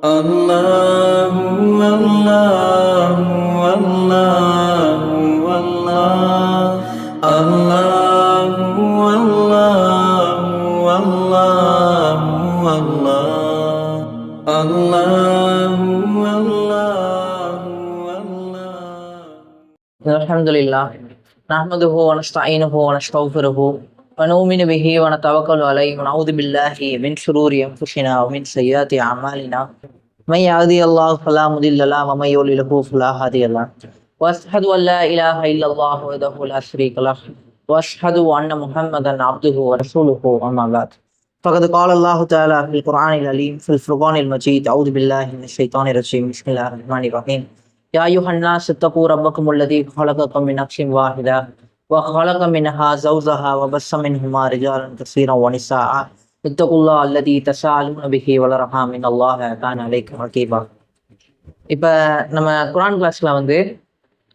الله الله الله الله الله الله الله الله الله الحمد لله نحمده ونستعينه ونستغفره ونؤمن به ونتوكل عليه ونعوذ بالله من شرور انفسنا ومن سيئات اعمالنا من يهده الله فلا مضل له ومن يضلل فلا هادي له واشهد ان لا اله الا الله وحده لا شريك له واشهد ان محمدا عبده ورسوله اما بعد فقد قال الله تعالى في القران العليم في الفرقان المجيد اعوذ بالله من الشيطان الرجيم بسم الله الرحمن الرحيم يا أيها الناس اتقوا ربكم الذي خلقكم من نفس واحدة وخلق منها زوجها وبث منهما رجالا كثيرا ونساء اتقوا الله الذي تساءلون به والأرحام إن الله كان عليكم رقيبا. இப்போ நம்ம குரான் கிளாஸ்ல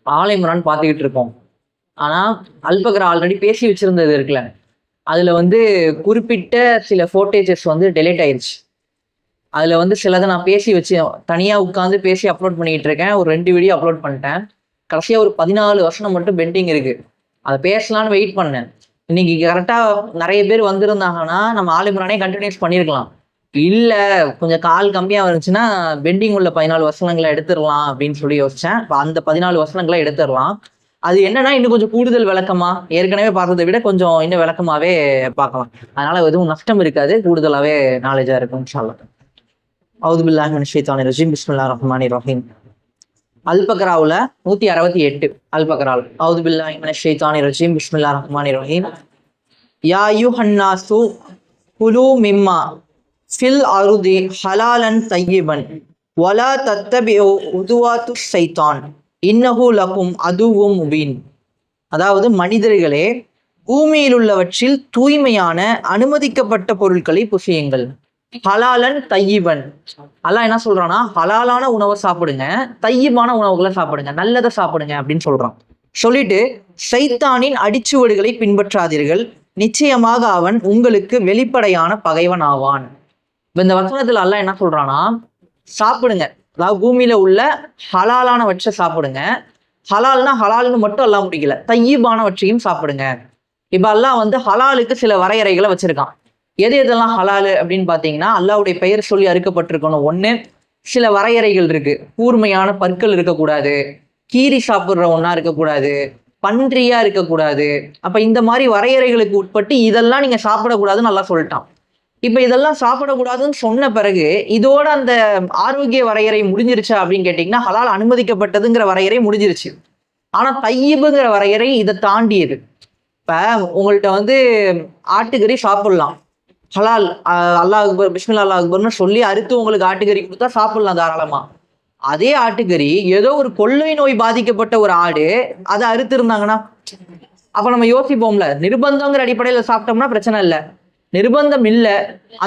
ஆல் இம்ரான் பார்த்துக்கிட்டு இருக்கோம். ஆனால் அல்பக்ரா ஆல்ரெடி பேசி வச்சிருந்தது இருக்குல்ல, அதில் குறிப்பிட்ட சில ஃபோட்டேஜஸ் டெலீட் ஆயிடுச்சு. அதில் சிலதை நான் பேசி வச்சு தனியாக உட்காந்து பேசி அப்லோட் பண்ணிக்கிட்டு இருக்கேன். ஒரு 2 வீடியோ அப்லோட் பண்ணிட்டேன். கடைசியாக ஒரு 14 வருஷம் மட்டும் பெண்டிங் இருக்குது. அதை பேசலான்னு வெயிட் பண்ணேன். இன்னைக்கு கரெக்டாக நிறைய பேர் வந்திருந்தாங்கன்னா நம்ம ஆல் இம்ரானே கண்டினியூஸ் பண்ணியிருக்கலாம். இல்லை கொஞ்சம் கால் கம்மியாக இருந்துச்சுன்னா பெண்டிங் உள்ள 14 வசனங்களை எடுத்துடலாம் அப்படின்னு சொல்லி யோசித்தேன். இப்போ அந்த 14 வசனங்களை எடுத்துடலாம். அது என்னன்னா இன்னும் கொஞ்சம் கூடுதல் விளக்கமா, ஏற்கனவே பார்த்ததை விட கொஞ்சம் இன்னும் விளக்கமாவே பார்க்கலாம். அதனால எதுவும் நஷ்டம் இருக்காது, கூடுதலாகவே நாலேஜாக இருக்கும் இன்ஷா அல்லாஹ். அவுது பில்லாஹி மினஷ் ஷைத்தானிர் ரஜீம் பிஸ்மில்லாஹிர் ரஹ்மானிர் ரஹீம். அல்பக்ராவில் 168 அல்பக்ரால் அவுது பில்லாஹி மினஷ் ஷைத்தானிர் ரஜீம் பிஸ்மில்லாஹிர் ரஹ்மானிர் ரஹீம். யா அய்யுஹன்னாசு குலூ மிம்மா ஃபில் அர்தி ஹலாலன் தய்யிபன் வலா தத்தபிஉ உதுவாத்துஷ் ஷைத்தான் இன்னஹு லகும் அதுவும் முபீன். அதாவது மனிதர்களே, பூமியில் உள்ளவற்றில் தூய்மையான அனுமதிக்கப்பட்ட பொருட்களை புசியுங்கள். ஹலாலன் தையிபன், அல்லாஹ் என்ன சொல்றான்னா ஹலாலான உணவை சாப்பிடுங்க, தையிபான உணவுகளை சாப்பிடுங்க, நல்லதை சாப்பிடுங்க அப்படின்னு சொல்றான். சொல்லிட்டு ஷைத்தானின் அடிச்சுவடுகளை பின்பற்றாதீர்கள், நிச்சயமாக அவன் உங்களுக்கு வெளிப்படையான பகைவன் ஆவான். இந்த வசனத்துல அல்லாஹ் என்ன சொல்றான்னா சாப்பிடுங்க, அதாவது பூமியில உள்ள ஹலாலானவற்றை சாப்பிடுங்க. ஹலால்னா ஹலால்னு மட்டும் அல்லாஹ் முடிக்கல, தையிபானவற்றையும் சாப்பிடுங்க. இப்ப அல்லாஹ் ஹலாலுக்கு சில வரையறைகளை வச்சிருக்கான். எது எதெல்லாம் ஹலாலு அப்படின்னு பார்த்தீங்கன்னா, அல்லாஹ்வுடைய பெயர் சொல்லி அறுக்கப்பட்டிருக்கணும். ஒன்று, சில வரையறைகள் இருக்கு. கூர்மையான பற்கள் இருக்கக்கூடாது, கீரி சாப்பிட்ற ஒன்றா இருக்கக்கூடாது, பன்றியா இருக்கக்கூடாது. அப்போ இந்த மாதிரி வரையறைகளுக்கு உட்பட்டு இதெல்லாம் நீங்கள் சாப்பிடக்கூடாதுன்னு நல்லா சொல்லிட்டான். இப்போ இதெல்லாம் சாப்பிடக்கூடாதுன்னு சொன்ன பிறகு இதோட அந்த ஆரோக்கிய வரையறை முடிஞ்சிருச்சா அப்படின்னு கேட்டிங்கன்னா, ஹலால் அனுமதிக்கப்பட்டதுங்கிற வரையறை முடிஞ்சிருச்சு. ஆனால் தையிபுங்கிற வரையறை இதை தாண்டியது. இப்போ உங்கள்கிட்ட ஆட்டுக்கறி சாப்பிட்லாம், ஹலால், அல்லாஹ் அக்பர் பிஸ்மில்லா அல்லாஹ் அக்பர்னு சொல்லி அறுத்து உங்களுக்கு ஆட்டுக்கறி கொடுத்தா சாப்பிடலாம் தாராளமா. அதே ஆட்டுக்கறி ஏதோ ஒரு கொள்ளை நோய் பாதிக்கப்பட்ட ஒரு ஆடு அதை அறுத்து இருந்தாங்கன்னா அப்ப நம்ம யோசிப்போம்ல, நிர்பந்தங்கிற அடிப்படையில சாப்பிட்டோம்னா பிரச்சனை இல்லை. நிர்பந்தம் இல்லை,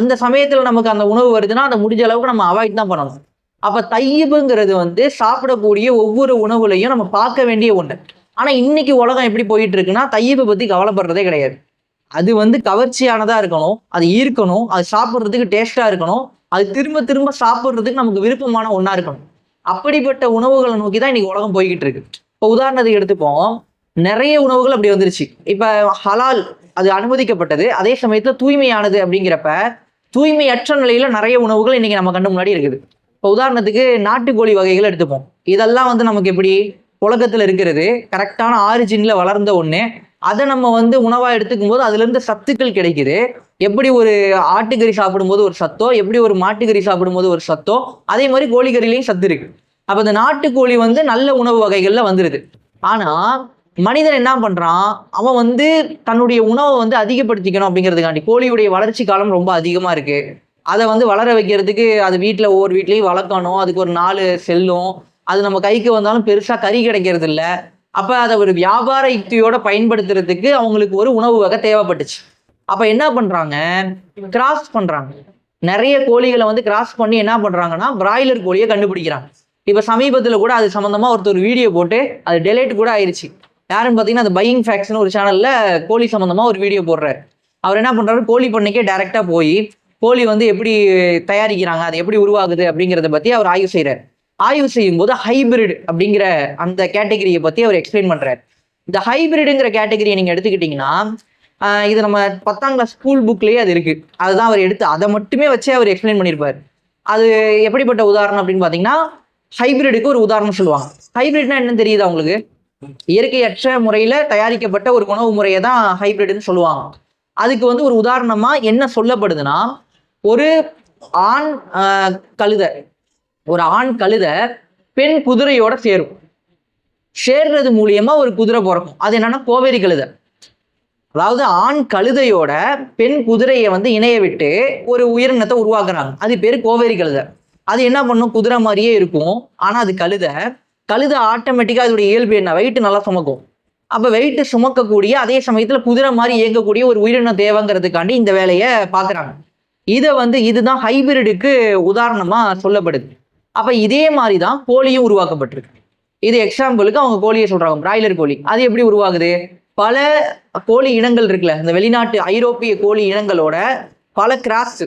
அந்த சமயத்துல நமக்கு அந்த உணவு வருதுன்னா அதை முடிஞ்ச அளவுக்கு நம்ம அவாய்ட் தான் பண்ணணும். அப்ப தையிபுங்கிறது சாப்பிடக்கூடிய ஒவ்வொரு உணவுலையும் நம்ம பார்க்க வேண்டிய ஒண்ணு. ஆனா இன்னைக்கு உலகம் எப்படி போயிட்டு இருக்குன்னா தையிபை பத்தி கவலைப்படுறதே கிடையாது. அது கவர்ச்சியானதா இருக்கணும், அது ஈர்க்கணும், அது சாப்பிட்றதுக்கு டேஸ்டா இருக்கணும், அது திரும்ப திரும்ப சாப்பிட்றதுக்கு நமக்கு விருப்பமான ஒன்றா இருக்கணும். அப்படிப்பட்ட உணவுகளை நோக்கி தான் இன்னைக்கு உலகம் போய்கிட்டு இருக்கு. இப்போ உதாரணத்துக்கு எடுத்துப்போம், நிறைய உணவுகள் அப்படி வந்துருச்சு. இப்போ ஹலால் அது அனுமதிக்கப்பட்டது, அதே சமயத்துல தூய்மையானது அப்படிங்கிறப்ப தூய்மையற்ற நிலையில நிறைய உணவுகள் இன்னைக்கு நம்ம கண்ணு முன்னாடி இருக்குது. இப்போ உதாரணத்துக்கு நாட்டுக்கோழி வகைகள் எடுத்துப்போம். இதெல்லாம் நமக்கு எப்படி புழக்கத்துல இருக்கிறது, கரெக்டான ஆரிஜின்ல வளர்ந்த ஒண்ணு. அதை நம்ம உணவா எடுத்துக்கும் போது அதுல இருந்து சத்துக்கள் கிடைக்குது. எப்படி ஒரு ஆட்டுக்கறி சாப்பிடும்போது ஒரு சத்தோ, எப்படி ஒரு மாட்டுக்கறி சாப்பிடும்போது ஒரு சத்தோ, அதே மாதிரி கோழிக்கறிலையும் சத்து இருக்கு. அப்ப இந்த நாட்டுக்கோழி நல்ல உணவு வகைகள்ல வந்துருது. ஆனா மனிதன் என்ன பண்றான், அவன் தன்னுடைய உணவை அதிகப்படுத்திக்கணும் அப்படிங்கிறதுக்காண்டி கோழியுடைய வளர்ச்சி காலம் ரொம்ப அதிகமா இருக்கு, அதை வளர வைக்கிறதுக்கு அது வீட்டுல ஒவ்வொரு வீட்லயும் வளர்க்கணும், அதுக்கு ஒரு 4 செல்லும், அது நம்ம கைக்கு வந்தாலும் பெருசா கறி கிடைக்கிறது இல்லை. அப்ப அதை ஒரு வியாபார யுக்தியோட பயன்படுத்துறதுக்கு அவங்களுக்கு ஒரு உணவு வகை தேவைப்பட்டுச்சு. அப்ப என்ன பண்றாங்க, கிராஸ் பண்றாங்க. நிறைய கோழிகளை கிராஸ் பண்ணி என்ன பண்றாங்கன்னா பிராய்லர் கோழியை கண்டுபிடிக்கிறாங்க. இப்ப சமீபத்துல கூட அது சம்பந்தமா ஒருத்தர் வீடியோ போட்டு அது டெலேட் கூட ஆயிடுச்சு. யாருன்னு பாத்தீங்கன்னா அது பையிங் ஃபேக்ட்ஸ்னு ஒரு சேனல்ல கோழி சம்பந்தமா ஒரு வீடியோ போடுறாரு. அவர் என்ன பண்றாரு, கோழி பண்ணைக்கே டைரக்டா போய் கோழி வந்து எப்படி தயாரிக்கிறாங்க, அது எப்படி உருவாகுது அப்படிங்கிறத பத்தி அவர் ஆய்வு செய்யறாரு. ஆய்வு செய்யும் போது ஹைபிரிட் அப்படிங்கிற அந்த கேட்டகரியை பத்தி அவர் எக்ஸ்பிளைன் பண்றாரு. இந்த ஹைபிரிடுங்கிற கேட்டகரியை நீங்க எடுத்துக்கிட்டீங்கன்னா இது நம்ம 10ஆம் கிளாஸ் ஸ்கூல் புக்லயே அது இருக்கு. அதுதான் அவர் எடுத்து அதை மட்டுமே வச்சே அவர் எக்ஸ்பிளைன் பண்ணியிருப்பாரு. அது எப்படிப்பட்ட உதாரணம் அப்படின்னு பாத்தீங்கன்னா ஹைபிரிடுக்கு ஒரு உதாரணம் சொல்லுவாங்க. ஹைபிரிட்னா என்னன்னு தெரியுதா உங்களுக்கு? இயற்கையற்ற முறையில தயாரிக்கப்பட்ட ஒரு உணவு முறையை தான் ஹைபிரிட்னு சொல்லுவாங்க. அதுக்கு வந்து ஒரு உதாரணமா என்ன சொல்லப்படுதுன்னா, ஒரு ஆண் கழுதை பெண் குதிரையோட சேர்றது மூலியமா ஒரு குதிரை பிறக்கும். அது என்னன்னா கோவேரி கழுதை. அதாவது ஆண் கழுதையோட பெண் குதிரையை வந்து இணைய விட்டு ஒரு உயிரினத்தை உருவாக்குறாங்க. அது பேரு கோவேரி கழுதை. அது என்ன பண்ணும்? குதிரை மாதிரியே இருக்கும், ஆனா அது கழுதை ஆட்டோமேட்டிக்கா அதோட இயல்பு என்ன? வெயிட் நல்லா சுமக்கும். அப்ப வெயிட் சுமக்கக்கூடிய அதே சமயத்துல குதிரை மாதிரி இயங்கக்கூடிய ஒரு உயிரினம் தேவைங்கிறதுக்காண்டி இந்த வேலையை பாக்குறாங்க. இதுதான் ஹைபிரிடுக்கு உதாரணமா சொல்லப்படுது. அப்ப இதே மாதிரிதான் கோழியும் உருவாக்கப்பட்டிருக்கு. இது எக்ஸாம்பிளுக்கு அவங்க கோழியை சொல்றாங்க, பிராய்லர் கோழி. அது எப்படி உருவாகுது? பல கோழி இனங்கள் இருக்குல்ல, இந்த வெளிநாட்டு ஐரோப்பிய கோழி இனங்களோட பல கிராஸ்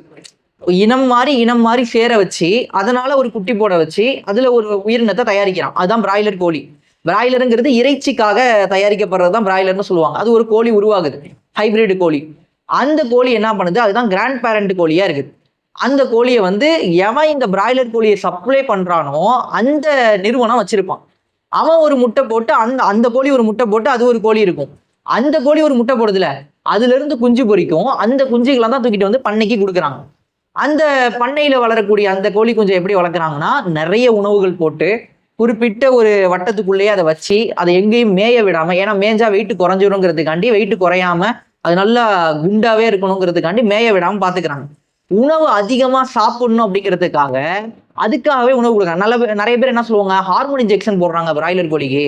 இனம் மாதிரி சேர வச்சு அதனால ஒரு குட்டி போட வச்சு அதுல ஒரு உயிரினத்தை தயாரிக்கிறான். அதுதான் பிராய்லர் கோழி. பிராய்லருங்கிறது இறைச்சிக்காக தயாரிக்கப்படுறதுதான் பிராய்லர்னு சொல்லுவாங்க. அது ஒரு கோழி உருவாகுது, ஹைபிரிட் கோழி. அந்த கோழி என்ன பண்ணுது? அதுதான் கிராண்ட் பேரண்ட் கோழியா இருக்குது. அந்த கோழியை வந்து எவன் இந்த பிராய்லர் கோழியை சப்ளை பண்றானோ அந்த நிறுவனம் வச்சிருப்பான். அவன் ஒரு முட்டை போட்டு அந்த கோழி ஒரு முட்டை போட்டு அது ஒரு கோழி இருக்கும். அந்த கோழி ஒரு முட்டை போடுதுல, அதுல இருந்து குஞ்சு பொரிக்கும். அந்த குஞ்சுகளை தான் தூக்கிட்டு வந்து பண்ணைக்கு கொடுக்குறாங்க. அந்த பண்ணையில வளரக்கூடிய அந்த கோழி குஞ்சை எப்படி வளர்க்குறாங்கன்னா, நிறைய உணவுகள் போட்டு குறிப்பிட்ட ஒரு வட்டத்துக்குள்ளேயே அதை வச்சு அதை எங்கேயும் மேய விடாம, ஏன்னா மேஞ்சா வெயிட் குறைஞ்சிருங்கிறதுக்காண்டி, வெயிட் குறையாம அது நல்லா குண்டாவே இருக்கணுங்கிறதுக்காண்டி மேய விடாம பாத்துக்கிறாங்க. உணவு அதிகமா சாப்பிடணும் அப்படிங்கிறதுக்காக அதுக்காகவே உணவு கொடுக்குறாங்க. நிறைய பேர் என்ன சொல்லுவாங்க? ஹார்மோன் இன்ஜெக்ஷன் போடுறாங்க பிராய்லர் கோழிக்கு,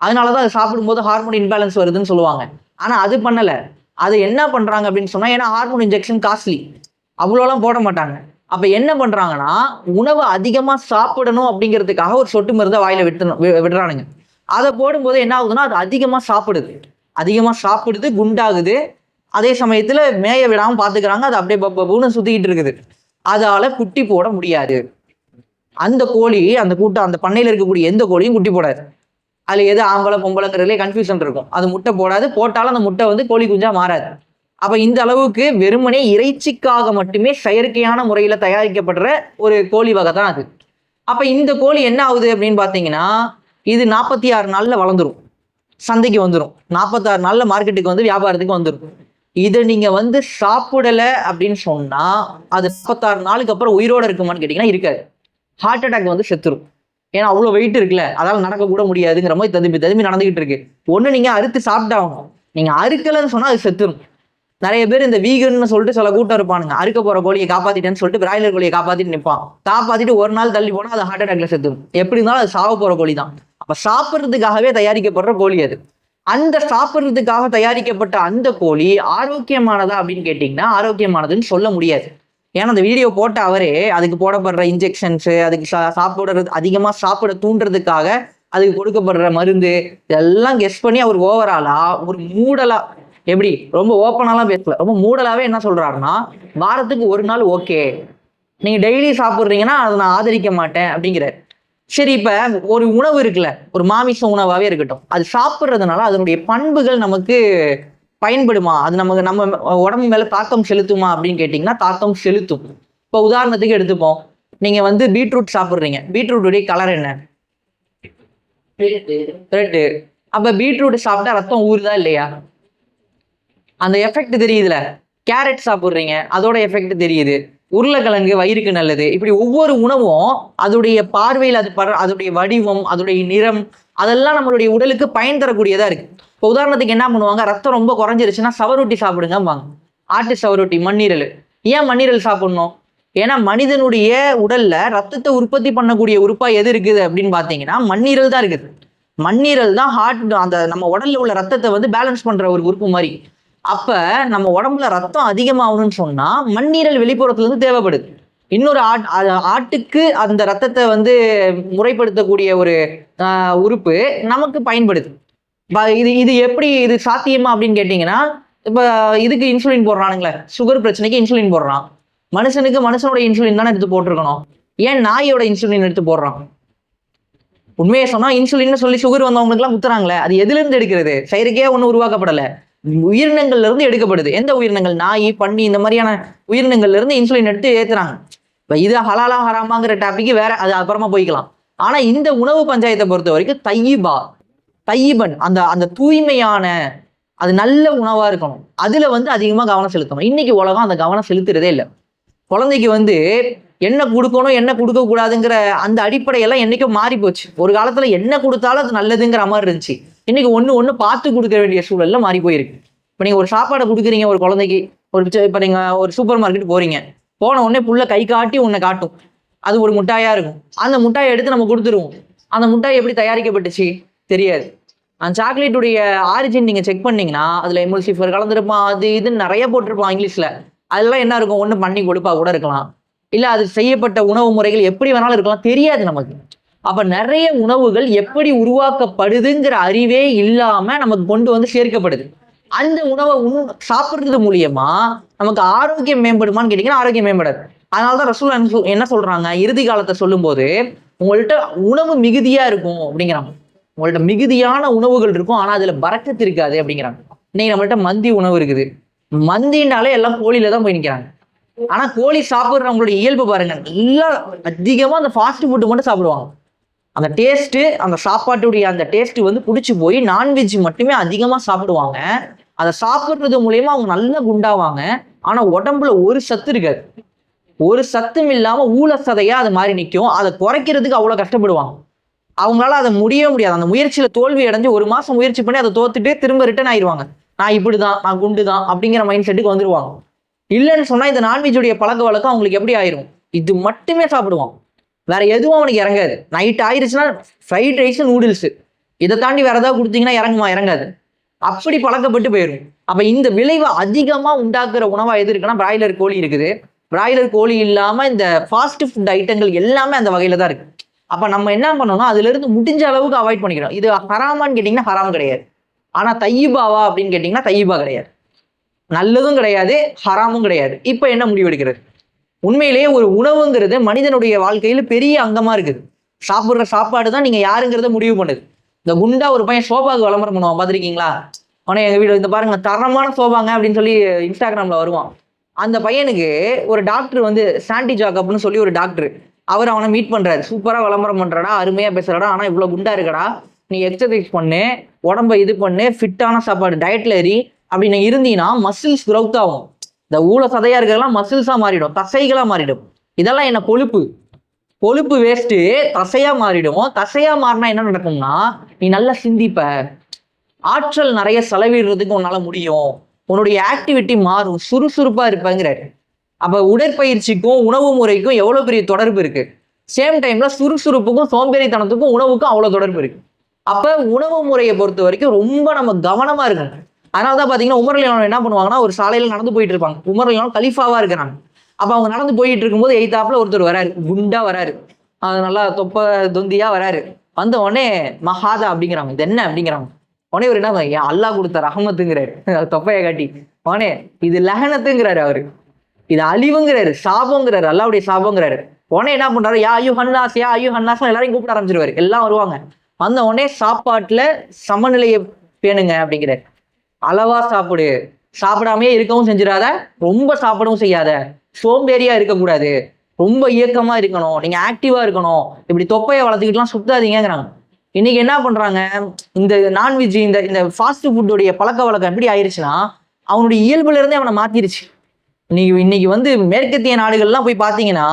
அதனாலதான் அது சாப்பிடும்போது ஹார்மோன் இன்பேலன்ஸ் வருதுன்னு சொல்லுவாங்க. ஆனா அது பண்ணல. அது என்ன பண்றாங்க அப்படின்னு சொன்னா, ஏன்னா ஹார்மோன் இன்ஜெக்ஷன் காஸ்ட்லி, அவ்வளோலாம் போட மாட்டாங்க. அப்ப என்ன பண்றாங்கன்னா, உணவு அதிகமா சாப்பிடணும் அப்படிங்கிறதுக்காக ஒரு சொட்டு மருந்தை வாயில விடுறானுங்க. அதை போடும்போது என்ன ஆகுதுன்னா, அது அதிகமா சாப்பிடுது, குண்டாகுது. அதே சமயத்துல மேய விடாம பாத்துக்கிறாங்க. அது அப்படியே பப்புன்னு சுத்திக்கிட்டு இருக்குது. அதால குட்டி போட முடியாது. அந்த கோழி அந்த பண்ணையில இருக்கக்கூடிய எந்த கோழியும் குட்டி போடாது. அதுல எது ஆம்பளை பொம்பளைங்கிறதுலே கன்ஃபியூஷன் இருக்கும். அது முட்டை போடாது. போட்டாலும் அந்த முட்டை வந்து கோழி குஞ்சா மாறாது. அப்ப இந்த அளவுக்கு வெறுமனே இறைச்சிக்காக மட்டுமே செயற்கையான முறையில தயாரிக்கப்படுற ஒரு கோழி வகை தான் அது. அப்ப இந்த கோழி என்ன ஆகுது அப்படின்னு பாத்தீங்கன்னா, இது 46 நாள்ல வளர்ந்துரும், சந்தைக்கு வந்துடும். 46 நாள்ல மார்க்கெட்டுக்கு வந்து வியாபாரத்துக்கு வந்துடும். இதை நீங்க வந்து சாப்பிடல அப்படின்னு சொன்னா அது 46 நாளுக்கு அப்புறம் உயிரோட இருக்குமான்னு கேட்டீங்கன்னா இருக்காது. ஹார்ட் அட்டாக் வந்து செத்துரும். ஏன்னா அவ்வளவு வெயிட் இருக்குல்ல, அதால நடக்க கூட முடியாதுங்கிற மாதிரி ததும்பி நடந்துகிட்டு இருக்கு. ஒண்ணு நீங்க அறுத்து சாப்பிட்டாகணும். நீங்க அறுக்கலன்னு சொன்னா அது செத்துரும். நிறைய பேர் இந்த வீகன்னு சொல்லிட்டு சில கூட்டம் இருப்பானுங்க. அறுக்க போற கோழியை காப்பாத்திட்டேன்னு சொல்லிட்டு பிராய்லர் கோழியை காப்பாத்திட்டு நிற்பான். காப்பாத்திட்டு ஒரு நாள் தள்ளி போனா அது ஹார்ட் அட்டாக்ல செத்துரும். எப்படி இருந்தாலும் அது சாவ போற கோழி தான். அப்ப சாப்பிட்றதுக்காகவே தயாரிக்கப்படுற கோழி அது. அந்த சாப்பிட்றதுக்காக தயாரிக்கப்பட்ட அந்த கோழி ஆரோக்கியமானதா அப்படின்னு கேட்டீங்கன்னா ஆரோக்கியமானதுன்னு சொல்ல முடியாது. ஏன்னா அந்த வீடியோ போட்ட அவரே அதுக்கு போடப்படுற இன்ஜெக்ஷன்ஸ், அதுக்கு சாப்பிடுறது அதிகமா சாப்பிட தூண்டுறதுக்காக அதுக்கு கொடுக்கப்படுற மருந்து இதெல்லாம் கெஸ் பண்ணி அவர் ஓவராலா ஒரு மூடலா, எப்படி ரொம்ப ஓப்பனாலாம் பேசல, ரொம்ப மூடலாவே என்ன சொல்றாருன்னா, வாரத்துக்கு ஒரு நாள் ஓகே, நீங்க டெய்லி சாப்பிட்றீங்கன்னா அதை நான் ஆதரிக்க மாட்டேன் அப்படிங்கிறார். சரி, இப்ப ஒரு உணவு இருக்குல்ல, ஒரு மாமிச உணவாவே இருக்கட்டும், அது சாப்பிட்றதுனால அதனுடைய பண்புகள் நமக்கு பயன்படுமா, அது நம்ம உடம்பு மேல தாக்கம் செலுத்துமா அப்படின்னு கேட்டீங்கன்னா தாக்கம் செலுத்தும். இப்போ உதாரணத்துக்கு எடுத்துப்போம், நீங்க வந்து பீட்ரூட் சாப்பிட்றீங்க. பீட்ரூட்டுடைய கலர் என்ன? ரெட்டு. அப்ப பீட்ரூட் சாப்பிட்டா ரத்தம் ஊறுதா இல்லையா? அந்த எஃபெக்ட் தெரியுதுல. கேரட் சாப்பிட்றீங்க, அதோட எஃபெக்ட் தெரியுது. உருளைக்கிழங்கு வயிறுக்கு நல்லது. இப்படி ஒவ்வொரு உணவும் அதோடைய பார்வையில் அதோடைய வடிவம், அதோடைய நிறம், அதெல்லாம் நம்மளுடைய உடலுக்கு பயன் தரக்கூடியதா இருக்கு. இப்போ உதாரணத்துக்கு என்ன பண்ணுவாங்க, ரத்தம் ரொம்ப குறைஞ்சிருச்சுன்னா சவரொட்டி சாப்பிடுங்கம்பாங்க. ஆட்டு சவரொட்டி, மண்ணீரல். ஏன் மண்ணீரல் சாப்பிடணும்? ஏன்னா மனிதனுடைய உடல்ல ரத்தத்தை உற்பத்தி பண்ணக்கூடிய உறுப்பா எது இருக்குது அப்படின்னு பாத்தீங்கன்னா மண்ணீரல் தான் இருக்குது. மண்ணீரல் தான் ஹார்ட், அந்த நம்ம உடல்ல உள்ள ரத்தத்தை வந்து பேலன்ஸ் பண்ற ஒரு உறுப்பு மாதிரி. அப்ப நம்ம உடம்புல ரத்தம் அதிகமாகணும்னு சொன்னா மண்ணீரல் வெளிப்புறத்துல இருந்து தேவைப்படுது. இன்னொரு ஆட்டுக்கு அந்த ரத்தத்தை வந்து முறைப்படுத்தக்கூடிய ஒரு உறுப்பு நமக்கு பயன்படுது. இது எப்படி இது சாத்தியமா அப்படின்னு கேட்டீங்கன்னா, இப்ப இதுக்கு இன்சுலின் போடுறானுங்களே, சுகர் பிரச்சனைக்கு இன்சுலின் போடுறான். மனுஷனுக்கு மனுஷனோட இன்சுலின் தானே எடுத்து போட்டிருக்கணும், ஏன் நாயோட இன்சுலின் எடுத்து போடுறான்? உண்மையை சொன்னா இன்சுலின் சொல்லி சுகர் வந்தவங்களுக்கு எல்லாம் குத்துறாங்களே, அது எதுல இருந்து எடுக்கிறது? செயற்கையா ஒண்ணு உருவாக்கப்படல, உயிரினங்கள்ல இருந்து எடுக்கப்படுது. எந்த உயிரினங்கள்? நாய், பன்னி, இந்த மாதிரியான உயிரினங்கள்ல இருந்து இன்சுலின் எடுத்து ஏத்துறாங்க. இப்ப இது ஹலாலா ஹராமாங்கிற டாபிக் வேற, அது அப்புறமா போய்க்கலாம். ஆனா இந்த உணவு பஞ்சாயத்தை பொறுத்த வரைக்கும் தையிபன், அந்த அந்த தூய்மையான, அது நல்ல உணவா இருக்கணும், அதுல அதிகமா கவனம் செலுத்தணும். இன்னைக்கு உலகம் அந்த கவனம் செலுத்துறதே இல்லை. குழந்தைக்கு என்ன கொடுக்கணும் என்ன கொடுக்க கூடாதுங்கிற அந்த அடிப்படையெல்லாம் என்னைக்கும் மாறி போச்சு. ஒரு காலத்துல என்ன கொடுத்தாலும் அது நல்லதுங்கிற மாதிரி இருந்துச்சு. இன்னைக்கு ஒண்ணு பார்த்து கொடுக்க வேண்டிய சூழல்ல மாறி போயிருக்கு. இப்ப நீங்க ஒரு சாப்பாடை கொடுக்குறீங்க ஒரு குழந்தைக்கு, இப்ப நீங்க ஒரு சூப்பர் மார்க்கெட் போறீங்க, போன உடனே புள்ள கை காட்டி உன்னை காட்டும், அது ஒரு முட்டாயா இருக்கும். அந்த முட்டாயை எடுத்து நம்ம கொடுத்துருவோம். அந்த முட்டாய் எப்படி தயாரிக்கப்பட்டுச்சு தெரியாது. அந்த சாக்லேட்டுடைய ஆரிஜின் நீங்க செக் பண்ணீங்கன்னா அதுல எமுல்சிஃபர் கலந்துருப்பான், அது இதுன்னு நிறைய போட்டிருப்பான் இங்கிலீஷ்ல. அதெல்லாம் என்ன இருக்கும்? ஒண்ணு பண்ணி கொடுப்பா கூட இருக்கலாம், இல்ல அது செய்யப்பட்ட உணவு முறைகள் எப்படி வேணாலும் இருக்கலாம், தெரியாது நமக்கு. அப்ப நிறைய உணவுகள் எப்படி உருவாக்கப்படுதுங்கிற அறிவே இல்லாம நமக்கு கொண்டு சேர்க்கப்படுது. அந்த உணவை சாப்பிடுறது மூலியமா நமக்கு ஆரோக்கியம் மேம்படுமான்னு கேட்டீங்கன்னா ஆரோக்கியம் மேம்படாது. அதனாலதான் ரசூல் என்ன சொல்றாங்க, இறுதி காலத்தை சொல்லும் போது உங்கள்கிட்ட உணவு மிகுதியா இருக்கும் அப்படிங்கிறாங்க. உங்கள்ட்ட மிகுதியான உணவுகள் இருக்கும், ஆனா அதுல பரக்கத்து இருக்காது அப்படிங்கிறாங்க. இன்னைக்கு நம்மள்ட்ட மந்தி உணவு இருக்குது, மந்தினாலே எல்லாம் கோழியில தான் போய் நிற்கிறாங்க. ஆனா கோழி சாப்பிடுறவங்களுடைய இயல்பு பாருங்க, நல்லா அதிகமா அந்த ஃபாஸ்ட் ஃபுட்டு மட்டும் சாப்பிடுவாங்க. அந்த டேஸ்ட், அந்த சாப்பாட்டுடைய அந்த டேஸ்ட் பிடிச்சி போய் நான்வெஜ் மட்டுமே அதிகமா சாப்பிடுவாங்க. அதை சாப்பிடுறது மூலியமா அவங்க நல்லா குண்டாவாங்க. ஆனா உடம்புல ஒரு சத்து இருக்காது, ஒரு சத்தும் இல்லாம ஊழசதையா அது மாதிரி நிற்கும். அதை குறைக்கிறதுக்கு அவ்வளவு கஷ்டப்படுவாங்க. அவங்களால அதை முடியவே முடியாது. அந்த முயற்சியில தோல்வி அடைஞ்சு 1 மாசம் முயற்சி பண்ணி அதை தோத்துட்டு திரும்ப ரிட்டர்ன் ஆயிடுவாங்க. நான் இப்படிதான், நான் குண்டு தான் அப்படிங்கிற மைண்ட் செட்டுக்கு வந்துருவாங்க. இல்லைன்னு சொன்னா இந்த நான்வெஜ்ஜுடைய பழக்க வழக்கம் அவங்களுக்கு எப்படி ஆயிரும்? இது மட்டுமே சாப்பிடுவான், வேற எதுவும் அவனுக்கு இறங்காது. நைட் ஆயிடுச்சுன்னா ஃப்ரைட் ரைஸ், நூடுல்ஸ், இதை தாண்டி வேற ஏதாவது கொடுத்தீங்கன்னா இறங்காது. அப்படி பழக்கப்பட்டு போயிடும். அப்ப இந்த விளைவை அதிகமா உண்டாக்குற உணவா எது இருக்குன்னா பிராய்லர் கோழி இருக்குது. பிராய்லர் கோழி இல்லாம இந்த ஃபாஸ்ட் ஃபுட் ஐட்டங்கள் எல்லாமே அந்த வகையில தான் இருக்கு. அப்ப நம்ம என்ன பண்ணணும்னா அதுல இருந்து முடிஞ்ச அளவுக்கு அவாய்ட் பண்ணிக்கிறோம். இது ஹராமான்னு கேட்டீங்கன்னா ஹராம் கிடையாது. ஆனா தையிபாவா அப்படின்னு கேட்டீங்கன்னா தையிபா கிடையாது, நல்லதும் கிடையாது, ஹராமும் கிடையாது. இப்ப என்ன முடிவு எடுக்கிறது? உண்மையிலேயே ஒரு உணவுங்கிறது மனிதனுடைய வாழ்க்கையில பெரிய அங்கமா இருக்குது. சாப்பிடுற சாப்பாடு தான் நீங்க யாருங்கிறத முடிவு பண்ணுது. இந்த குண்டா ஒரு பையன் சோபாவுக்கு விளம்பரம் பண்ணுவான், பார்த்துருக்கீங்களா? ஆனா எங்க வீடு இந்த பாருங்க தரமான சோபாங்க அப்படின்னு சொல்லி இன்ஸ்டாகிராம்ல வருவான். அந்த பையனுக்கு ஒரு டாக்டர் சாண்டி ஜாக்கப்னு சொல்லி ஒரு டாக்டர், அவர் அவனை மீட் பண்றாரு. சூப்பரா விளம்பரம் பண்றடா, அருமையா பேசுறடா, ஆனா இவ்வளவு குண்டா இருக்கடா, நீ எக்ஸசைஸ் பண்ணு, உடம்ப இது பண்ணு, ஃபிட்டான சாப்பாடு டயட்ல ஏறி அப்படின்னு இருந்தீங்கன்னா மசில்ஸ் க்ரௌத் ஆகும். இந்த ஊழ சதையா இருக்கிறதெல்லாம் மசில்ஸா மாறிடும், தசைகளா மாறிடும். இதெல்லாம் என்ன கொழுப்பு வேஸ்ட்டு தசையா மாறிடும். தசையா மாறினா என்ன நடக்கும்னா நீ நல்லா சிந்திப்ப, ஆற்றல் நிறைய செலவிடுறதுக்கு உன்னால முடியும், உன்னுடைய ஆக்டிவிட்டி மாறும், சுறுசுறுப்பா இருப்பேங்கிறாரு. அப்ப உடற்பயிற்சிக்கும் உணவு முறைக்கும் எவ்வளவு பெரிய தொடர்பு இருக்கு. சேம் டைம்ல சுறுசுறுப்புக்கும் சோம்பேறித்தனத்துக்கும் உணவுக்கும் அவ்வளவு தொடர்பு இருக்கு. அப்ப உணவு முறையை பொறுத்த வரைக்கும் ரொம்ப நம்ம கவனமா இருக்கணும். அதனாலதான் பாத்தீங்கன்னா உமர் ரலியல்லாஹு என்ன பண்ணுவாங்கன்னா ஒரு சாலையில நடந்து போயிட்டு இருப்பாங்க. உமர் ரலியல்லாஹு கலீஃபாவா இருக்கிறாங்க. அப்ப அவங்க நடந்து போயிட்டு இருக்கும்போது எய்தாப்புல ஒருத்தர் வராரு, குண்டா வராரு, அது நல்லா தொப்ப தொந்தியா வராரு. வந்த உடனே மஹாதா அப்படிங்கிறாங்க, இது என்ன அப்படிங்கிறாங்க. உடனே ஒரு என்ன அல்லாஹ் கொடுத்த ரஹமத்துங்கிறாரு தொப்பையை காட்டி. உடனே இது லஹனத்துங்கிறாரு, அவரு இது அழிவுங்கிறாரு, சாபங்கிறாரு, அல்லாவுடைய சாபங்கிறாரு. உடனே என்ன பண்றாரு, யா ஐயோ ஹன்னாஸ், யா ஐயோ ஹன்னாஸ் எல்லாரையும் கூப்பிட ஆரம்பிச்சிருவாரு. எல்லாம் வருவாங்க. வந்த உடனே சாப்பாட்டுல சமநிலையை பேணுங்க அப்படிங்கிறாரு. அளவா சாப்பிடு, சாப்பிடாமையே இருக்கவும் செஞ்சிடாத, ரொம்ப சாப்பிடவும் செய்யாத, சோம்பேறியா இருக்கக்கூடாது, ரொம்ப இயக்கமா இருக்கணும், நீங்க ஆக்டிவா இருக்கணும், இப்படி தொப்பையை வளர்த்துக்கிட்டுலாம் சுத்தாதீங்கிறாங்க. இன்னைக்கு என்ன பண்றாங்க, இந்த நான்வெஜ் இந்த ஃபாஸ்ட் ஃபுட்டுடைய பழக்க வழக்கம் எப்படி ஆயிடுச்சுன்னா அவனுடைய இயல்புல இருந்தே அவனை மாத்திருச்சு. இன்னைக்கு மேற்கத்திய நாடுகள்லாம் போய் பார்த்தீங்கன்னா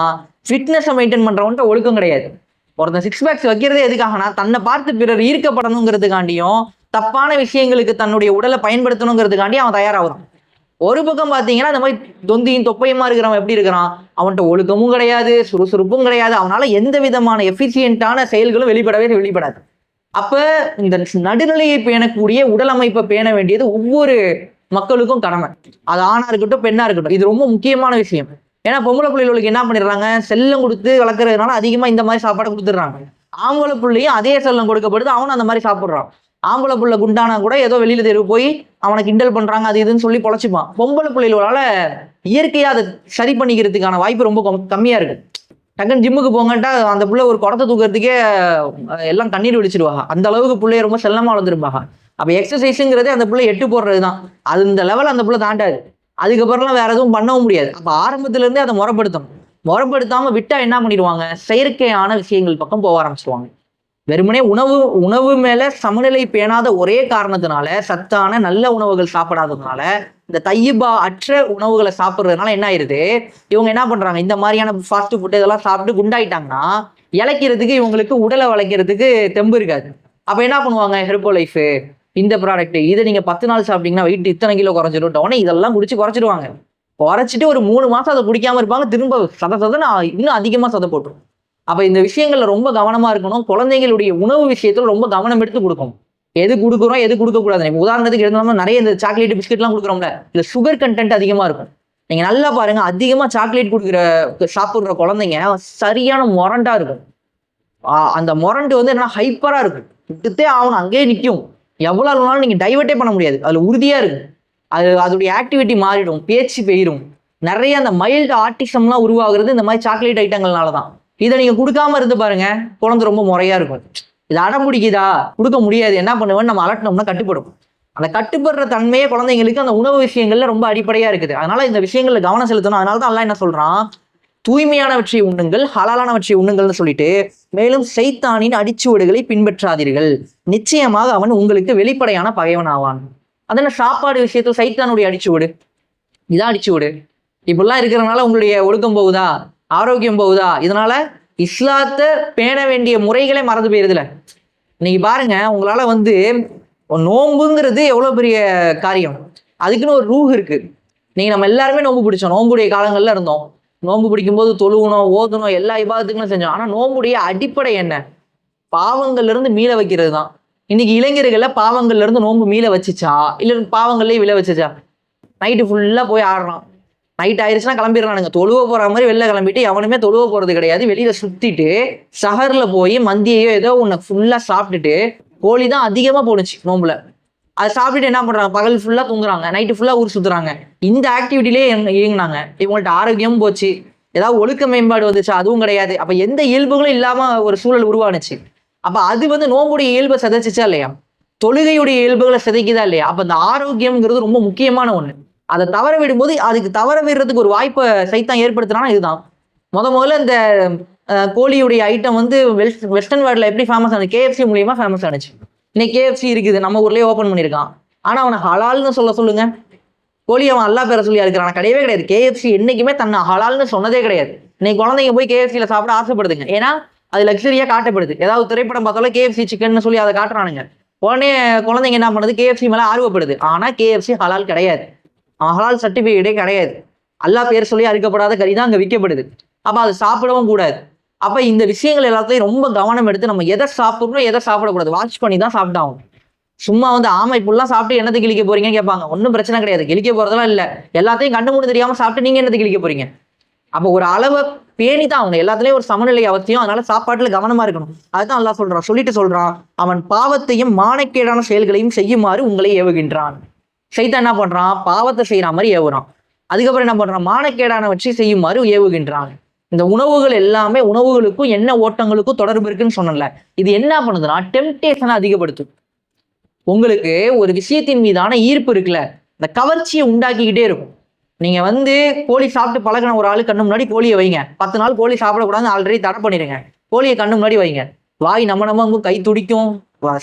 ஃபிட்னஸை மெயின்டைன் பண்றவன்ட்ட ஒழுக்கம் கிடையாது. ஒருத்தன் 6 பேக்ஸ் வைக்கிறதே எதுக்காகனா தன்னை பார்த்து பிறர் ஈர்க்கப்படணுங்கிறதுக்காண்டியும் தப்பான விஷயங்களுக்கு தன்னுடைய உடலை பயன்படுத்தணுங்கிறதுக்காண்டியும் அவன் தயாராகிறான். ஒரு பக்கம் பார்த்தீங்கன்னா இந்த மாதிரி தொந்தியும் தொப்பையுமா இருக்கிறவன் எப்படி இருக்கிறான், அவன்கிட்ட ஒழுக்கமும் கிடையாது, சுறுசுறுப்பும் கிடையாது, அவனால எந்த விதமான எஃபிஷியன்டான செயல்களும் வெளிப்படாது. அப்ப இந்த நடுநிலையை பேணக்கூடிய உடல் அமைப்பை பேண வேண்டியது ஒவ்வொரு மக்களுக்கும் கடமை. அது ஆணா இருக்கட்டும் பெண்ணா இருக்கட்டும், இது ரொம்ப முக்கியமான விஷயம். ஏன்னா பொம்பளை பிள்ளைகளுக்கு என்ன பண்ணிடுறாங்க, செல்லம் கொடுத்து வளர்க்கறதுனால அதிகமா இந்த மாதிரி சாப்பாடை கொடுத்துடுறாங்க. ஆம்பளை பிள்ளையும் அதே செல்லம் கொடுக்கப்படுது, அவனும் அந்த மாதிரி சாப்பிட்றான். ஆம்பளை புள்ள குண்டானா கூட ஏதோ வெளியில தெருவு போய் அவனை கிண்டல் பண்றாங்க அது இதுன்னு சொல்லி பொழைச்சிப்பான். பொம்பளை பிள்ளைகளால இயற்கையா அதை சரி பண்ணிக்கிறதுக்கான வாய்ப்பு ரொம்ப கம்மியா இருக்கு. டக்குன்னு ஜிம்முக்கு போங்கட்டா அந்த புள்ள ஒரு குடத்தை தூக்கிறதுக்கே எல்லாம் கண்ணீர் விழிச்சிருவாங்க. அந்த அளவுக்கு பிள்ளைய ரொம்ப செல்லமா வளர்ந்துருப்பாங்க. அப்ப எக்ஸசைஸுங்கிறதே அந்த பிள்ளை எட்டு போடுறதுதான். அது இந்த லெவல் அந்த பிள்ளை தாண்டாது. அதுக்கப்புறம்லாம் வேற எதுவும் பண்ணவும் முடியாது. அப்ப ஆரம்பத்துல இருந்தே அதை முறைப்படுத்தாம விட்டா என்ன பண்ணிடுவாங்க, செயற்கையான விஷயங்கள் பக்கம் போக ஆரம்பிச்சிருவாங்க. வெறுமனே உணவு மேல சமநிலை பேணாத ஒரே காரணத்தினால, சத்தான நல்ல உணவுகள் சாப்பிடாததுனால, இந்த தையிபா அற்ற உணவுகளை சாப்பிட்றதுனால என்ன ஆயிருது, இவங்க என்ன பண்றாங்க, இந்த மாதிரியான ஃபாஸ்ட் ஃபுட் இதெல்லாம் சாப்பிட்டு குண்டாயிட்டாங்கன்னா இளைக்கிறதுக்கு இவங்களுக்கு உடலை வளைக்கிறதுக்கு தெம்பு இருக்காது. அப்ப என்ன பண்ணுவாங்க, ஹெர்போலைஃப் இந்த ப்ராடக்ட் இதை நீங்க 10 நாள் சாப்பிட்டீங்கன்னா வெயிட் இத்தனை கிலோ குறைஞ்சிடும் உடனே இதெல்லாம் குடிச்சு குறைச்சிடுவாங்க. குறைச்சிட்டு ஒரு 3 மாசம் அதை குடிக்காம இருப்பாங்க. திரும்ப சதன்னு இன்னும் அதிகமா சதை போட்டுரும். அப்ப இந்த விஷயங்கள்ல ரொம்ப கவனமா இருக்கணும். குழந்தைகளுடைய உணவு விஷயத்துல ரொம்ப கவனம் எடுத்து கொடுக்கணும். எது கொடுக்குறோம் எது கொடுக்க கூடாது. உதாரணத்துக்கு எடுத்தோம்னா நிறைய இந்த சாக்லேட் பிஸ்கெட்லாம் கொடுக்குறோம்ல, இதுல சுகர் கண்டென்ட் அதிகமா இருக்கும். நீங்க நல்லா பாருங்க, அதிகமா சாக்லேட் சாப்பிடுற குழந்தைங்க சரியான மொரண்டா இருக்கும். அந்த மொரண்டு வந்து என்ன ஹைப்பரா இருக்கும். விட்டுத்தே ஆகணும், அங்கேயே நிற்கும். எவ்வளவு நாளும் நீங்க டைவர்ட்டே பண்ண முடியாது. அதுல உறுதியா இருக்கும். அதோடைய ஆக்டிவிட்டி மாறிடும், பேச்சு போயிடும். நிறைய அந்த மைல்டு ஆர்டிசம்லாம் உருவாகுறது இந்த மாதிரி சாக்லேட் ஐட்டங்கள்னாலதான். இதை நீங்க கொடுக்காம இருந்து பாருங்க, குழந்தை ரொம்ப முறையா இருக்கும். இது அடம் பிடிக்குதா, கொடுக்க முடியாது, என்ன பண்ணுவேன்னு நம்ம அலட்டினோம்னா கட்டுப்படும். அந்த கட்டுப்படுற தன்மையே குழந்தைங்களுக்கு அந்த உணவு விஷயங்கள்ல ரொம்ப அடிப்படையா இருக்குது. அதனால இந்த விஷயங்கள்ல கவனம் செலுத்தணும். அதனாலதான் அல்லாஹ் என்ன சொல்றான், தூய்மையானவற்றை உண்ணுங்கள், ஹலாலானவற்றை உண்ணுங்கள்னு சொல்லிட்டு, மேலும் சைத்தானின் அடிச்சுவடுகளை பின்பற்றாதீர்கள், நிச்சயமாக அவன் உங்களுக்கு வெளிப்படையான பகைவன் ஆவான். அதனால சாப்பாடு விஷயத்துல சைத்தானுடைய அடிச்சுவடு இதான் அடிச்சுவடு. இப்படிலாம் இருக்கிறதுனால உங்களுடைய ஒழுக்கம் போகுதா, ஆரோக்கியம் போகுதா? இதனால இஸ்லாத்தை பேண வேண்டிய முறைகளே மறந்து போயிருதுல. இன்னைக்கு பாருங்க, உங்களால வந்து நோம்புங்கிறது எவ்வளவு பெரிய காரியம். அதுக்குன்னு ஒரு ரூஹ் இருக்கு. நீங்க நம்ம எல்லாருமே நோம்பு பிடிச்சோம், நோம்புடைய காலங்கள்ல இருந்தோம். நோம்பு பிடிக்கும் போது தொழுவணும், ஓதணும், எல்லா இபாதத்துக்கும் செஞ்சோம். ஆனா நோம்புடைய அடிப்படை என்ன, பாவங்கள்ல இருந்து மீள வைக்கிறது தான். இன்னைக்கு இளைஞர்கள பாவங்கள்ல இருந்து நோம்பு மீள வச்சுச்சா இல்ல பாவங்கள்லயே விழ வச்சுச்சா? நைட்டு ஃபுல்லா போய் ஆடுறான், நைட் ஆயிடுச்சுன்னா கிளம்பிடுறானுங்க. தொழுவ போற மாதிரி வெளில கிளம்பிட்டு எவனுமே தொழுவ போறது கிடையாது. வெளியில சுத்திட்டு சஹர்ல போய் மந்தியையோ ஏதோ ஒண்ணு ஃபுல்லா சாப்பிட்டுட்டு, கோழி தான் அதிகமா போணுச்சு நோம்புல, அதை சாப்பிட்டுட்டு என்ன பண்றாங்க, பகல் ஃபுல்லா தூங்குறாங்க, நைட்டு ஃபுல்லா ஊர் சுத்துறாங்க. இந்த ஆக்டிவிட்டிலே இயங்குனாங்க. இவங்கள்ட்ட ஆரோக்கியம் போச்சு, ஏதாவது ஒழுக்க மேம்பாடு வந்துச்சு, அதுவும் கிடையாது. அப்ப எந்த இயல்புகளும் இல்லாம ஒரு சூழல் உருவானுச்சு. அப்ப அது வந்து நோம்புடைய இயல்பை சிதைச்சிச்சா இல்லையா, தொழுகையுடைய இயல்புகளை சிதைக்குதா இல்லையா? அப்ப இந்த ஆரோக்கியம்ங்கிறது ரொம்ப முக்கியமான ஒண்ணு. அதை தவற விடும்போது, அதுக்கு தவற விடுறதுக்கு ஒரு வாய்ப்பை சைத்தான் ஏற்படுத்தினா இதுதான். முதல்ல இந்த கோழியுடைய ஐட்டம் வந்து வெஸ்டர்ன் வேர்ல்ட்ல எப்படி ஃபேமஸ் ஆனது, KFC மூலியமா ஃபேமஸ் ஆனிச்சு. இன்னைக்கு KFC இருக்குது, நம்ம ஊர்லயே ஓப்பன் பண்ணியிருக்கான். ஆனா அவனை ஹலால்னு சொல்லுங்க, கோழி அவன் அல்லா பேர சொல்லி இருக்கிறான், கிடையவே கிடையாது. KFC என்னைக்குமே தன்னை ஹலால்னு சொன்னதே கிடையாது. இன்னைக்கு குழந்தைங்க போய் KFCல சாப்பிட ஆசைப்படுதுங்க, ஏன்னா அது லக்ஸரியா காட்டப்படுது. ஏதாவது திரைப்படம் பார்த்தாலும் KFC சிக்கன் சொல்லி அதை காட்டுறானுங்க. உடனே குழந்தைங்க என்ன பண்ணுது, KFC மேல ஆர்வப்படுது. ஆனா KFC ஹலால் கிடையாது, ஹலால் சர்டிபிகேட்டே கிடையாது. அல்லாஹ் பேர் சொல்லி அறுக்கப்படாத கறி தான் அங்க விற்கப்படுது. அப்ப அது சாப்பிடவும் கூடாது. அப்ப இந்த விஷயங்கள் எல்லாத்தையும் ரொம்ப கவனம் எடுத்து நம்ம எதை சாப்பிடணும் எதை சாப்பிடக்கூடாது வாட்ச் பண்ணி தான் சாப்பிட்டாகும். சும்மா வந்து ஆமை இப்படிலாம் சாப்பிட்டு என்னத்தை கிழிக்க போறீங்கன்னு கேட்பாங்க. ஒன்றும் பிரச்சனை கிடையாது, கிழிக்க போறதெல்லாம் இல்லை. எல்லாத்தையும் கண்டு மூணு தெரியாம சாப்பிட்டு நீங்க என்னத்தை கிழிக்க போறீங்க? அப்போ ஒரு அளவை பேணி தான் ஆகணும். எல்லாத்துலயும் ஒரு சமநிலை அவசியம். அதனால சாப்பாட்டுல கவனமா இருக்கணும். அதுதான் அல்லாஹ் சொல்றான், அவன் பாவத்தையும் மானக்கேடான செயல்களையும் செய்யுமாறு உங்களை ஏவுகின்றான். சைத்தான் என்ன பண்றான், பாவத்தை செய்யற மாதிரி ஏவுறான். அதுக்கப்புறம் என்ன பண்றான், மானக்கேடான வச்சு செய்யுமாறு ஏவுகின்றான். இந்த உணவுகள் எல்லாமே உணவுகளுக்கும் என்ன ஓட்டங்களுக்கும் தொடர்பு இருக்குன்னு சொன்னல. இது என்ன பண்ணுதுன்னா டெம்டேஷனை அதிகப்படுத்தும். உங்களுக்கு ஒரு விஷயத்தின் மீதான ஈர்ப்பு இருக்குல்ல, இந்த கவர்ச்சியை உண்டாக்கிக்கிட்டே இருக்கும். நீங்க வந்து கோழி சாப்பிட்டு பழகின ஒரு ஆளு கண்ணு முன்னாடி கோழியை வைங்க, 10 நாள் கோழி சாப்பிடக்கூடாதுன்னு ஆல்ரெடி தடை பண்ணிடுங்க. கோழியை கண்ணு முன்னாடி வைங்க, வாய் நம்ம கை துடிக்கும்,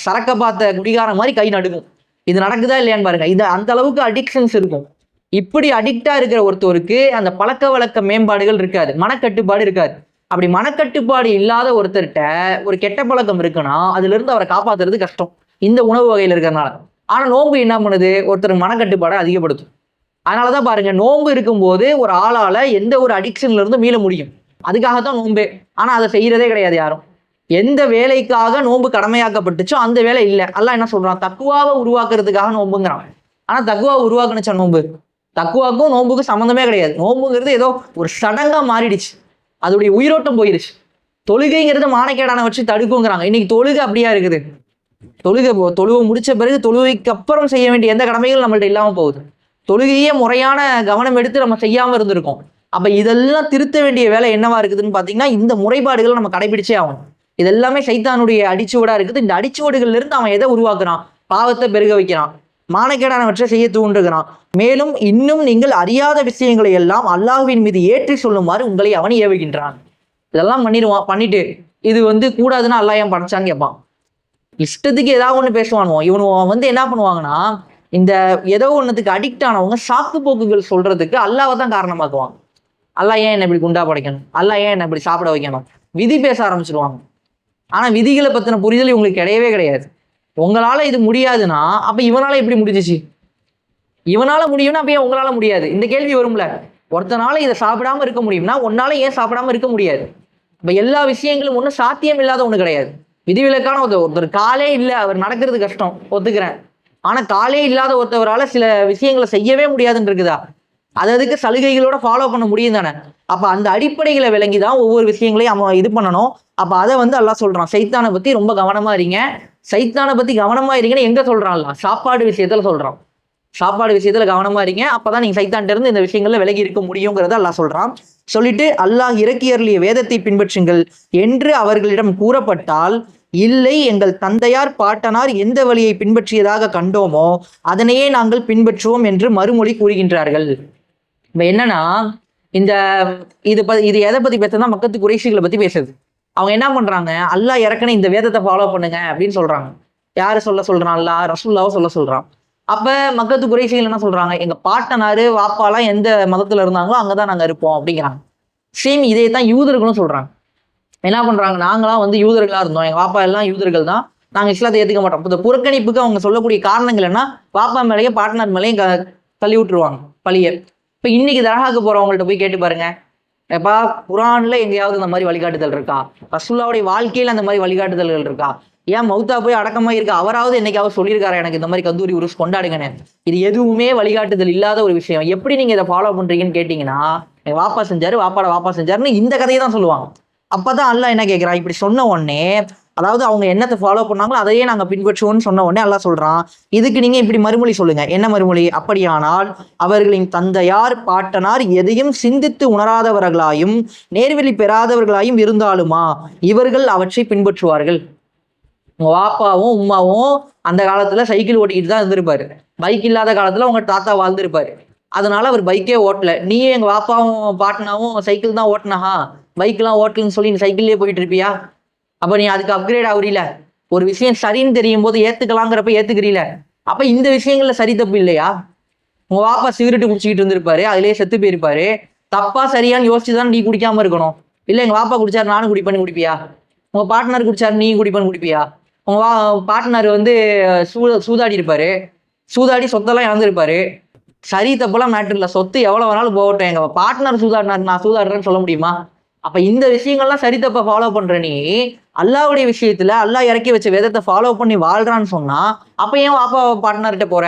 சரக்க பார்த்த குடிகார மாதிரி கை நடுக்கும். இது நடக்குதா இல்லையான்னு பாருங்க. இது அந்த அளவுக்கு அடிக்ஷன்ஸ் இருக்கும். இப்படி அடிக்டா இருக்கிற ஒருத்தருக்கு அந்த பழக்க வழக்க மேம்பாடுகள் இருக்காது, மனக்கட்டுப்பாடு இருக்காது. அப்படி மனக்கட்டுப்பாடு இல்லாத ஒருத்தர்கிட்ட ஒரு கெட்ட பழக்கம் இருக்குன்னா அதுல இருந்து அவரை காப்பாத்துறது கஷ்டம், இந்த உணவு வகையில இருக்கிறதுனால. ஆனா நோன்பு என்ன பண்ணுது, ஒருத்தருக்கு மனக்கட்டுப்பாடை அதிகப்படுத்தும். அதனாலதான் பாருங்க, நோன்பு இருக்கும்போது ஒரு ஆளால எந்த ஒரு அடிக்ஷன்ல இருந்து மீள முடியும். அதுக்காகத்தான் நோன்பே. ஆனா அதை செய்யறதே கிடையாது யாரும். எந்த வேலைக்காக நோன்பு கடமையாக்கப்பட்டுச்சோ அந்த வேலை இல்லை. அல்லாஹ் என்ன சொல்றான், தக்குவாவை உருவாக்குறதுக்காக நோன்புங்கிறான். ஆனா தக்குவாவை உருவாக்குனுச்சா நோன்பு? தக்குவாக்கும் நோன்புக்கும் சம்மந்தமே கிடையாது. நோன்புங்கிறது ஏதோ ஒரு சடங்கா மாறிடுச்சு, அதோடைய உயிரோட்டம் போயிருச்சு. தொழுகைங்கிறது மானக்கேடான வச்சு தடுக்குங்கிறாங்க. இன்னைக்கு தொழுகை அப்படியா இருக்குது, தொழுவை முடிச்ச பிறகு தொழுகைக்கு அப்புறம் செய்ய வேண்டிய எந்த கடமைகள் நம்மள்ட்ட இல்லாமல் போகுது. தொழுகையே முறையான கவனம் எடுத்து நம்ம செய்யாமல் இருந்திருக்கோம். அப்போ இதெல்லாம் திருத்த வேண்டிய வேலை என்னவா இருக்குதுன்னு பார்த்தீங்கன்னா, இந்த முறைப்பாடுகளை நம்ம கடைபிடிச்சே ஆகணும். இதெல்லாமே சைத்தானுடைய அடிச்சுவடா இருக்குது. இந்த அடிச்சுவடுகள்ல இருந்து அவன் எதை உருவாக்குறான்? பாவத்தை பெருக வைக்கிறான், மானக்கேடானவற்றை செய்ய தூண்டுகிறான். மேலும் இன்னும் நீங்கள் அறியாத விஷயங்களை எல்லாம் அல்லாஹ்வின் மீது ஏற்றி சொல்லுமாறு உங்களை அவன் ஏவுகின்றான். இதெல்லாம் பண்ணிட்டு இது கூடாதுன்னா அல்லாஹ் ஏன் படைச்சான்னு கேட்பான். இஷ்டத்துக்கு ஏதாவது ஒன்று பேசுவானுவோம். இவனு என்ன பண்ணுவாங்கன்னா, இந்த ஏதோ ஒன்றுத்துக்கு அடிக்ட் ஆனவங்க சாக்கு போக்குகள் சொல்றதுக்கு அல்லாவை தான் காரணமாக்குவாங்க. அல்லாஹ் ஏன் என்ன இப்படி குண்டா படைக்கணும், அல்லாஹ் ஏன் என்ன இப்படி சாப்பிட வைக்கணும், விதி பேச ஆரம்பிச்சிருவாங்க. ஆனா விதிகளை பத்தின புரிதல் இவங்களுக்கு கிடையவே கிடையாது. உங்களால இது முடியாதுன்னா அப்ப இவனால எப்படி முடிஞ்சிச்சு? இவனால முடியும்னா அப்ப ஏன் உங்களால முடியாது? இந்த கேள்வி வரும்ல. ஒருத்தனால இதை சாப்பிடாம இருக்க முடியும்னா உன்னால ஏன் சாப்பிடாம இருக்க முடியாது? இப்ப எல்லா விஷயங்களும் ஒன்றும் சாத்தியம் இல்லாத ஒண்ணு கிடையாது. விதிவிலக்கான ஒருத்தர் காலே இல்லை, அவர் நடக்கிறது கஷ்டம், ஒத்துக்கிறேன். ஆனா காலே இல்லாத ஒருத்தவரால சில விஷயங்களை செய்யவே முடியாதுன்னு இருக்குதா? அதுக்கு சலுகைகளோட ஃபாலோ பண்ண முடியும் தானே? அப்ப அந்த அடிப்படைகளை விளங்கிதான் ஒவ்வொரு விஷயங்களையும் அவன் இது பண்ணணும். அப்ப அதை அல்லாஹ் சொல்றான், சைத்தானை பத்தி ரொம்ப கவனமா இருங்க. சைத்தானை பத்தி கவனமா இருங்கன்னு எங்க சொல்றான்ல? சாப்பாடு விஷயத்துல சொல்றான். சாப்பாடு விஷயத்துல கவனமா இருங்க, அப்பதான் நீங்க சைத்தான்ட்ட இருந்து இந்த விஷயங்கள்ல விலகி இருக்க முடியுங்கிறத அல்லாஹ் சொல்றான். சொல்லிட்டு அல்லாஹ் இறக்கி அருளிய வேதத்தை பின்பற்றுங்கள் என்று அவர்களிடம் கூறப்பட்டால், இல்லை, எங்கள் தந்தையார் பாட்டனார் எந்த வழியை பின்பற்றியதாக கண்டோமோ அதனையே நாங்கள் பின்பற்றுவோம் என்று மறுமொழி கூறுகின்றார்கள். இப்ப என்னன்னா, இது எதை பத்தி பேசுறதுனா மக்கத்து குறைஷிகளை பத்தி பேசுது. அவங்க என்ன பண்றாங்க? அல்லாஹ் இறக்குன இந்த வேதத்தை ஃபாலோ பண்ணுங்க அப்படின்னு சொல்றாங்க. யாரு சொல்றான்? அல்லாஹ் ரசூலுல்லாஹ் சொல்றான். அப்ப மக்கத்து குறைஷிகள் என்ன சொல்றாங்க? எங்க பாட்டனாரு வாப்பாலாம் எந்த மதத்துல இருந்தாங்களோ அங்கதான் நாங்க இருப்போம் அப்படிங்கிறாங்க. சேம் இதே தான் யூதர்களும் சொல்றாங்க. என்ன பண்றாங்க? நாங்களாம் யூதர்களா இருந்தோம், எங்க வாப்பா எல்லாம் யூதர்கள் தான், நாங்க இஸ்லாத்தை ஏத்துக்க மாட்டோம். இந்த புறக்கணிப்புக்கு அவங்க சொல்லக்கூடிய காரணங்கள் என்ன? வாப்பா மேலேயே பாட்டனார் மேலேயும் தள்ளி விட்டுருவாங்க பழிய. இப்ப இன்னைக்கு தர்காக்கு போறவங்கள்ட்ட போய் கேட்டு பாருங்க, எப்பா குரான்ல எங்கேயாவது இந்த மாதிரி வழிகாட்டுதல் இருக்கா? ரசூலுல்லாஹ்வுடைய வாழ்க்கையில அந்த மாதிரி வழிகாட்டுதல்கள் இருக்கா? ஏன் மௌத்தா போய் அடக்கமா இருக்கு, அவராவது என்னைக்காவது சொல்லியிருக்காரு எனக்கு இந்த மாதிரி கந்தூரி உருஸ் கொண்டாடுங்கன்னு? இது எதுவுமே வழிகாட்டுதல் இல்லாத ஒரு விஷயம். எப்படி நீங்க இதை ஃபாலோ பண்றீங்கன்னு கேட்டீங்கன்னா, எங்க வாப்பா செஞ்சாரு, வாப்பா செஞ்சாருன்னு இந்த கதையை தான் சொல்லுவாங்க. அப்பதான் அல்லாஹ் என்ன கேட்கிறான்? இப்படி சொன்ன உடனே, அதாவது அவங்க என்னத்தை ஃபாலோ பண்ணாங்களோ அதையே நாங்க பின்பற்றுவோம்னு சொன்ன உடனே அல்லாஹ் சொல்றான், இதுக்கு நீங்க இப்படி மறுமொழி சொல்லுங்க. என்ன மறுமொழி? அப்படியானால் அவர்களின் தந்தையார் பாட்டனார் எதையும் சிந்தித்து உணராதவர்களாயும் நேர்வழி பெறாதவர்களாயும் இருந்தாலுமா இவர்கள் அவற்றை பின்பற்றுவார்கள். உங்க வாப்பாவும் உம்மாவும் அந்த காலத்துல சைக்கிள் ஓட்டிக்கிட்டு தான் இருந்திருப்பாரு. பைக் இல்லாத காலத்துல உங்க தாத்தா வாழ்ந்திருப்பாரு. அதனால அவர் பைக்கே ஓட்டல. நீயும் எங்க வாப்பாவும் பாட்டனாவும் சைக்கிள் தான் ஓட்டினா, பைக்லாம் ஓட்டலன்னு சொல்லி நீ சைக்கிள்லயே போயிட்டு இருப்பியா? அப்ப நீ அதுக்கு அப்கிரேட் ஆகுறீல? ஒரு விஷயம் சரின்னு தெரியும் போது ஏத்துக்கலாங்கிறப்ப ஏத்துக்கிறீல? அப்ப இந்த விஷயங்கள்ல சரி தப்பு இல்லையா? உங்க வாப்பா சிகரெட்டு குடிச்சிக்கிட்டு இருந்திருப்பாரு, அதுலயே செத்து போயிருப்பாரு. தப்பா சரியான்னு யோசிச்சுதான் நீ குடிக்காம இருக்கணும். இல்ல எங்க வாப்பா குடிச்சாரு நானும் குடிப்பேன்னு குடிப்பியா? உங்க பாட்னர் குடிச்சாரு நீயும் குடிப்பேன்னு குடிப்பியா? உங்க பாட்னர் சூதாடி இருப்பாரு, சூதாடி சொத்தெல்லாம் இழந்திருப்பாரு. சரி தப்பெல்லாம் மேட்டர் இல்லை, சொத்து எவ்வளவு வேணாலும் போகட்டும், எங்க பாட்னர் சூதாடினார் நான் சூதாடுறேன்னு சொல்ல முடியுமா? அப்ப இந்த விஷயங்கள்லாம் சரி தப்ப ஃபாலோ பண்ற நீ அல்லாஹ்வுடைய விஷயத்துல அல்லாஹ் இறக்கி வச்ச வேதத்தை ஃபாலோ பண்ணி வாழ்றான்னு சொன்னா, அப்ப ஏன் வாப்பா பாட்னர்கிட்ட போற?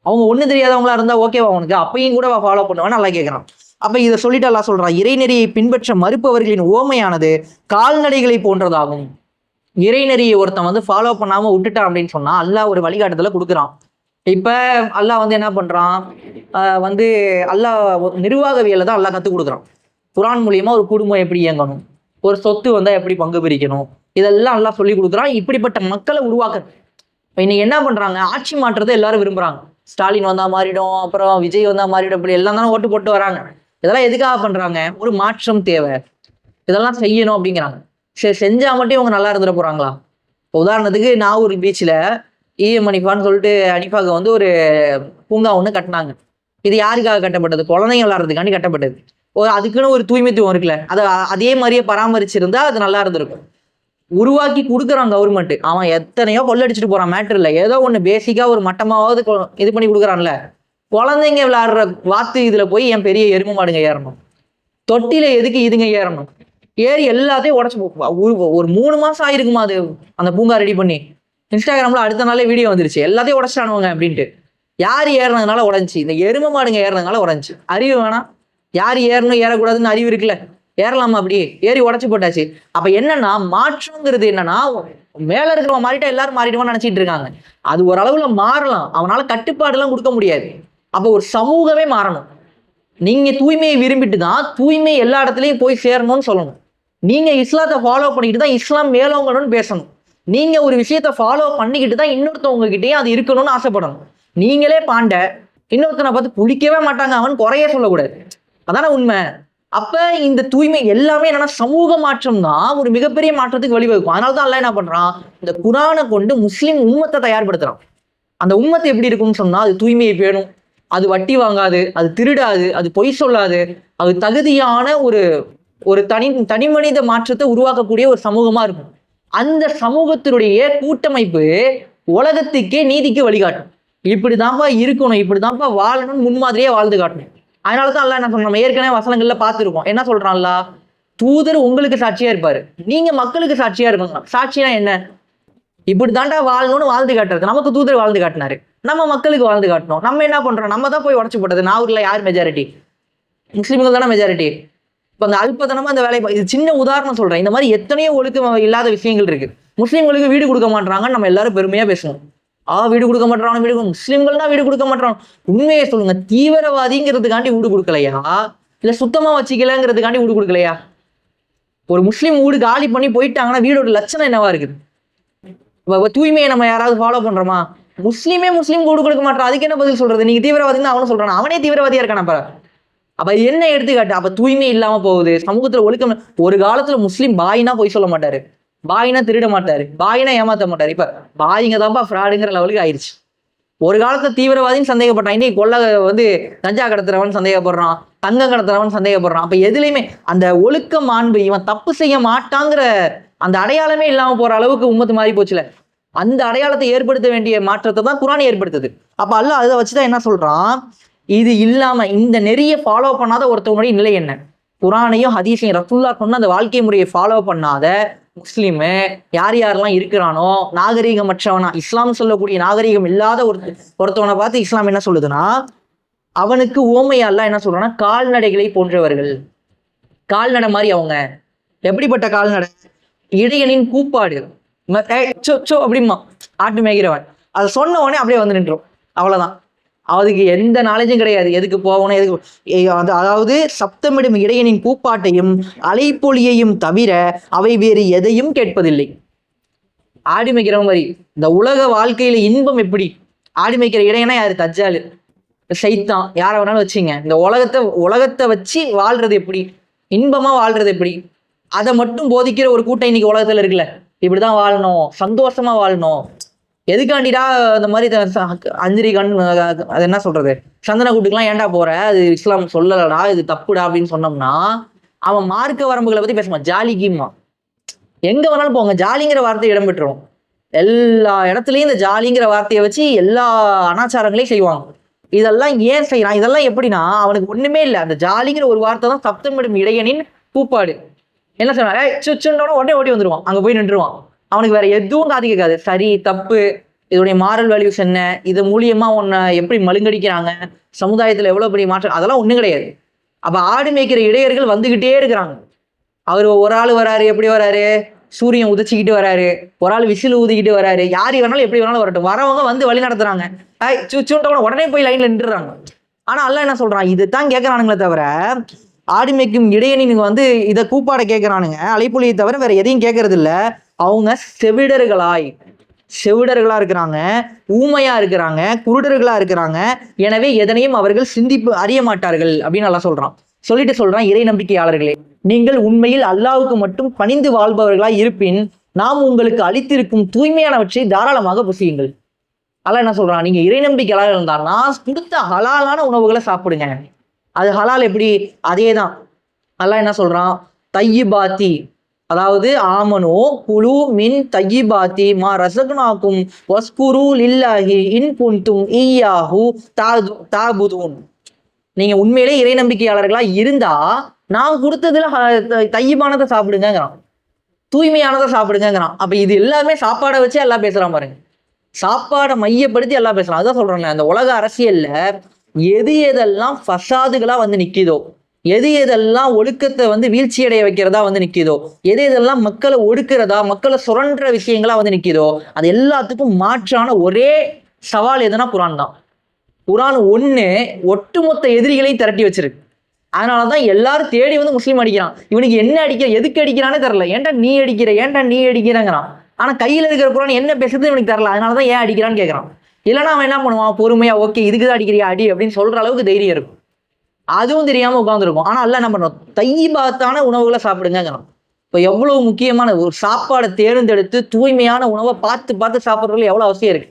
அவங்க ஒண்ணு தெரியாதவங்களா இருந்தா ஓகேவா உனக்கு? அப்பயும் கூட ஃபாலோ பண்ணுவேன்னு அல்லாஹ் கேட்கிறான். அப்ப இதை சொல்லிட்டு அல்லாஹ் சொல்றான், இறைநெறியை பின்பற்ற மறுப்பவர்களின் ஓமையானது கால்நடைகளை போன்றதாகும். இறைநெறியை ஒருத்தன் ஃபாலோ பண்ணாம விட்டுட்டான் அப்படின்னு சொன்னா அல்லாஹ் ஒரு வழிகாட்டுதல கொடுக்குறான். இப்ப அல்லாஹ் என்ன பண்றான்? அல்லாஹ் நிர்வாகவியலை தான் அல்லாஹ் கத்துக் கொடுக்குறான். குரான் மூலியமா ஒரு குடும்பம் எப்படி இயங்கணும், ஒரு சொத்து எப்படி பங்கு பிரிக்கணும், இதெல்லாம் அல்லாஹ் சொல்லி கொடுக்குறான். இப்படிப்பட்ட மக்களை உருவாக்க இன்னைக்கு என்ன பண்றாங்க? ஆட்சி மாற்றத்தை எல்லாரும் விரும்புறாங்க. ஸ்டாலின் வந்தா மாறிடும், அப்புறம் விஜய் வந்தா மாறிடும், இப்படி எல்லாம் தானே ஓட்டு போட்டு வராங்க. இதெல்லாம் எதுக்காக பண்றாங்க? ஒரு மாற்றம் தேவை, இதெல்லாம் செய்யணும் அப்படிங்கிறாங்க. சரி, செஞ்சா மட்டும் இவங்க நல்லா இருந்துட போறாங்களா? உதாரணத்துக்கு நாகூர் பீச்சில் EM அனிஃபான்னு சொல்லிட்டு அனிஃபாவுக்கு ஒரு பூங்கா ஒன்று கட்டினாங்க. இது யாருக்காக கட்டப்பட்டது? குழந்தைங்க விளாட்றதுக்காண்டி கட்டப்பட்டது. அதுக்குன்னு ஒரு தூய்மைத்துவம் இருக்குல்ல, அதை அதே மாதிரியே பராமரிச்சிருந்தா அது நல்லா இருந்திருக்கும். உருவாக்கி கொடுக்குறான் கவர்மெண்ட். அவன் எத்தனையோ கொள்ளடிச்சிட்டு போறான், மேட்டர் இல்லை. ஏதோ ஒன்று பேசிக்கா ஒரு மட்டமாவது இது பண்ணி கொடுக்குறான்ல. குழந்தைங்க விளையாடுற வாத்து இதுல போய் என் பெரிய எருமை மாடுங்க ஏறணும், தொட்டில எதுக்கு இதுங்க ஏறணும்? ஏறி எல்லாத்தையும் உடச்சு ஒரு 3 மாசம் ஆயிருக்குமா அது அந்த பூங்கா ரெடி பண்ணி. இன்ஸ்டாகிராம்ல அடுத்த நாளே வீடியோ வந்துருச்சு, எல்லாத்தையும் உடச்சிட்டானுவாங்க அப்படின்ட்டு. யார் ஏறினதுனால உடஞ்சி? இந்த எருமை மாடுங்க ஏறினதுனால உடஞ்சி. அறிவு வேணாம்? யார் ஏறணும் ஏறக்கூடாதுன்னு அறிவு இருக்குல்ல. ஏறலாமா? அப்படி ஏறி உடச்சு போட்டாச்சு. அப்ப என்னன்னா மாற்றம்ங்கிறது என்னன்னா, மேல இருக்கிறவன் மாறிட்டா எல்லாரும் மாறிடுவான்னு நினைச்சிட்டு இருக்காங்க. அது ஓரளவுல மாறலாம், அவனால கட்டுப்பாடு எல்லாம் கொடுக்க முடியாது. அப்ப ஒரு சமூகமே மாறணும். நீங்க தூய்மையை விரும்பிட்டு தான் தூய்மை எல்லா இடத்துலயும் போய் சேரணும்னு சொல்லணும். நீங்க இஸ்லாத்தை ஃபாலோ பண்ணிக்கிட்டு தான் இஸ்லாம் மேலோங்கணும்னு பேசணும். நீங்க ஒரு விஷயத்த ஃபாலோ பண்ணிக்கிட்டு தான் இன்னொருத்தவங்க கிட்டேயும் அது இருக்கணும்னு ஆசைப்படணும். நீங்களே பாண்ட இன்னொருத்தனை பார்த்து புளிக்கவே மாட்டாங்க அவன் குறைய சொல்லக்கூடாது. அதான உண்மை. அப்ப இந்த தூய்மை எல்லாமே என்னன்னா சமூக மாற்றம் தான் ஒரு மிகப்பெரிய மாற்றத்துக்கு வழிவகுக்கும். அதனாலதான் அல்லாஹ் என்ன பண்றான், இந்த குரானை கொண்டு முஸ்லிம் உம்மத்தை தயார்படுத்துறான். அந்த உம்மத்து எப்படி இருக்கும்னு சொன்னா, அது தூய்மையை பேணும், அது வட்டி வாங்காது, அது திருடாது, அது பொய் சொல்லாது, அது தகுதியான ஒரு தனி மனித மாற்றத்தை உருவாக்கக்கூடிய ஒரு சமூகமா இருக்கும். அந்த சமூகத்தினுடைய கூட்டமைப்பு உலகத்துக்கே நீதிக்கு வழிகாட்டும். இப்படிதான்ப்பா இருக்கணும், இப்படிதான்ப்பா வாழணும்னு முன்மாதிரியே வாழ்ந்து காட்டணும். அதனாலதான் அல்லாஹ் என்ன சொல்றோம், நம்ம ஏற்கனவே வசனங்கள்ல பார்த்துருக்கோம். என்ன சொல்றான்ல, தூதர் உங்களுக்கு சாட்சியா இருப்பாரு, நீங்க மக்களுக்கு சாட்சியா இருக்கணும். சாட்சியா என்ன? இப்படி தாண்டா வாழணும்னு வாழ்ந்து காட்டுறது. நமக்கு தூதர் வாழ்ந்து காட்டினாரு, நம்ம மக்களுக்கு வாழ்ந்து காட்டணும். நம்ம என்ன பண்றோம், நம்ம தான் போய் உடச்சு போட்டது. நாகூர்ல யார் மெஜாரிட்டி? முஸ்லிம்கள் தானே மெஜாரிட்டி. இப்போ அந்த அல்பத்தனமா அந்த வேலை, இது சின்ன உதாரணம் சொல்றேன். இந்த மாதிரி எத்தனையோ ஒழுக்கம் இல்லாத விஷயங்கள் இருக்கு. முஸ்லிம்களுக்கு வீடு கொடுக்க மாட்டாங்கன்னு நம்ம எல்லாரும் பெருமையா பேசுவோம். வீடு கொடுக்க மாட்டாங்க, முஸ்லிம்கள்னா வீடு கொடுக்க மாட்டாங்க. உண்மையை சொல்லுங்க, தீவிரவாதிங்கிறதுக்காண்டி வீடு கொடுக்கலையா, இல்ல சுத்தமா வச்சுக்கலங்கிறதுக்காண்டி வீடு கொடுக்கலையா? ஒரு முஸ்லீம் வீடு காலி பண்ணி போயிட்டாங்கன்னா வீடோட லட்சணம் என்னவா இருக்குது? தூய்மையை நம்ம யாராவது ஃபாலோ பண்றோமா? முஸ்லீமே முஸ்லீம் வீடு கொடுக்க மாட்டான், அதுக்கு என்ன பதில் சொல்றது? நீங்க தீவிரவாதின்னு அவனும் சொல்றான், அவனே தீவிரவாதியா இருக்கான. அப்ப என்ன எடுத்துக்காட்டு? அப்ப தூய்மை இல்லாம போகுது சமூகத்துல, ஒழுக்கம். ஒரு காலத்துல முஸ்லீம் பாயினா போய் சொல்ல மாட்டாரு, பாயினா திருட மாட்டாரு, பாயினா ஏமாத்த மாட்டாரு. இப்ப பாயிங்க தான்ப்பா ஃப்ராடுங்கிற லெவலுக்கு ஆயிடுச்சு. ஒரு காலத்துல தீவிரவாதின்னு சந்தேகப்பட்டான், இன்னைக்கு கொள்ள கஞ்சா கடத்துறவன் சந்தேகப்படுறான், தங்கம் கடத்துறவன் சந்தேகப்படுறான். அப்ப எதுலையுமே அந்த ஒழுக்க மாண்பு, இவன் தப்பு செய்ய மாட்டாங்கிற அந்த அடையாளமே இல்லாம போற அளவுக்கு உம்மத்து மாறி போச்சுல. அந்த அடையாளத்தை ஏற்படுத்த வேண்டிய மாற்றத்தை தான் குர்ஆன் ஏற்படுத்துது. அப்ப அல்லாஹ் அதை வச்சுதான் என்ன சொல்றான், இது இல்லாம இந்த நெறிய ஃபாலோ பண்ணாத ஒருத்தவனுடைய நிலை என்ன? குர்ஆனையும் ஹதீஸையும் ரசூலுல்லாஹ் சொன்ன அந்த வாழ்க்கை முறையை ஃபாலோ பண்ணாத முஸ்லிமு யார் யாரெல்லாம் இருக்கிறானோ, நாகரீகமற்றவனா, இஸ்லாம் சொல்லக்கூடிய நாகரீகம் இல்லாத ஒருத்தவனை பார்த்து இஸ்லாம் என்ன சொல்லுதுன்னா, அவனுக்கு ஓமையா அல்லாஹ் என்ன சொல்றான்னா, கால்நடைகளை போன்றவர்கள். கால்நடை மாதிரி அவங்க. எப்படிப்பட்ட கால்நடை? இடையனின் கூப்பாடு. அப்படிமா ஆட்டு மேய்கிறவன் அதை சொன்ன உடனே அப்படியே வந்து நின்றோம், அவ்வளவுதான். அதுக்கு எந்த நாலேஜும் கிடையாது, எதுக்கு போகணும், எதுக்கு. அதாவது சப்தமிடும் இடையனின் கூப்பாட்டையும் அலைப்பொலியையும் தவிர அவை வேறு எதையும் கேட்பதில்லை. ஆடி மேய்க்கிறவன் மாதிரி. இந்த உலக வாழ்க்கையில இன்பம் எப்படி? ஆடி மேய்க்கிற இடையனா யாரு? தஜ்ஜாலு, சைத்தான், யாரை வேணாலும் வச்சுங்க. இந்த உலகத்தை வச்சு வாழ்றது எப்படி, இன்பமா வாழ்றது எப்படி, அதை மட்டும் போதிக்கிற ஒரு கூட்டம் இன்னைக்கு உலகத்துல இருக்குல்ல. இப்படிதான் வாழணும், சந்தோஷமா வாழணும். எதுக்காண்டிடா அந்த மாதிரி அஞ்சரி அது என்ன சொல்றது, சந்தன கூட்டுக்கெல்லாம் ஏன்டா போற, அது இஸ்லாம் சொல்லலடா, இது தப்புடா அப்படின்னு சொன்னோம்னா அவன் மார்க்க வரம்புகளை பத்தி பேசுவான். ஜாலிக்குமா எங்க வேணாலும் போங்க, ஜாலிங்கிற வார்த்தை இடம்பெற்றுரும். எல்லா இடத்துலயும் இந்த ஜாலிங்கிற வார்த்தையை வச்சு எல்லா அனாச்சாரங்களையும் செய்வாங்க. இதெல்லாம் ஏன் செய்யறான்? இதெல்லாம் எப்படின்னா, அவனுக்கு ஒண்ணுமே இல்லை. அந்த ஜாலிங்கிற ஒரு வார்த்தை தான் சப்தமிடும் இடையனின் கூப்பாடு. என்ன சொன்னா, சுச்சுன்னோட உடனே ஓடி வந்துருவான், அங்க போய் நின்றுவான். அவனுக்கு வேற எதுவும் காது கேட்காது. சரி தப்பு, இதோடைய மாரல் வேல்யூஸ் என்ன, இது மூலியமா உன்னை எப்படி மழுங்கடிக்கிறாங்க, சமுதாயத்துல எவ்வளவு பெரிய மாற்றம், அதெல்லாம் ஒண்ணும் கிடையாது. அப்ப ஆடு மேய்க்கிற இடையர்கள் வந்துகிட்டே இருக்கிறாங்க. அவர் ஒரு ஆள் வராரு, எப்படி வராரு, சூரியன் உதிச்சுக்கிட்டு வராரு, ஒரு ஆள் விசில் ஊதிக்கிட்டு வராரு, யாரு வேணாலும் எப்படி வேணாலும் வரட்டும், வரவங்க வந்து வழி நடத்துறாங்க. உடனே போய் லைன்ல நின்றுறாங்க. ஆனா அல்லாஹ் என்ன சொல்றான், இதுதான் கேட்கறானுங்களே தவிர, ஆடு மேய்க்கும் இடையனின் வந்து இதை கூப்பாட கேட்கறானுங்க, அலைப்புலியை தவிர வேற எதையும் கேட்கறது இல்ல. அவங்க செவிடர்களா இருக்கிறாங்க, ஊமையா இருக்கிறாங்க, குருடர்களா இருக்கிறாங்க. எனவே எதனையும் அவர்கள் சிந்திப்பு அறிய மாட்டார்கள் அப்படின்னு அல்லாஹ் சொல்றான். சொல்றான், இறை நம்பிக்கையாளர்களே, நீங்கள் உண்மையில் அல்லாஹ்வுக்கு மட்டும் பணிந்து வாழ்பவர்களாய் இருப்பின் நாம் உங்களுக்கு அளித்திருக்கும் தூய்மையானவற்றை தாராளமாக புசியுங்கள். அல்லாஹ் என்ன சொல்றான், நீங்க இறை நம்பிக்கையாளர்கள் இருந்தால் நான் கொடுத்த ஹலாலான உணவுகளை சாப்பிடுங்க. அது ஹலால் எப்படி? அதேதான் அல்லாஹ் என்ன சொல்றான், தையிபாத்தி, அதாவது ஆமனோ குலு மின் தையிபாத்தி மா ரஸக்னாக்கும் வஸ்குரு லில்லாஹி இன் குன்தும் ஈயாஹு தாபுதூன். நீங்க உண்மையிலே இறை நம்பிக்கையாளர்களா இருந்தா நான் கொடுத்ததுல தையிபானதை சாப்பிடுங்கிறான், தூய்மையானதை சாப்பிடுங்கிறான். அப்ப இது எல்லாமே சாப்பாடை வச்சு எல்லாம் பேசுறான் பாருங்க, சாப்பாடை மையப்படுத்தி எல்லாம் பேசலாம். அதான் சொல்றாங்க, அந்த உலக அரசியல்ல எது எதெல்லாம் ஃபசாதுகளா வந்து நிக்குதோ, எது எதெல்லாம் ஒழுக்கத்தை வந்து வீழ்ச்சி அடைய வைக்கிறதா வந்து நிற்கிதோ, எது எதெல்லாம் மக்களை ஒடுக்கிறதா, மக்களை சுரண்டுற விஷயங்களா வந்து நிற்கிதோ, அது எல்லாத்துக்கும் மாற்றான ஒரே சவால் எதுனா குரான் தான். குரான் ஒன்று ஒட்டுமொத்த எதிரிகளையும் திரட்டி வச்சிருக்கு. அதனால தான் எல்லாரும் தேடி வந்து முஸ்லீம் அடிக்கிறான். இவனுக்கு என்ன அடிக்கிற, எதுக்கு அடிக்கிறானே தெரில. ஏன்டா நீ அடிக்கிறங்கிறான். ஆனால் கையில் இருக்கிற குரான் என்ன பேசுறது இவனுக்கு தெரில. அதனால தான் ஏன் அடிக்கிறான்னு கேட்குறான். இல்லைன்னா அவன் என்ன பண்ணுவான், பொறுமையா ஓகே இதுக்கு தான் அடிக்கிறியா அடி அப்படின்னு சொல்ற அளவுக்கு தைரியம் இருக்கும். அதுவும் தெரியாம உட்காந்துருக்கும். ஆனா அல்ல என்ன பண்றோம், தையிபாத்தான உணவுகளை சாப்பிடுங்கிறான். இப்போ எவ்வளவு முக்கியமான ஒரு சாப்பாடை தேர்ந்தெடுத்து தூய்மையான உணவை பார்த்து பார்த்து சாப்பிட்றதுல எவ்வளவு அவசியம் இருக்கு.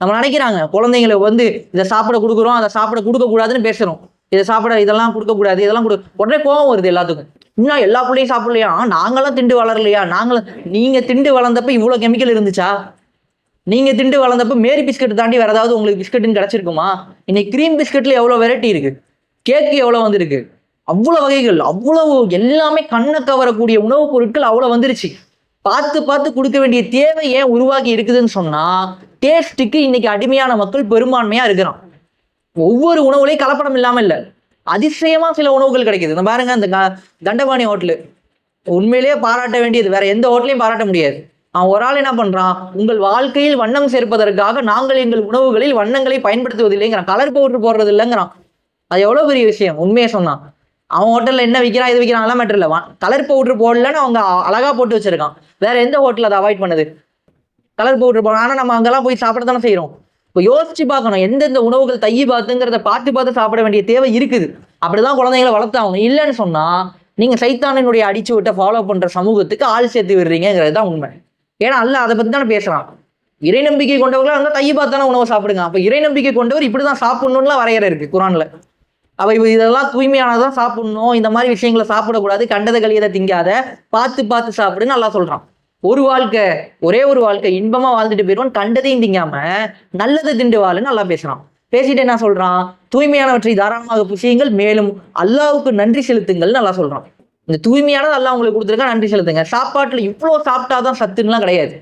நம்ம நினைக்கிறாங்க குழந்தைங்களை வந்து இதை சாப்பிட கொடுக்குறோம், அதை சாப்பிட கொடுக்க கூடாதுன்னு பேசுறோம். இதை சாப்பிட இதெல்லாம் கொடுக்கக்கூடாது, இதெல்லாம் உடனே கோவம் வருது எல்லாத்துக்கும். இன்னும் எல்லா பிள்ளையும் சாப்பிடலையா, நாங்களாம் திண்டு வளரலையா, நீங்க திண்டு வளர்ந்தப்ப இவ்வளவு கெமிக்கல் இருந்துச்சா? நீங்க திண்டு வளர்ந்தப்ப மேரி பிஸ்கட் தாண்டி வேற ஏதாவது உங்களுக்கு பிஸ்கட்னு கிடைச்சிருக்குமா? இன்னைக்கு கிரீம் பிஸ்கட்ல எவ்வளவு வெரைட்டி இருக்கு, கேக்கு எவ்வளவு வந்திருக்கு, அவ்வளவு வகைகள், அவ்வளவு எல்லாமே கண்ணை கவரக்கூடிய உணவுப் பொருட்கள் அவ்வளவு வந்துருச்சு. பார்த்து பார்த்து கொடுக்க வேண்டிய தேவை ஏன் உருவாக்கி இருக்குதுன்னு சொன்னா, டேஸ்ட்டுக்கு இன்னைக்கு அடிமையான மக்கள் பெரும்பான்மையா இருக்கிறான். ஒவ்வொரு உணவுலையும் கலப்படம் இல்லாம இல்ல, அதிசயமா சில உணவுகள் கிடைக்குது. இந்த பாருங்க, இந்த தண்டபாணி ஹோட்டலு உண்மையிலேயே பாராட்ட வேண்டியது, வேற எந்த ஹோட்டலையும் பாராட்ட முடியாது. அவன் ஒரு ஆள் என்ன பண்றான், உங்கள் வாழ்க்கையில் வண்ணம் சேர்ப்பதற்காக நாங்கள் எங்கள் உணவுகளில் வண்ணங்களை பயன்படுத்துவதில்லைங்கிறான், கலர் பவுடர் போடுறது இல்லைங்கிறான். அது எவ்வளவு பெரிய விஷயம் உண்மையை சொன்னான். அவன் ஹோட்டல்ல என்ன விற்கிறான், இது விற்கிறான் எல்லாம் மேட்டர் இல்லை, கலர் பவுடர் போடலன்னு அவங்க அழகா போட்டு வச்சிருக்கான். வேற எந்த ஹோட்டல் அதை அவாய்ட் பண்ணுது, கலர் பவுடர் போடணும். ஆனா நம்ம அங்கெல்லாம் போய் சாப்பிட தானே செய்யறோம். இப்போ யோசிச்சு பார்க்கணும், எந்தெந்த உணவுகள் தையிபாத்துங்கிறத பார்த்து பார்த்து சாப்பிட வேண்டிய தேவை இருக்குது. அப்படிதான் குழந்தைங்களை வளர்த்தாங்க. இல்லைன்னு சொன்னா நீங்க சைத்தானினுடைய அடிச்சு விட்ட ஃபாலோ பண்ற சமூகத்துக்கு ஆள் சேர்த்து விடுறீங்கிறது தான் உண்மை. ஏன்னா அல்ல அதை பத்தி தானே பேசுறான். இறை நம்பிக்கை கொண்டவர்களா இருந்தால் தையிபாத்தான உணவை சாப்பிடுங்க. அப்ப இறை நம்பிக்கை கொண்டவர் இப்படிதான் சாப்பிடணும்லாம் வரையறை இருக்கு குரான்ல. அப்ப இதெல்லாம் தூய்மையானதான் சாப்பிடணும், இந்த மாதிரி விஷயங்களை சாப்பிடக்கூடாது, கண்டதை கழியதை திங்காத, பார்த்து பார்த்து சாப்பிடுன்னு நல்லா சொல்றான். ஒரு வாழ்க்கை, ஒரே ஒரு வாழ்க்கை, இன்பமா வாழ்ந்துட்டு போயிடுவான், கண்டதையும் திங்காம நல்லதை திண்டு வாழுன்னு நல்லா பேசுறான். பேசிட்டு என்ன சொல்றான், தூய்மையானவற்றை தாராளமாக புசியுங்கள், மேலும் அல்லாவுக்கு நன்றி செலுத்துங்கள் நல்லா சொல்றான். இந்த தூய்மையானது அல்லாஹ் உங்களுக்கு கொடுத்துருக்கா, நன்றி செலுத்துங்க. சாப்பாட்டுல இவ்வளோ சாப்பிட்டாதான் சத்துன்னுலாம் கிடையாது.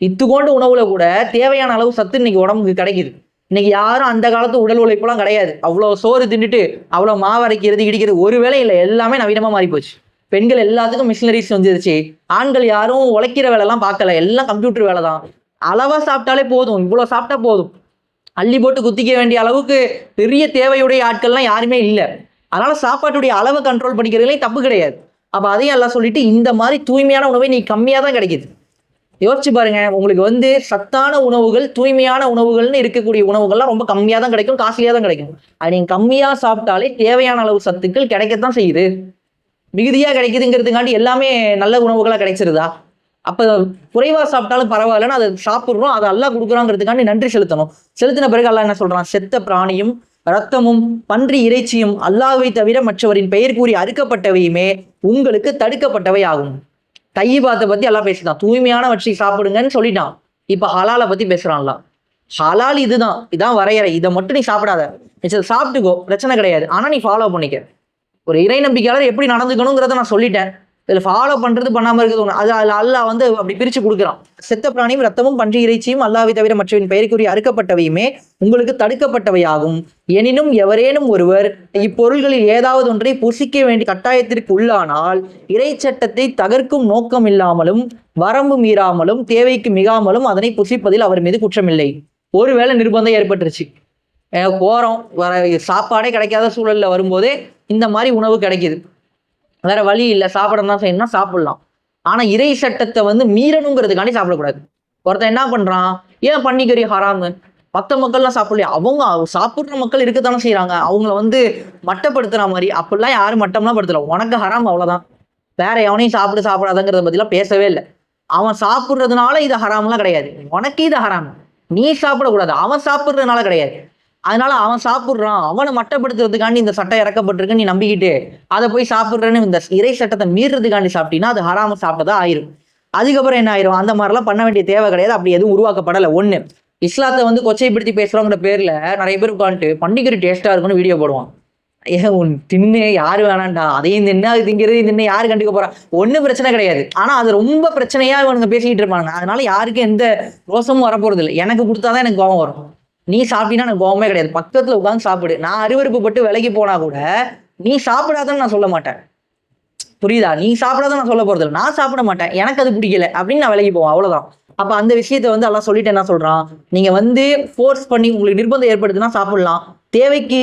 இத்துக்கொண்டு உணவுல கூட தேவையான அளவு சத்து இன்னைக்கு உடம்புக்கு கிடைக்குது. இன்னைக்கு யாரும் அந்த காலத்து உடல் உழைப்புலாம் கிடையாது. அவ்வளோ சோறு தின்னுட்டு அவ்வளோ மாவு அரைக்கிறது இடிக்கிறது ஒரு வேலை இல்லை, எல்லாமே நவீனமா மாறி போச்சு. பெண்கள் எல்லாத்துக்கும் மிஷினரிஸ் வந்துருச்சு. ஆண்கள் யாரும் உழைக்கிற வேலைலாம் பார்க்கல, எல்லாம் கம்ப்யூட்டர் வேலை தான். அளவா சாப்பிட்டாலே போதும், இவ்வளோ சாப்பிட்டா போதும், அள்ளி போட்டு குத்திக்க வேண்டிய அளவுக்கு பெரிய தேவையுடைய ஆட்கள்லாம் யாருமே இல்லை. அதனால சாப்பாட்டுடைய அளவை கண்ட்ரோல் பண்ணிக்கிறதுலேயும் தப்பு கிடையாது. அப்போ அதையும் எல்லாம் சொல்லிட்டு இந்த மாதிரி தூய்மையான உணவை நீ கம்மியாக தான் கிடைக்குது. யோசிச்சு பாருங்க, உங்களுக்கு வந்து சத்தான உணவுகள், தூய்மையான உணவுகள்னு இருக்கக்கூடிய உணவுகள்லாம் ரொம்ப கம்மியாக தான் கிடைக்கும், காஸ்ட்லியாக தான் கிடைக்கும். அது நீங்கள் கம்மியாக சாப்பிட்டாலே தேவையான அளவு சத்துக்கள் கிடைக்கத்தான் செய்யுது. மிகுதியாக கிடைக்குதுங்கிறதுக்காண்டி எல்லாமே நல்ல உணவுகளாக கிடைச்சிருதா? அப்போ குறைவாக சாப்பிட்டாலும் பரவாயில்லன்னு அதை சாப்பிட்றோம், அதை அல்லாஹ் கொடுக்குறாங்கிறதுக்காண்டி நன்றி செலுத்தணும். செலுத்தின பிறகு அல்லாஹ் என்ன சொல்றான், செத்த பிராணியும் இரத்தமும் பன்றி இறைச்சியும் அல்லாஹ்வை தவிர மற்றவரின் பெயர் கூறி அறுக்கப்பட்டவையுமே உங்களுக்கு தடுக்கப்பட்டவை ஆகும். தையிபாத்தை பத்தி எல்லாம் பேசிட்டான், தூய்மையானவற்றை சாப்பிடுங்கன்னு சொல்லிட்டான். இப்ப ஹலாலை பத்தி பேசுறான்ல. ஹலால் இதுதான், இதான் வரையறை, இதை மட்டும் நீ சாப்பிடாத, சாப்பிட்டுக்கோ பிரச்சனை கிடையாது, ஆனா நீ ஃபாலோ பண்ணிக்க. ஒரு இறை நம்பிக்கையாளர் எப்படி நடந்துக்கணுங்கிறத நான் சொல்லிட்டேன். இதில் ஃபாலோ பண்றது பண்ணாம இருக்கிறது ஒன்று. அது அல்லாஹ் வந்து அப்படி பிரிச்சு கொடுக்குறான். செத்த பிராணியும் ரத்தமும் பன்றி இறைச்சியும் அல்லாஹ்வை தவிர மற்றவரின் பெயருக்குரிய அறுக்கப்பட்டவையுமே உங்களுக்கு தடுக்கப்பட்டவையாகும். எனினும் எவரேனும் ஒருவர் இப்பொருள்களில் ஏதாவது ஒன்றை புசிக்க வேண்டிய கட்டாயத்திற்கு உள்ளானால் இறை சட்டத்தை தகர்க்கும் நோக்கம் இல்லாமலும் வரம்பு மீறாமலும் தேவைக்கு மிகாமலும் அதனை புசிப்பதில் அவர் மீது குற்றமில்லை. ஒருவேளை நிர்பந்தம் ஏற்பட்டுருச்சு, போறோம், வர சாப்பாடே கிடைக்காத சூழல்ல வரும்போதே இந்த மாதிரி உணவு கிடைக்குது, வேற வழி இல்லை, சாப்பிடணும் தான் செய்யணும்னா சாப்பிடலாம். ஆனா இறை சட்டத்தை வந்து மீறணுங்கிறதுக்காண்டி சாப்பிடக்கூடாது. ஒருத்தன் என்ன பண்றான், ஏன் பன்னிக்கறி ஹராமு, மற்ற மக்கள்லாம் சாப்பிடலையா, அவங்க சாப்பிட்ற மக்கள் இருக்கத்தானே செய்யறாங்க, அவங்கள வந்து மட்டப்படுத்துற மாதிரி. அப்படிலாம் யாரும் மட்டம்லாம் படுத்தல, உனக்கு ஹராம் அவ்வளவுதான், வேற எவனையும் சாப்பிடாதங்கிறத பத்திலாம் பேசவே இல்லை. அவன் சாப்பிட்றதுனால இது ஹராம்லாம் கிடையாது, உனக்கு இது ஹராம், நீ சாப்பிடக்கூடாது, அவன் சாப்பிட்றதுனால கிடையாது. அதனால அவன் சாப்பிட்றான், அவனை மட்டப்படுத்துறதுக்காண்டி இந்த சட்டம் இறக்கப்பட்டிருக்குன்னு நீ நம்பிக்கிட்டு அதை போய் சாப்பிட்றேன்னு இந்த இறை சட்டத்தை மீறதுக்காண்டி சாப்பிட்டீங்கன்னா அது ஹராம சாப்பிட்டதா ஆயிரும். அதுக்கப்புறம் என்ன ஆயிரும், அந்த மாதிரிலாம் பண்ண வேண்டிய தேவை கிடையாது, அப்படி எதுவும் உருவாக்கப்படலை. ஒண்ணு, இஸ்லாத்தை வந்து கொச்சைப்படுத்தி பேசுறோங்கிற பேர்ல நிறைய பேர் உட்காந்துட்டு பண்டிகை டேஸ்டா இருக்குன்னு வீடியோ போடுவான். ஏன் தின்னு யாரு வேணாண்டா, அதையும் தின்னு அது திங்கிறது தின்னு யாரு கண்டுக்க போறா, ஒன்றும் பிரச்சனை கிடையாது. ஆனா அது ரொம்ப பிரச்சனையா இவனுங்க பேசிக்கிட்டு இருப்பாங்க. அதனால யாருக்கும் எந்த ரோசமும் வரப்போறது இல்லை. எனக்கு கொடுத்தாதான் எனக்கு கோபம் வரும், நீ சாப்பிட்டீங்கன்னா எனக்கு கோவமே கிடையாது, பக்கத்துல உட்காந்து சாப்பிடு. நான் அருவருப்பு பட்டு விலைக்கு போனா கூட நீ சாப்பிடாதன்னு நான் சொல்ல மாட்டேன், புரியுதா? நீ சாப்பிடாத நான் சொல்ல போறது இல்லை, நான் சாப்பிட மாட்டேன், எனக்கு அது பிடிக்கல அப்படின்னு நான் விலகி போவேன், அவ்வளவுதான். அப்ப அந்த விஷயத்த வந்து எல்லாம் சொல்லிட்டு என்ன சொல்றான், நீங்க வந்து ஃபோர்ஸ் பண்ணி உங்களுக்கு நிர்பந்தம் ஏற்படுத்தினா சாப்பிடலாம், தேவைக்கு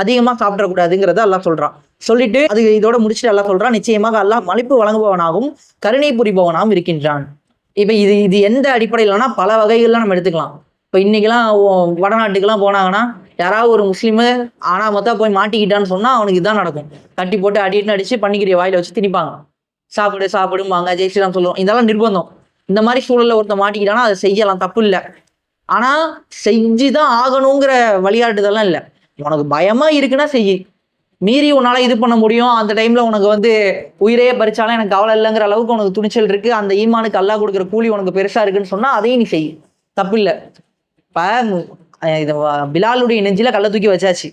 அதிகமா சாப்பிடக்கூடாதுங்கிறத எல்லாம் சொல்றான். சொல்லிட்டு அது இதோட முடிச்சுட்டு எல்லாம் சொல்றான், நிச்சயமாக அல்லாஹ் மலிப்பு வழங்குபவனாகவும் கருணை புரிபவனாகவும் இருக்கின்றான். இப்ப இது இது எந்த அடிப்படையிலனா பல வகைகள்லாம் நம்ம எடுத்துக்கலாம். இப்ப இன்னைக்கெல்லாம் வடநாட்டுக்கெல்லாம் போனாங்கன்னா யாராவது ஒரு முஸ்லீமு ஆனா மொத்தம் போய் மாட்டிக்கிட்டான்னு சொன்னா அவனுக்கு இதான் நடக்கும். கட்டி போட்டு அடிட்டு அடிச்சு பண்ணிக்கிற வாயில வச்சு திணிப்பாங்க. சாப்பிடு சாப்பிடும்பாங்க, ஜெய் ஸ்ரீராம் சொல்லுவோம். இதெல்லாம் நிர்பந்தம். இந்த மாதிரி சூழல்ல ஒருத்தன் மாட்டிக்கிட்டானா அதை செய்யலாம், தப்பு இல்லை. ஆனா செஞ்சுதான் ஆகணுங்கிற வழிகாட்டுதெல்லாம் இல்லை. உனக்கு பயமா இருக்குன்னா செய், மீறி உன்னால இது பண்ண முடியும், அந்த டைம்ல உனக்கு வந்து உயிரையே பறிச்சாலும் எனக்கு கவலை இல்லைங்கிற அளவுக்கு உனக்கு துணிச்சல் இருக்கு, அந்த ஈமானுக்கு அல்லாஹ் கொடுக்குற கூலி உனக்கு பெருசா இருக்குன்னு சொன்னா அதையும் நீ செய், தப்பு இல்லை. இப்ப இது பிலாலுடைய நெஞ்சில கல்ல தூக்கி வச்சாச்சு,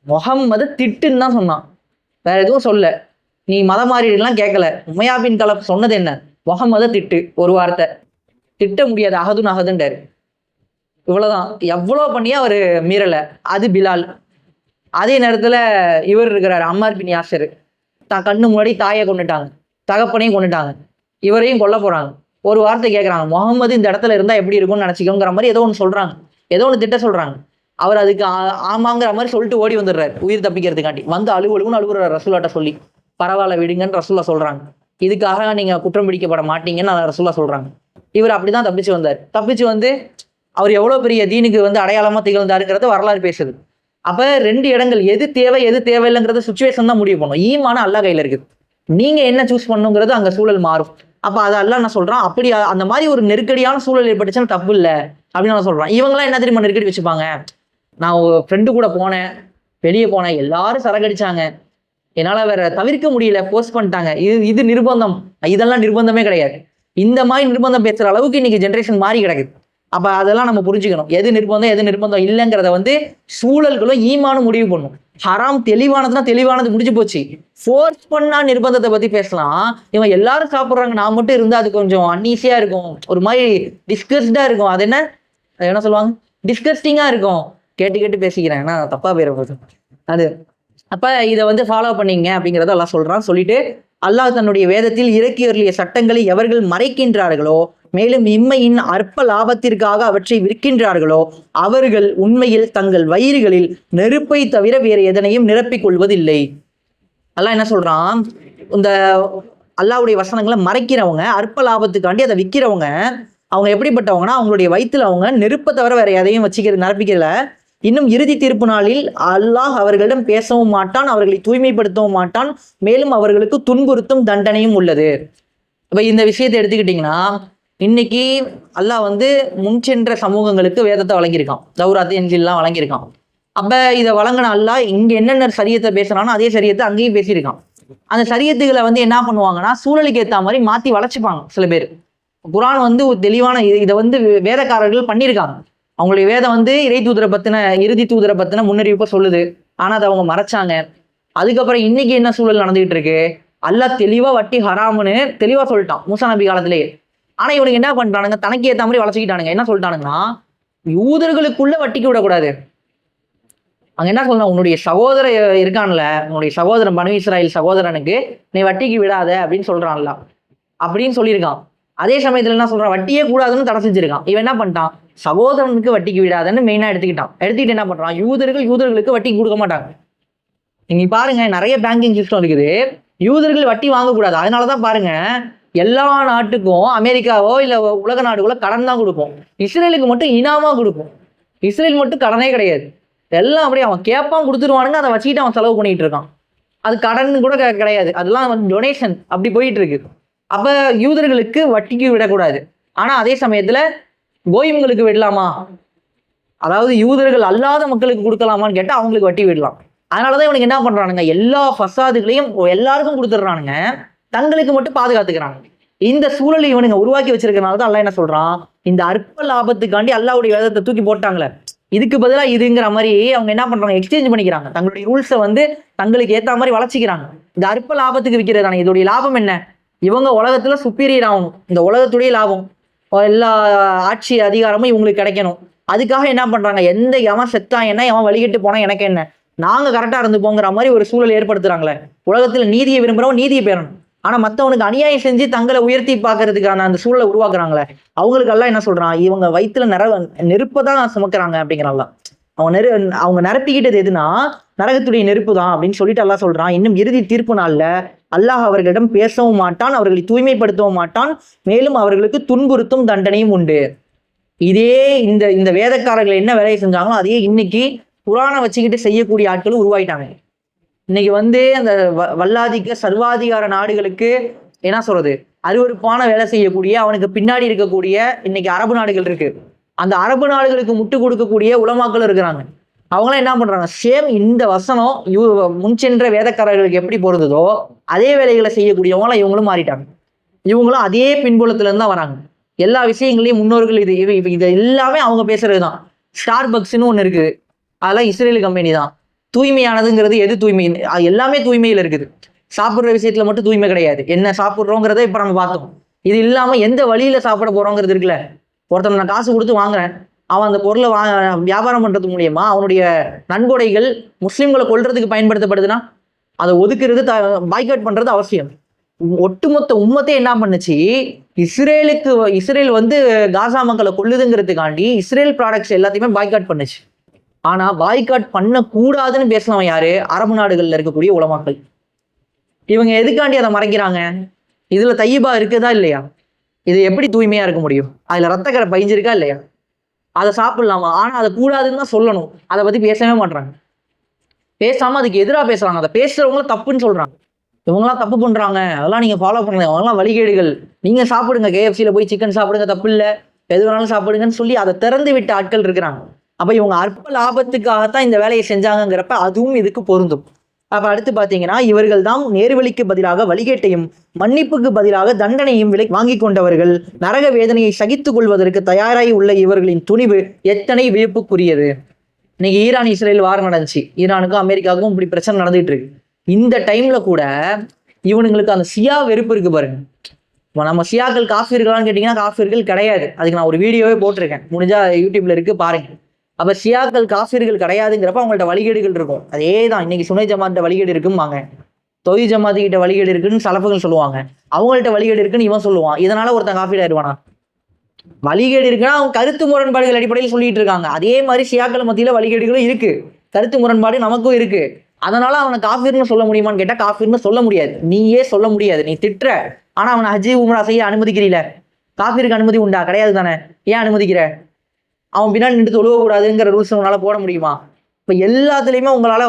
முஹம்மது திட்டுன்னு தான் சொன்னான், வேற எதுவும் சொல்ல. நீ மதம் மாறிடலாம் கேட்கல. உமையா பின் கலப் சொன்னது என்ன, முஹம்மதை திட்டு, ஒரு வார்த்தை திட்ட முடியாது, அகதுன்னு அகதுன்றாரு, இவ்வளவுதான். எவ்வளவு பண்ணியா அவரு மீறல, அது பிலால். அதே நேரத்துல இவர் இருக்கிறாரு அம்மார் பின் யாசர், தான் கண்ணு முன்னாடி தாயை கொண்டுட்டாங்க, தகப்பனையும் கொண்டுட்டாங்க, இவரையும் கொல்ல போறாங்க. ஒரு வார்த்தை கேட்கறாங்க, முகமது இந்த இடத்துல இருந்தா எப்படி இருக்கும்னு நினைச்சிக்கோங்கிற மாதிரி ஏதோ ஒன்று சொல்றாங்க, ஏதோ ஒன்று திட்ட சொல்றாங்க. அவர் அதுக்கு ஆமாங்கிற மாதிரி சொல்லிட்டு ஓடி வந்துடுறாரு உயிர் தப்பிக்கிறதுக்காண்டி. வந்து அழுகுன்னு அழுகுறாரு ரசூலாட்ட சொல்லி, பரவாயில்ல விடுங்கன்னு ரசூலா சொல்றாங்க. இதுக்காக நீங்க குற்றம் பிடிக்கப்பட மாட்டீங்கன்னு ரசூலா சொல்றாங்க. இவர் அப்படிதான் தப்பிச்சு வந்தார். தப்பிச்சு வந்து அவர் எவ்வளவு பெரிய தீனுக்கு வந்து அடையாளமா திகழ்ந்தாருங்கிறத வரலாறு பேசுது. அப்ப ரெண்டு இடங்கள், எது தேவை எது தேவையில்லைங்கிறத சுச்சுவேஷன் தான் முடிவு பண்ணும். ஈமான அல்லாஹ் கையில இருக்குது, நீங்க என்ன சூஸ் பண்ணுங்கிறது அங்க சூழல் மாறும். அப்ப அதை அல்லாஹ் என்ன சொல்றான், அப்படி அந்த மாதிரி ஒரு நெருக்கடியான சூழல் ஏற்பட்டுச்சுன்னா தப்பு இல்லை அப்படின்னு நான் சொல்றான். இவங்கெல்லாம் என்ன தெரியுமா நெருக்கடி வச்சுப்பாங்க, நான் ஒரு ஃப்ரெண்டு கூட போனேன், வெளியே போனேன், எல்லாரும் சரக்கடிச்சாங்க, என்னால வேற தவிர்க்க முடியல, போஸ்ட் பண்ணிட்டாங்க, இது நிர்பந்தம். இதெல்லாம் நிர்பந்தமே கிடையாது. இந்த மாதிரி நிர்பந்தம் பேசுற அளவுக்கு இன்னைக்கு ஜென்ரேஷன் மாறி கிடக்குது. அப்ப அதெல்லாம் நம்ம புரிஞ்சுக்கணும், எது நிர்பந்தம் இல்லைங்கிறத வந்து சூழல்களும் ஈமானும் முடிவு பண்ணும். ஹராம் தெளிவானதுன்னா தெளிவானது, முடிஞ்சு போச்சு. ஃபோர்ஸ் பண்ணா நிர்பந்தத்தை பத்தி பேசலாம். இவன் எல்லாரும் சாப்பிட்றாங்க, நான் மட்டும் இருந்தா அது கொஞ்சம் அன்ஈஸியா இருக்கும், ஒரு மாதிரி டிஸ்கஸ்டா இருக்கும். அது என்ன சொல்லுவாங்க, டிஸ்கஸ்டிங்கா இருக்கும். கேட்டு பேசிக்கிறேன், ஏன்னா தப்பா பேர போகுது அது. அப்ப இதை வந்து ஃபாலோ பண்ணீங்க அப்படிங்கிறத எல்லாம் சொல்றான். சொல்லிட்டு அல்லாஹ் தன்னுடைய வேதத்தில் இறக்கியருளிய சட்டங்களை எவர்கள் மறைக்கின்றார்களோ, மேலும் இம்மையின் அற்ப லாபத்திற்காக அவற்றை விற்கின்றார்களோ, அவர்கள் உண்மையில் தங்கள் வயிறுகளில் நெருப்பை தவிர வேறு எதனையும் நிரப்பிக் கொள்வதில்லை. அல்லாஹ் என்ன சொல்றான், இந்த அல்லாஹ்வுடைய வசனங்களை மறைக்கிறவங்க, அற்ப லாபத்துக்காண்டி அதை விற்கிறவங்க, அவங்க எப்படிப்பட்டவங்கன்னா, அவங்களுடைய வயிற்றுல அவங்க நெருப்பை தவிர வேற எதையும் நிரப்பிக்கல. இன்னும் இறுதி தீர்ப்பு நாளில் அல்லாஹ் அவர்களிடம் பேசவும் மாட்டான், அவர்களை தூய்மைப்படுத்தவும் மாட்டான், மேலும் அவர்களுக்கு துன்புறுத்தும் தண்டனையும் உள்ளது. இப்ப இந்த விஷயத்தை எடுத்துக்கிட்டீங்கன்னா, இன்னைக்கு அல்லாஹ் வந்து முன் சென்ற சமூகங்களுக்கு வேதத்தை வழங்கியிருக்கான், தௌராத் இன்ஜீல்லாம் வழங்கியிருக்கான். அப்ப இதை வழங்கின அல்லாஹ் இங்க என்னென்ன சரியத்தை பேசுறானோ அதே சரியத்தை அங்கேயும் பேசியிருக்கான். அந்த சரியத்துகளை வந்து என்ன பண்ணுவாங்கன்னா, சூழலுக்கு ஏற்ற மாதிரி மாத்தி வளைச்சுப்பாங்க சில பேர். குர்ஆன் வந்து ஒரு தெளிவான இதை வந்து வேதக்காரர்கள் பண்ணியிருக்காங்க. அவங்களுடைய வேதம் வந்து இறுதி தூதரை பத்தின முன்னறிவிப்பை சொல்லுது. ஆனா அதை அவங்க மறைச்சாங்க. அதுக்கப்புறம் இன்னைக்கு என்ன சூழல் நடந்துகிட்டு இருக்கு, அல்லாஹ் தெளிவா வட்டி ஹராம்னு தெளிவா சொல்லிட்டான் மூசா நபி காலத்திலேயே. ஆனா இவனுக்கு என்ன பண்ணிட்டானுங்க, தனக்கு ஏற்ற மாதிரி வளர்ச்சிக்கிட்டானுங்க. என்ன சொல்லிட்டானுங்கன்னா, யூதர்களுக்குள்ள வட்டிக்கு விடக்கூடாது. அங்க என்ன சொல்லணும், உன்னுடைய சகோதரன் இருக்கான்ல, உன்னுடைய சகோதரன் பனு இஸ்ராயேல் சகோதரனுக்கு நீ வட்டிக்கு விடாத அப்படின்னு சொல்றான்ல, அப்படின்னு சொல்லியிருக்கான். அதே சமயத்துல என்ன சொல்றான், வட்டியே கூடாதுன்னு தடை செஞ்சிருக்கான். இவன் என்ன பண்ணிட்டான், சகோதரனுக்கு வட்டிக்கு விடாதுன்னு மெயினா எடுத்துக்கிட்டு என்ன பண்றான், யூதர்களுக்கு வட்டிக்கு கொடுக்க மாட்டாங்க. நீங்க பாருங்க, நிறைய பேங்கிங் சிஸ்டம் இருக்குது, யூதர்கள் வட்டி வாங்கக்கூடாது. அதனாலதான் பாருங்க, எல்லா நாட்டுக்கும் அமெரிக்காவோ இல்ல உலக நாடுகளோ கடன் தான் கொடுக்கும், இஸ்ரேலுக்கு மட்டும் இனாமா கொடுக்கும். இஸ்ரேல் மட்டும் கடனே கிடையாது, எல்லாம் அப்படியே அவன் கேட்பான் கொடுத்துருவானுங்க, அதை வச்சுக்கிட்டு அவன் செலவு பண்ணிட்டு இருக்கான். அது கடன் கூட கிடையாது, அதெல்லாம் வந்து டொனேஷன் அப்படி போயிட்டு இருக்கு. அப்ப யூதர்களுக்கு வட்டிக்கு விடக்கூடாது. ஆனா அதே சமயத்துல கோயிம்களுக்கு விடலாமா, அதாவது யூதர்கள் அல்லாத மக்களுக்கு கொடுக்கலாமான்னு கேட்டா அவங்களுக்கு வட்டி விடலாம். அதனாலதான் இவனுக்கு என்ன பண்றானுங்க, எல்லா ஃபசாதுகளையும் எல்லாருக்கும் கொடுத்துடுறானுங்க, தங்களுக்கு மட்டும் பாதுகாத்துக்கிறாங்க. இந்த சூழலை இவனுங்க உருவாக்கி வச்சிருக்கனால தான் அல்லாஹ் என்ன சொல்றான், இந்த அற்ப லாபத்துக்காண்டி அல்லாஹ்வுடைய வேதத்தை தூக்கி போட்டாங்களே, இதுக்கு பதிலாக இதுங்கிற மாதிரி அவங்க என்ன பண்றாங்க, எக்ஸ்சேஞ்ச் பண்ணிக்கிறாங்க. தங்களுடைய ரூல்ஸை வந்து தங்களுக்கு ஏற்ற மாதிரி வளர்ச்சிக்கிறாங்க. இந்த அற்ப லாபத்துக்கு விற்கிறதான, இதோடைய லாபம் என்ன, இவங்க உலகத்துல சுப்பீரியர் ஆகணும், இந்த உலகத்துடைய லாபம், எல்லா ஆட்சி அதிகாரமும் இவங்களுக்கு கிடைக்கணும். அதுக்காக என்ன பண்றாங்க, எவன் செத்தான் என்ன, எவன் வழிகிட்டு போனா எனக்கு என்ன, நாங்க கரெக்டா இருந்துப்போங்கிற மாதிரி ஒரு சூழல் ஏற்படுத்துறாங்களே. உலகத்துல நீதியை விரும்புறவன் நீதியை பெறணும், ஆனா மத்தவனுக்கு அநியாயம் செஞ்சு தங்களை உயர்த்தி பாக்குறதுக்கான அந்த சூழலை உருவாக்குறாங்களே, அவங்களுக்கெல்லாம் என்ன சொல்றான், இவங்க வயிற்றுல நெருப்பதான் சுமக்கிறாங்க அப்படிங்கிறாங்களா. அவங்க நிரப்பிக்கிட்டது எதுனா நரகத்துடைய நெருப்பு தான் அப்படின்னு சொல்லிட்டு அல்லாஹ் சொல்றான். இன்னும் இறுதி தீர்ப்பு நாள்ல அல்லாஹ் அவர்களிடம் பேசவும் மாட்டான், அவர்களை தூய்மைப்படுத்தவும் மாட்டான், மேலும் அவர்களுக்கு துன்புறுத்தும் தண்டனையும் உண்டு. இதே இந்த இந்த வேதக்காரர்கள் என்ன வேலையை செஞ்சாங்களோ அதே இன்னைக்கு குரானை வச்சுக்கிட்டு செய்யக்கூடிய ஆட்களும் உருவாயிட்டாங்க. இன்னைக்கு அந்த வல்லாதிக்க சர்வாதிகார நாடுகளுக்கு என்ன சொல்றது, அருவருப்பான வேலை செய்யக்கூடிய, அவனுக்கு பின்னாடி இருக்கக்கூடிய இன்னைக்கு அரபு நாடுகள் இருக்கு. அந்த அரபு நாடுகளுக்கு முட்டு கொடுக்கக்கூடிய உலமாக்கள் இருக்கிறாங்க. அவங்களாம் என்ன பண்றாங்க, சேம் இந்த வசனம் முன் சென்ற வேதக்காரர்களுக்கு எப்படி பொருந்ததோ அதே வேலைகளை செய்யக்கூடியவங்களாம் இவங்களும் மாறிட்டாங்க. இவங்களும் அதே பின்புலத்துல இருந்து தான் வராங்க. எல்லா விஷயங்களையும் முன்னோர்கள் இது எல்லாமே அவங்க பேசுறதுதான். ஸ்டார் பக்ஸ்ன்னு ஒண்ணு இருக்குது, அதெல்லாம் இஸ்ரேல் கம்பெனி தான். தூய்மையானதுங்கிறது எது தூய்மை, எல்லாமே தூய்மையில் இருக்குது. சாப்பிட்ற விஷயத்துல மட்டும் தூய்மை கிடையாது. என்ன சாப்பிட்றோங்கிறத இப்ப நம்ம பார்த்தோம். இது இல்லாம எந்த வழியில சாப்பிட போறோங்கிறது இருக்குல்ல. ஒருத்தன் நான் காசு கொடுத்து வாங்குறேன், அவன் அந்த பொருளை வியாபாரம் பண்றது மூலியமா அவனுடைய நன்கொடைகள் முஸ்லிம்களை கொல்றதுக்கு பயன்படுத்தப்படுதுன்னா அதை ஒதுக்குறது, பாய்காட் பண்றது அவசியம். ஒட்டுமொத்த உம்மத்தை என்ன பண்ணுச்சு, இஸ்ரேல் காசா மக்களை கொல்லுதுங்கிறதுக்காண்டி இஸ்ரேல் ப்ராடக்ட்ஸ் எல்லாத்தையுமே பாய்காட் பண்ணுச்சு. ஆனா பாய்காட் பண்ணக்கூடாதுன்னு பேசினவன் யாரு, அரபு நாடுகள்ல இருக்கக்கூடிய உலமாக்கள். இவங்க எதுக்காண்டி அதை மறைக்கிறாங்க, இதுல தையீபா இருக்குதா இல்லையா, இது எப்படி தூய்மையா இருக்க முடியும், அதுல ரத்தக்கரை பயிஞ்சிருக்கா இல்லையா, அதை சாப்பிடலாமா, ஆனா அதை கூடாதுன்னு தான் சொல்லணும். அதை பத்தி பேசவே மாட்டாங்க. பேசாம அதுக்கு எதிராக பேசுறாங்க. அதை பேசுறவங்களும் தப்புன்னு சொல்றாங்க. இவங்கெல்லாம் தப்பு பண்றாங்க, அதெல்லாம் நீங்க ஃபாலோ பண்ணுங்க, அவங்கெல்லாம் வழிகேடுகள், நீங்க சாப்பிடுங்க, KFC-ல போய் சிக்கன் சாப்பிடுங்க, தப்பு இல்லை, எது வேணாலும் சாப்பிடுங்கன்னு சொல்லி அதை திறந்து விட்ட ஆட்கள் இருக்கிறாங்க. அப்ப இவங்க அற்ப லாபத்துக்காகத்தான் இந்த வேலையை செஞ்சாங்கிறப்ப அதுவும் இதுக்கு பொருந்தும். அப்ப அடுத்து பாத்தீங்கன்னா, இவர்கள் தான் நேர்வழிக்கு பதிலாக வழிகேட்டையும் மன்னிப்புக்கு பதிலாக தண்டனையும் விலை வாங்கி கொண்டவர்கள். நரக வேதனையை சகித்துக் கொள்வதற்கு தயாராகி உள்ள இவர்களின் துணிவு எத்தனை வியப்புக்குரியது. இன்னைக்கு ஈரான் இஸ்ரேல் வாரம் நடந்துச்சு, ஈரானுக்கும் அமெரிக்காவுக்கும் இப்படி பிரச்சனை நடந்துட்டு இருக்கு. இந்த டைம்ல கூட இவனுங்களுக்கு அந்த சியா வெறுப்பு இருக்கு பாருங்க. நம்ம சியாக்கள் காஃபிர்களான்னு கேட்டீங்கன்னா காஃபிர்கள் கிடையாது. அதுக்கு நான் ஒரு வீடியோவே போட்டிருக்கேன், முடிஞ்சா யூடியூப்ல இருக்கு பாருங்க. அப்ப ஷியாக்கள் காஃபிர்கள் கிடையாதுங்கிறப்ப அவங்கள்ட்ட வழிகேடுகள் இருக்கும். அதே தான் இன்னைக்கு சுனை ஜமாத்த வழிகேடு இருக்கும்பாங்க, தொய் ஜமாத்து கிட்ட வழிகேடு இருக்குன்னு சலப்புகள் சொல்லுவாங்க, அவங்கள்ட்ட வழிகேடு இருக்குன்னு இவன் சொல்லுவான். இதனால ஒருத்தன் காஃபிடா இருவானா? வழிகேடு இருக்குன்னா அவங்க கருத்து முரண்பாடுகள் அடிப்படையில் சொல்லிட்டு இருக்காங்க. அதே மாதிரி ஷியாக்கள் மத்தியில வழிகேடுகளும் இருக்கு, கருத்து முரண்பாடு நமக்கும் இருக்கு. அதனால அவனை காஃபிர்னு சொல்ல முடியுமான்னு கேட்டா காஃபிர்னு சொல்ல முடியாது. நீயே சொல்ல முடியாது, நீ திட்டுற, ஆனா அவனை ஹஜ்ஜி உம்ரா செய்ய அனுமதிக்கிறீல, காஃபிருக்கு அனுமதி உண்டா? கிடையாது தானே. ஏன் அனுமதிக்கிற? அவன் பின்னாடி நின்று தொழுவக்கூடாதுங்கிற ரூல்ஸ் உங்களால போட முடியுமா? இப்ப எல்லாத்துலயுமே உங்களால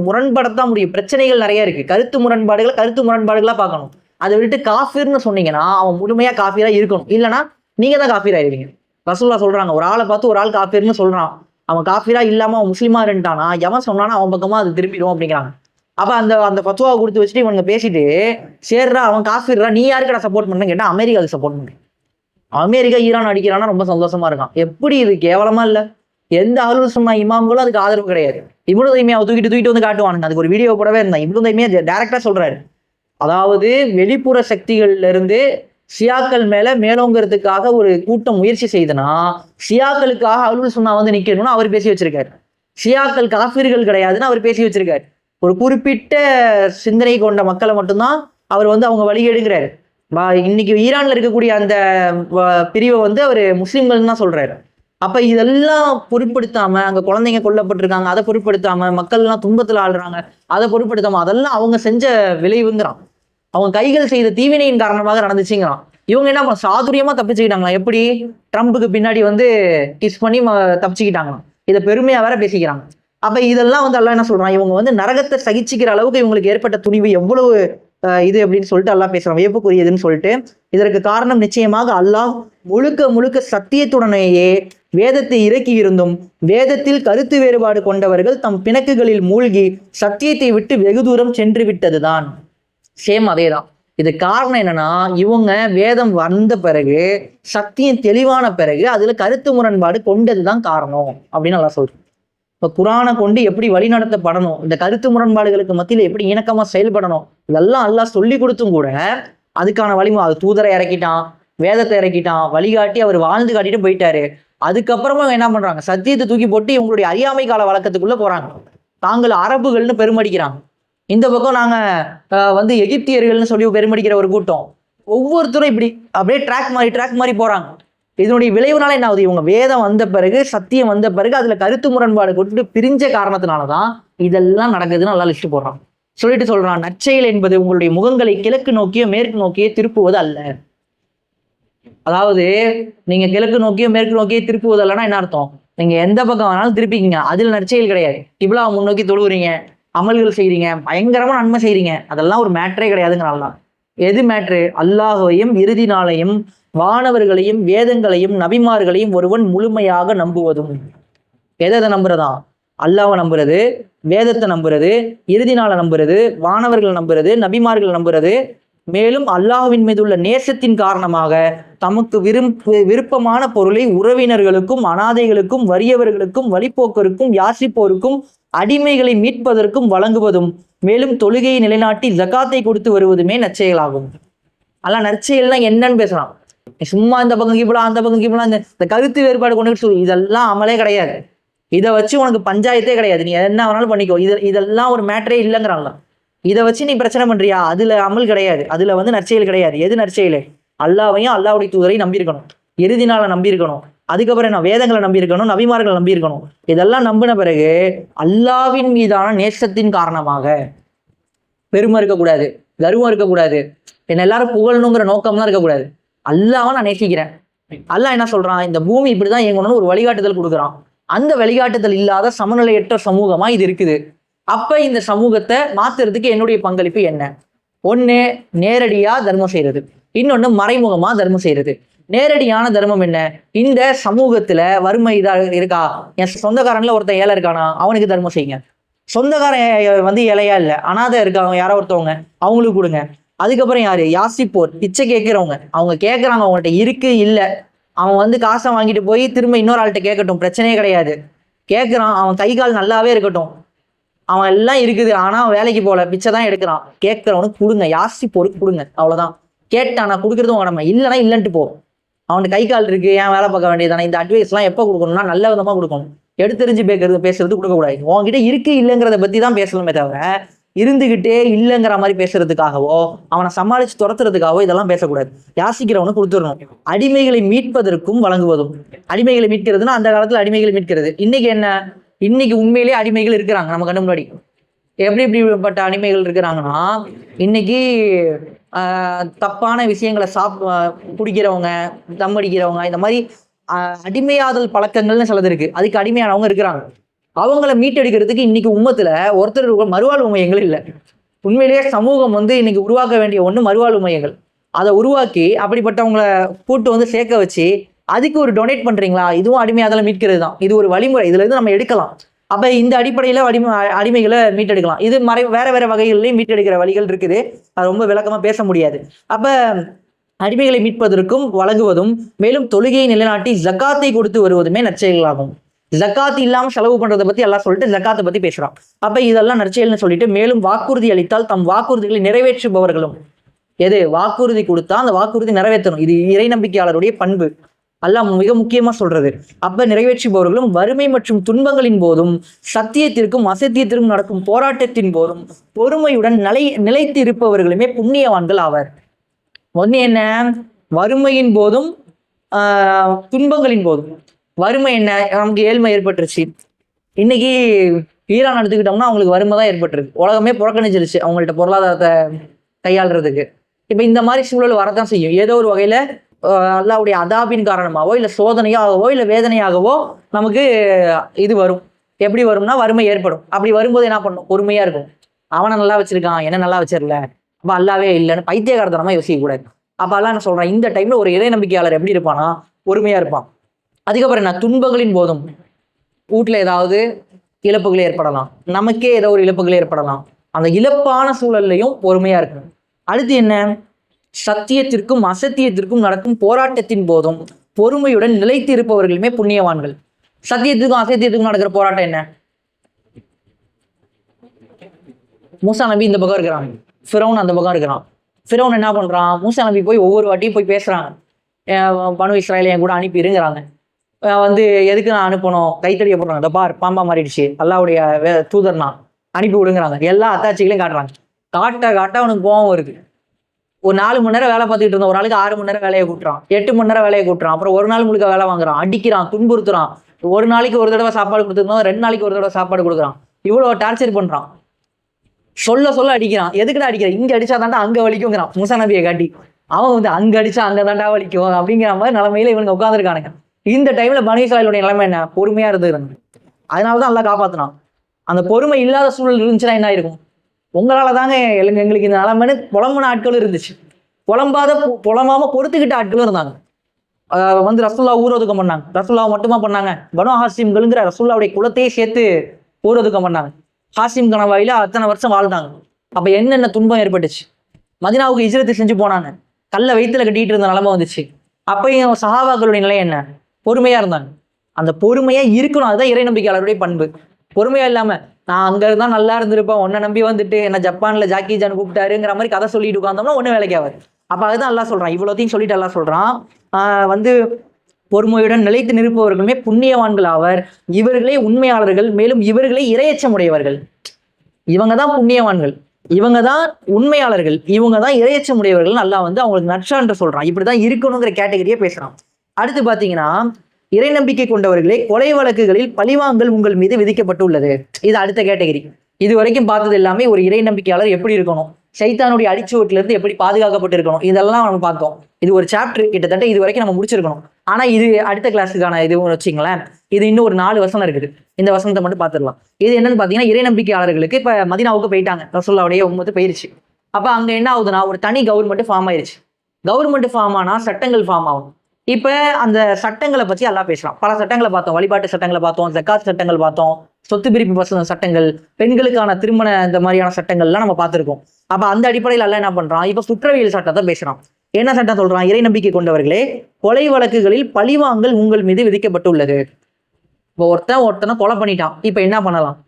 முரண்படத்தான் முடியும். பிரச்சனைகள் நிறைய இருக்கு. கருத்து முரண்பாடுகளா பார்க்கணும். அதை விட்டு காஃபிர்னு சொன்னீங்கன்னா அவன் முழுமையா காஃபிரா இருக்கணும், இல்லைன்னா நீங்க தான் காஃபிர் ஆயிருவீங்க. ரசூலுல்லாஹ் சொல்றாங்க, ஒரு ஆளை பார்த்து ஒரு ஆள் காஃபிர்னு சொல்றான், அவன் காஃபிரா இல்லாம அவன் முஸ்லிமா இருந்துட்டானா எவன் சொன்னானா அவன் பக்கமா அது திரும்பிடும் அப்படிங்கிறாங்க. அப்ப அந்த ஃபத்வாவை கொடுத்து வச்சுட்டு இவங்க பேசிட்டு சேர்றா அவன் காஃபிர்ரா, நீ யாருக்கடா சப்போர்ட் பண்ண கேட்டா அமெரிக்காவுக்கு சப்போர்ட் பண்ணு. அமெரிக்கா ஈரான் அடிக்கிறான்னா ரொம்ப சந்தோஷமா இருக்கான். எப்படி இது கேவலமா இல்ல? எந்த அஹ்லுல் சுன்னா இமாம்களும் அதுக்கு ஆதரவு கிடையாது. இப்னு தைமியாவை தூக்கிட்டு காட்டுவானுங்க. அதுக்கு ஒரு வீடியோ போடவே இருந்தான். இப்னு தைமியா டைரக்டா சொல்றாரு, அதாவது வெளிப்புற சக்திகள்ல இருந்து ஷியாக்கள் மேலோங்கிறதுக்காக ஒரு கூட்டம் முயற்சி செய்தனா ஷியாக்களுக்காக அஹ்லுல் சுன்னா நிக்கணும்னு அவர் பேசி வச்சிருக்காரு. ஷியாக்கள் காஃபிர்கள் கிடையாதுன்னு அவர் பேசி வச்சிருக்காரு. ஒரு குறிப்பிட்ட சிந்தனை கொண்ட மக்களை மட்டும்தான் அவர் அவங்க வழிகேடுங்கிறாரு. இன்னைக்கு ஈரான்ல இருக்கக்கூடிய அந்த பிரிவை அவர் முஸ்லிம்கள் தான் சொல்றாரு. அப்ப இதெல்லாம் பொருட்படுத்தாம அங்க குழந்தைங்க கொல்லப்பட்டிருக்காங்க, அதை பொருட்படுத்தாம மக்கள் எல்லாம் துன்பத்துல ஆடுறாங்க, அதை பொருட்படுத்தாம அதெல்லாம் அவங்க செஞ்ச விளைவுங்கிறான். அவங்க கைகள் செய்த தீவினையின் காரணமாக நடந்துச்சுங்கிறான். இவங்க என்ன சாதுரியமா தப்பிச்சுக்கிட்டாங்களா? எப்படி ட்ரம்புக்கு பின்னாடி கிஸ் பண்ணி தப்பிச்சுக்கிட்டாங்களாம். இதை பெருமையா வேற பேசிக்கிறாங்க. அப்ப இதெல்லாம் அல்லாஹ் என்ன சொல்றான், இவங்க நரகத்தை சகிச்சுக்கிற அளவுக்கு இவங்களுக்கு ஏற்பட்ட துணிவு எவ்வளவு இது அப்படின்னு சொல்லிட்டு அல்லாஹ் பேசுறான், வியப்புக்குரியதுன்னு சொல்லிட்டு. இதற்கு காரணம் நிச்சயமாக அல்லாஹ் முழுக்க சத்தியத்துடனேயே வேதத்தை இறக்கி இருந்தும் வேதத்தில் கருத்து வேறுபாடு கொண்டவர்கள் தம் பிணக்குகளில் மூழ்கி சத்தியத்தை விட்டு வெகு தூரம் சென்று விட்டதுதான். சேம் அதேதான். இது காரணம் என்னன்னா, இவங்க வேதம் வந்த பிறகு சத்தியம் தெளிவான பிறகு அதுல கருத்து முரண்பாடு கொண்டதுதான் காரணம் அப்படின்னு அல்லாஹ் சொல்றேன். இப்போ குரானை கொண்டு எப்படி வழிநடத்தப்படணும், இந்த கருத்து முரண்பாடுகளுக்கு மத்தியில் எப்படி இணக்கமா செயல்படணும், இதெல்லாம் அல்லாஹ் சொல்லி கொடுத்தும் கூட அதுக்கான வழிமுறை, அது தூதரை இறக்கிட்டான், வேதத்தை இறக்கிட்டான், வழிகாட்டி அவர் வாழ்ந்து காட்டிட்டு போயிட்டாரு. அதுக்கப்புறமா என்ன பண்றாங்க, சத்தியத்தை தூக்கி போட்டு இவங்களுடைய அறியாமை கால வழக்கத்துக்குள்ள போறாங்க. தாங்கள் அரபுகள்னு பெருமடிக்கிறாங்க. இந்த பக்கம் நாங்கள் வந்து எகிப்தியர்கள்னு சொல்லி பெருமடிக்கிற ஒரு கூட்டம். ஒவ்வொருத்தரும் இப்படி அப்படியே ட்ராக் மாதிரி போகிறாங்க. இதனுடைய விளைவுனால என்ன ஆகுது? இவங்க வேதம் வந்த பிறகு, சத்தியம் வந்த பிறகு அதில் கருத்து முரண்பாடு கொண்டு பிரிஞ்ச காரணத்தினால தான் இதெல்லாம் நடக்குதுன்னு நல்லா லிஸ்ட் போடுறான். சொல்றான், நற்செயல் என்பது உங்களுடைய முகங்களை கிழக்கு நோக்கியோ மேற்கு நோக்கியோ திருப்புவது அல்ல. அதாவது நீங்க கிழக்கு நோக்கியோ மேற்கு நோக்கியோ திருப்புவது அல்லனா என்ன அர்த்தம்? நீங்க எந்த பக்கம் வேணாலும் திருப்பிக்கிங்க, அதுல நற்செயல் கிடையாது. கிப்லா முன்னோக்கி தொழுவுறீங்க, அமல்கள் செய்றீங்க, பயங்கரமா நன்மை செய்றீங்க, அதெல்லாம் ஒரு மேட்டரே கிடையாதுங்கிறான். எது மேட்ரு? அல்லாஹையும் இறுதி நாளையும் வானவர்களையும் வேதங்களையும் நபிமார்களையும் ஒருவன் முழுமையாக நம்புவதும். எதை நம்புறதா? அல்லாஹ்வை நம்புறது, வேதத்தை நம்புறது, இறுதி நாளை நம்புறது, வானவர்கள் நம்புறது, நபிமார்கள் நம்புறது. மேலும் அல்லாஹ்வின் மீது உள்ள நேசத்தின் காரணமாக தமக்கு விருப்பமான பொருளை உறவினர்களுக்கும் அனாதைகளுக்கும் வறியவர்களுக்கும் வழிபோக்கருக்கும் யாசிப்போருக்கும் அடிமைகளை மீட்பதற்கும் வழங்குவதும், மேலும் தொழுகையை நிலைநாட்டி ஜகாத்தை கொடுத்து வருவதுமே நற்செயலாகும். அல்ல நற்செயல்னா என்னன்னு பேசுறான். சும்மா இந்த பக்கம் கிப்லா அந்த பக்கம் கிப்லா இந்த கருத்து வேறுபாடு கொண்டு சொல்லு, இதெல்லாம் அமலே கிடையாது. இதை வச்சு உனக்கு பஞ்சாயத்தே கிடையாது. நீ என்ன வேணாலும் பண்ணிக்கோ, இதெல்லாம் ஒரு மேட்டரே இல்லைங்கிறான்ல. இதை வச்சு நீ பிரச்சனை பண்றியா? அதுல அமல் கிடையாது, அதுல வந்து நற்செயல் கிடையாது. எது நற்செயல்? அல்லாஹ்வையும் அல்லாஹ்வுடைய தூதரை நம்பியிருக்கணும், இறுதி நாளை நம்பியிருக்கணும், அதுக்கப்புறம் என்ன வேதங்களை நம்பியிருக்கணும், நபிமார்களை நம்பியிருக்கணும். இதெல்லாம் நம்பின பிறகு அல்லாஹ்வின் மீதான நேசத்தின் காரணமாக பெருமை இருக்கக்கூடாது, கர்வம் இருக்கக்கூடாது, என்ன எல்லாரும் புகழணுங்கிற நோக்கம்லாம் இருக்கக்கூடாது. அல்லாஹ்வை நான் நேசிக்கிறேன். அல்லாஹ் என்ன சொல்றான்? இந்த பூமி இப்படிதான் இயங்கணும்னு ஒரு வழிகாட்டுதல் கொடுக்குறான். அந்த வழிகாட்டுதல் இல்லாத சமநிலையற்ற சமூகமா இது இருக்குது. அப்ப இந்த சமூகத்தை மாத்துறதுக்கு என்னுடைய பங்களிப்பு என்ன? ஒண்ணு நேரடியா தர்மம் செய்யறது, இன்னொன்னு மறைமுகமா தர்மம் செய்யறது. நேரடியான தர்மம் என்ன? இந்த சமூகத்துல வறுமை இதா இருக்கா, என் சொந்தக்காரன்ல ஒருத்தன் ஏழை இருக்கானா, அவனுக்கு தர்மம் செய்யுங்க. சொந்தக்காரன் வந்து இலையா இல்லை, அனாதை இருக்காங்க யாரோ ஒருத்தவங்க, அவங்களுக்கு கொடுங்க. அதுக்கப்புறம் யாரு? யாசிப்போர், பிச்சை கேட்கிறவங்க, அவங்க கேட்கறாங்க, அவங்கள்ட்ட இருக்கு இல்லை, அவன் வந்து காசை வாங்கிட்டு போய் திரும்ப இன்னொரு ஆள்கிட்ட கேட்கட்டும், பிரச்சனையே கிடையாது. கேட்குறான், அவன் கை கால் நல்லாவே இருக்கட்டும், அவன் எல்லாம் இருக்குது, ஆனா வேலைக்கு போல, பிச்சை தான் எடுக்கிறான், கேட்கறவனுக்கு கொடுங்க, யாசிப்போருக்கு கொடுங்க, அவ்வளவுதான். கேட்டான் நான் கொடுக்குறதும் உடம்பு, இல்லைன்னா இல்லைன்ட்டு போ. அவனுக்கு கை கால் இருக்கு, ஏன் வேலை பார்க்க வேண்டியதானே? இந்த அட்வைஸ்லாம் எப்போ கொடுக்கணும்னா நல்ல விதமா கொடுக்கணும். எடுத்தெறிஞ்சு பேசுறது கொடுக்கக்கூடாது. உன்கிட்ட இருக்கு இல்லைங்கிறத பத்தி தான் பேசணுமே தவிர, இருந்துகிட்டே இல்லைங்கிற மாதிரி பேசுறதுக்காகவோ அவனை சமாளிச்சு துரத்துறதுக்காகவோ இதெல்லாம் பேசக்கூடாது. யாசிக்கிறவனு கொடுத்துடணும். அடிமைகளை மீட்பதற்கும் வழங்குவதும். அடிமைகளை மீட்கிறதுனா அந்த காலத்துல அடிமைகளை மீட்கிறது. இன்னைக்கு என்ன? இன்னைக்கு உண்மையிலேயே அடிமைகள் இருக்கிறாங்க நம்ம கண்ணு முன்னாடி. எப்படிப்பட்ட அடிமைகள் இருக்கிறாங்கன்னா, இன்னைக்கு தப்பான விஷயங்களை குடிக்கிறவங்க, தம் அடிக்கிறவங்க, இந்த மாதிரி அடிமையாதல் பழக்கங்கள்னு சிலது இருக்கு, அதுக்கு அடிமையானவங்க இருக்கிறாங்க. அவங்கள மீட்டெடுக்கிறதுக்கு இன்னைக்கு உம்மத்துல ஒருத்தர் மறுவாழ்வு மையங்கள் இல்லை. உண்மையிலேயே சமூகம் வந்து இன்னைக்கு உருவாக்க வேண்டிய ஒண்ணு மறுவாழ்வு மையங்கள். அதை உருவாக்கி அப்படிப்பட்டவங்களை கூட்டு வந்து சேர்க்க வச்சு அதுக்கு ஒரு டொனேட் பண்றீங்களா, இதுவும் அடிமையாதலை மீட்கிறது தான். இது ஒரு வழிமுறை, இதுல இருந்து நம்ம எடுக்கலாம். அப்ப இந்த அடிப்படையில அடிமைகளை மீட்டெடுக்கலாம். இது வேற வேற வகைகள்லையும் மீட்டெடுக்கிற வழிகள் இருக்குது, அது ரொம்ப விளக்கமா பேச முடியாது. அப்ப அடிமைகளை மீட்பதற்கும் வழங்குவதும், மேலும் தொழுகையை நிலைநாட்டி ஜக்காத்தை கொடுத்து வருவதுமே நற்செயல்களாகும். ஜக்காத் இல்லாம செலவு பண்றதை பத்தி எல்லாம் சொல்லிட்டு ஜக்காத்தை பத்தி பேசுறான். அப்ப இதெல்லாம் நற்செயல்னு சொல்லிட்டு, மேலும் வாக்குறுதி அளித்தால் தம் வாக்குறுதிகளை நிறைவேற்றுபவர்களும். எது? வாக்குறுதி கொடுத்தா அந்த வாக்குறுதி நிறைவேற்றணும். இது இறை நம்பிக்கையாளருடைய பண்பு, அல்லாஹ் மிக முக்கியமா சொல்றது. அப்ப நிறைவேற்றுபவர்களும் வறுமை மற்றும் துன்பங்களின் போதும் சத்தியத்திற்கும் அசத்தியத்திற்கும் நடக்கும் போராட்டத்தின் போதும் பொறுமையுடன் நிலைத்து இருப்பவர்களுமே புண்ணியவான்கள் ஆவர். ஒண்ணு என்ன? வறுமையின் போதும் துன்பங்களின் போதும். வறுமை என்ன? நமக்கு ஏழ்மை ஏற்பட்டுருச்சு. இன்னைக்கு ஈரான் எடுத்துக்கிட்டோம்னா அவங்களுக்கு வறுமை தான் ஏற்பட்டுருக்கு. உலகமே புறக்கணிச்சிருச்சு அவங்கள்ட்ட பொருளாதாரத்தை கையாளுறதுக்கு. இப்ப இந்த மாதிரி சூழல் வரதான் செய்யும். ஏதோ ஒரு வகையில அல்லாஹ்வுடைய அதாபின் காரணமாகவோ இல்லை சோதனையாகவோ இல்லை வேதனையாகவோ நமக்கு இது வரும். எப்படி வரும்னா வறுமை ஏற்படும். அப்படி வரும்போது என்ன பண்ணும்? பொறுமையா இருக்கும். அவனை நல்லா வச்சிருக்கான், என்ன நல்லா வச்சிடல, அப்ப அல்லாவே இல்லைன்னு பைத்தியகாரத்தனமா யோசிக்க கூடாது. அப்ப அல்லாஹ் என்ன சொல்றான்? இந்த டைம்ல ஒரு இறை நம்பிக்கையாளர் எப்படி இருப்பானா? பொறுமையா இருப்பான். அதுக்கப்புறம் என்ன? துன்பங்களின் போதும் வீட்டுல ஏதாவது இழப்புகள் ஏற்படலாம், நமக்கே ஏதோ ஒரு இழப்புகள் ஏற்படலாம், அந்த இழப்பான சூழல்லையும் பொறுமையா இருக்கணும். அடுத்து என்ன? சத்தியத்திற்கும் அசத்தியத்திற்கும் நடக்கும் போராட்டத்தின் போதும் பொறுமையுடன் நிலைத்து இருப்பவர்களுமே புண்ணியவான்கள். சத்தியத்துக்கும் அசத்தியத்துக்கும் நடக்கிற போராட்டம் என்ன? மூசா நபி இந்த பக்கம் இருக்கிறான், ஃபிரௌன் அந்த பக்கம் இருக்கிறான். ஃபிரௌன் என்ன பண்றான்? மூசா நபி போய் ஒவ்வொரு வாட்டியும் போய் பேசுறாங்க, பனு இஸ்ராயேல் என் கூட அனுப்பிடுங்கிறாங்க. வந்து எதுக்கு நான் அனுப்பணும், கைத்தடியை போடுறாங்க, இந்த பார் பாம்பா மாறிடுச்சு, அல்லாவுடைய தூதர்னா அனுப்பி விடுங்கிறாங்க. எல்லா அத்தாட்சிகளையும் காட்டுறாங்க. காட்ட அவனுக்கு கோவம் வருது. ஒரு 4 மணி நேரம் வேலை பார்த்துட்டு இருந்த ஒரு ஆளுக்கு 6 மணி நேரம் வேலையை கூட்டுறான், 8 மணி நேரம் வேலையை கூட்டுறான். அப்புறம் ஒரு நாள் முழுக்க வேலை வாங்குறான், அடிக்கிறான், துன்புறுத்துறான். ஒரு நாளைக்கு ஒரு தடவை சாப்பாடு கொடுத்துருந்தோம், 2 நாளைக்கு ஒரு தடவை சாப்பாடு கொடுக்குறான். இவ்வளோ டார்ச்சர் பண்றான். சொல்ல அடிக்கிறான். எதுக்குடா அடிக்கிறான்? இங்க அடிச்சா தாண்டா அங்க வலிக்குங்கிறான் மூசா நபியை காட்டி. அவன் வந்து அங்க அடிச்சா அங்க தாண்டா வலிக்கும் அப்படிங்கிற மாதிரி நிலைமையில இவங்க உட்காந்துருக்கானுங்க. இந்த டைம்ல பனி இஸ்ராயேலுடைய நிலைமை என்ன? பொறுமையா இருந்துருங்க. அதனாலதான் அல்லாஹ் காப்பாத்தினான். அந்த பொறுமை இல்லாத சூழல் இருந்துச்சுன்னா என்ன இருக்கும்? உங்களால தாங்க எங்களுக்கு இந்த நிலைமைன்னு புலம்புன ஆட்களும் இருந்துச்சு, புலம்பாம பொறுத்துக்கிட்ட ஆட்களும் இருந்தாங்க. வந்து ரசூல்லா ஊரொதுக்கம் பண்ணாங்க. ரசூல்லாவை மட்டுமா பண்ணாங்க? பனு ஹாசிம்களுங்கிற ரசூல்லாவுடைய குலத்தையே சேர்த்து ஊரொதுக்கம் பண்ணாங்க. ஹாசிம் கணவாயில அத்தனை வருஷம் வாழ்ந்தாங்க. அப்ப என்னென்ன துன்பம் ஏற்பட்டுச்சு. மதினாவுக்கு ஹிஜ்ரத் செஞ்சு போனாங்க, கல்ல வயிற்றுல கட்டிட்டு இருந்த நிலைமை வந்துச்சு. அப்பயும் சஹாபாக்களுடைய நிலை என்ன? பொறுமையா இருந்தாங்க. அந்த பொறுமையா இருக்கணும். அதுதான் இறை நம்பிக்கையாளருடைய பண்பு. பொறுமையா இல்லாம நான் அங்க இருந்தா நல்லா இருந்திருப்பேன், உன்னை நம்பி வந்துட்டு என்ன ஜப்பான்ல ஜாக்கி ஜான் கூப்பிட்டாருங்கிற மாதிரி கதை சொல்லிட்டு உட்கார்ந்தோம்னா ஒன்னும் வேலைக்கு ஆகாது. அப்ப அதுதான் அல்லாஹ் சொல்றான். இவ்வளோத்தையும் சொல்லிட்டு அல்லாஹ் சொல்றான், வந்து பொறுமையுடன் நிலைத்து நிற்பவர்களுமே புண்ணியவான்கள் ஆவர், இவர்களே உண்மையாளர்கள், மேலும் இவர்களே இரையச்சமுடையவர்கள். இவங்க தான் புண்ணியவான்கள், இவங்க தான் உண்மையாளர்கள், இவங்க தான் இரையச்சமுடையவர்கள். அல்லாஹ் வந்து அவங்களுக்கு நற்சான்று சொல்றான். இப்படிதான் இருக்கணுங்கிற கேட்டகரியே பேசுறான். அடுத்து பாத்தீங்கன்னா, இறை நம்பிக்கை கொண்டவர்களே கொலை வழக்குகளில் பழிவாங்கல் உங்கள் மீது விதிக்கப்பட்டுள்ளது. இது அடுத்த கேட்டகரி. இது வரைக்கும் பார்த்தது எல்லாமே ஒரு இறை நம்பிக்கையாளர் எப்படி இருக்கணும், சைத்தானுடைய அடிச்சுவட்டில இருந்து எப்படி பாதுகாக்கப்பட்டு இருக்கணும், இதெல்லாம் நம்ம பார்த்தோம். இது ஒரு சாப்டர் கிட்டத்தட்ட இது வரைக்கும் நம்ம முடிச்சிருக்கணும். ஆனா இது அடுத்த கிளாஸுக்கான இது வச்சுங்களேன். இது இன்னும் ஒரு 4 வசனம் இருக்குது. இந்த வசனத்தை மட்டும் பார்த்துடலாம். இது என்னன்னு பாத்தீங்கன்னா, இறை நம்பிக்கையாளர்களுக்கு இப்ப மதீனாவுக்கு போயிட்டாங்க, ரசூலுல்லாஹ்வுடைய உம்மத்து போயிருச்சு. அப்ப அங்க என்ன ஆகுதுன்னா, ஒரு தனி கவர்மெண்ட் ஃபார்ம் ஆயிருச்சு. கவர்மெண்ட் ஃபார்ம் ஆனா சட்டங்கள் ஃபார்ம் ஆகும். இப்ப அந்த சட்டங்களை பத்தி எல்லாம் பேசலாம். பல சட்டங்களை பார்த்தோம், வழிபாட்டு சட்டங்களை பார்த்தோம், ஜக்காத் சட்டங்கள் பார்த்தோம், சொத்து பிரிப்பு சட்டங்கள், பெண்களுக்கான திருமண இந்த மாதிரியான சட்டங்கள்லாம் நம்ம பார்த்திருக்கோம். அப்ப அந்த அடிப்படையில் எல்லாம் என்ன பண்றான், இப்ப குற்றவியல் சட்டத்தை பேசுறான். என்ன சட்டம் சொல்றான்? இறை நம்பிக்கை கொண்டவர்களே கொலை வழக்குகளில் பழிவாங்கல் உங்கள் மீது விதிக்கப்பட்டுள்ளது. இப்போ ஒருத்தனை கொலை பண்ணிட்டான், இப்ப என்ன பண்ணலாம்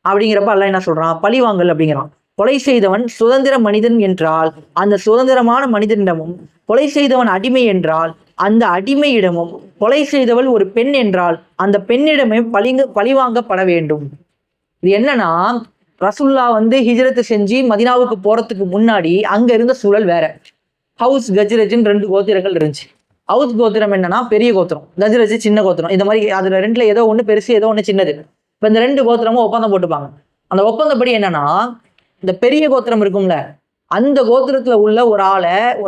அப்படிங்கிறப்ப எல்லாம் என்ன சொல்றான்? பழிவாங்கல் அப்படிங்கிறான். கொலை செய்தவன் சுதந்திர மனிதன் என்றால் அந்த சுதந்திரமான மனிதனிடமும், கொலை செய்தவன் அடிமை என்றால் அந்த அடிமையிடமும், கொலை செய்தவள் ஒரு பெண் என்றால் அந்த பெண்ணிடமே பழிவாங்கப்பட வேண்டும். இது என்னன்னா, ரசூல்லா வந்து ஹிஜ்ரத் செஞ்சு மதீனாவுக்கு போறதுக்கு முன்னாடி அங்க இருந்த சூழல் வேற. ஹவுஸ் கஜ்ரஜ்னு 2 கோத்திரங்கள் இருந்துச்சு. ஹவுஸ் கோத்திரம் என்னன்னா பெரிய கோத்திரம், கஜ்ரஜ் சின்ன கோத்திரம். இந்த மாதிரி அதுல 2ல ஏதோ ஒண்ணு பெருசு, ஏதோ ஒண்ணு சின்னது. இப்ப இந்த 2 கோத்திரமும் ஒப்பந்தம் போட்டுப்பாங்க. அந்த ஒப்பந்தப்படி என்னன்னா, இந்த பெரிய கோத்திரம் இருக்கும்ல, அந்த கோத்திரத்துல உள்ள ஒரு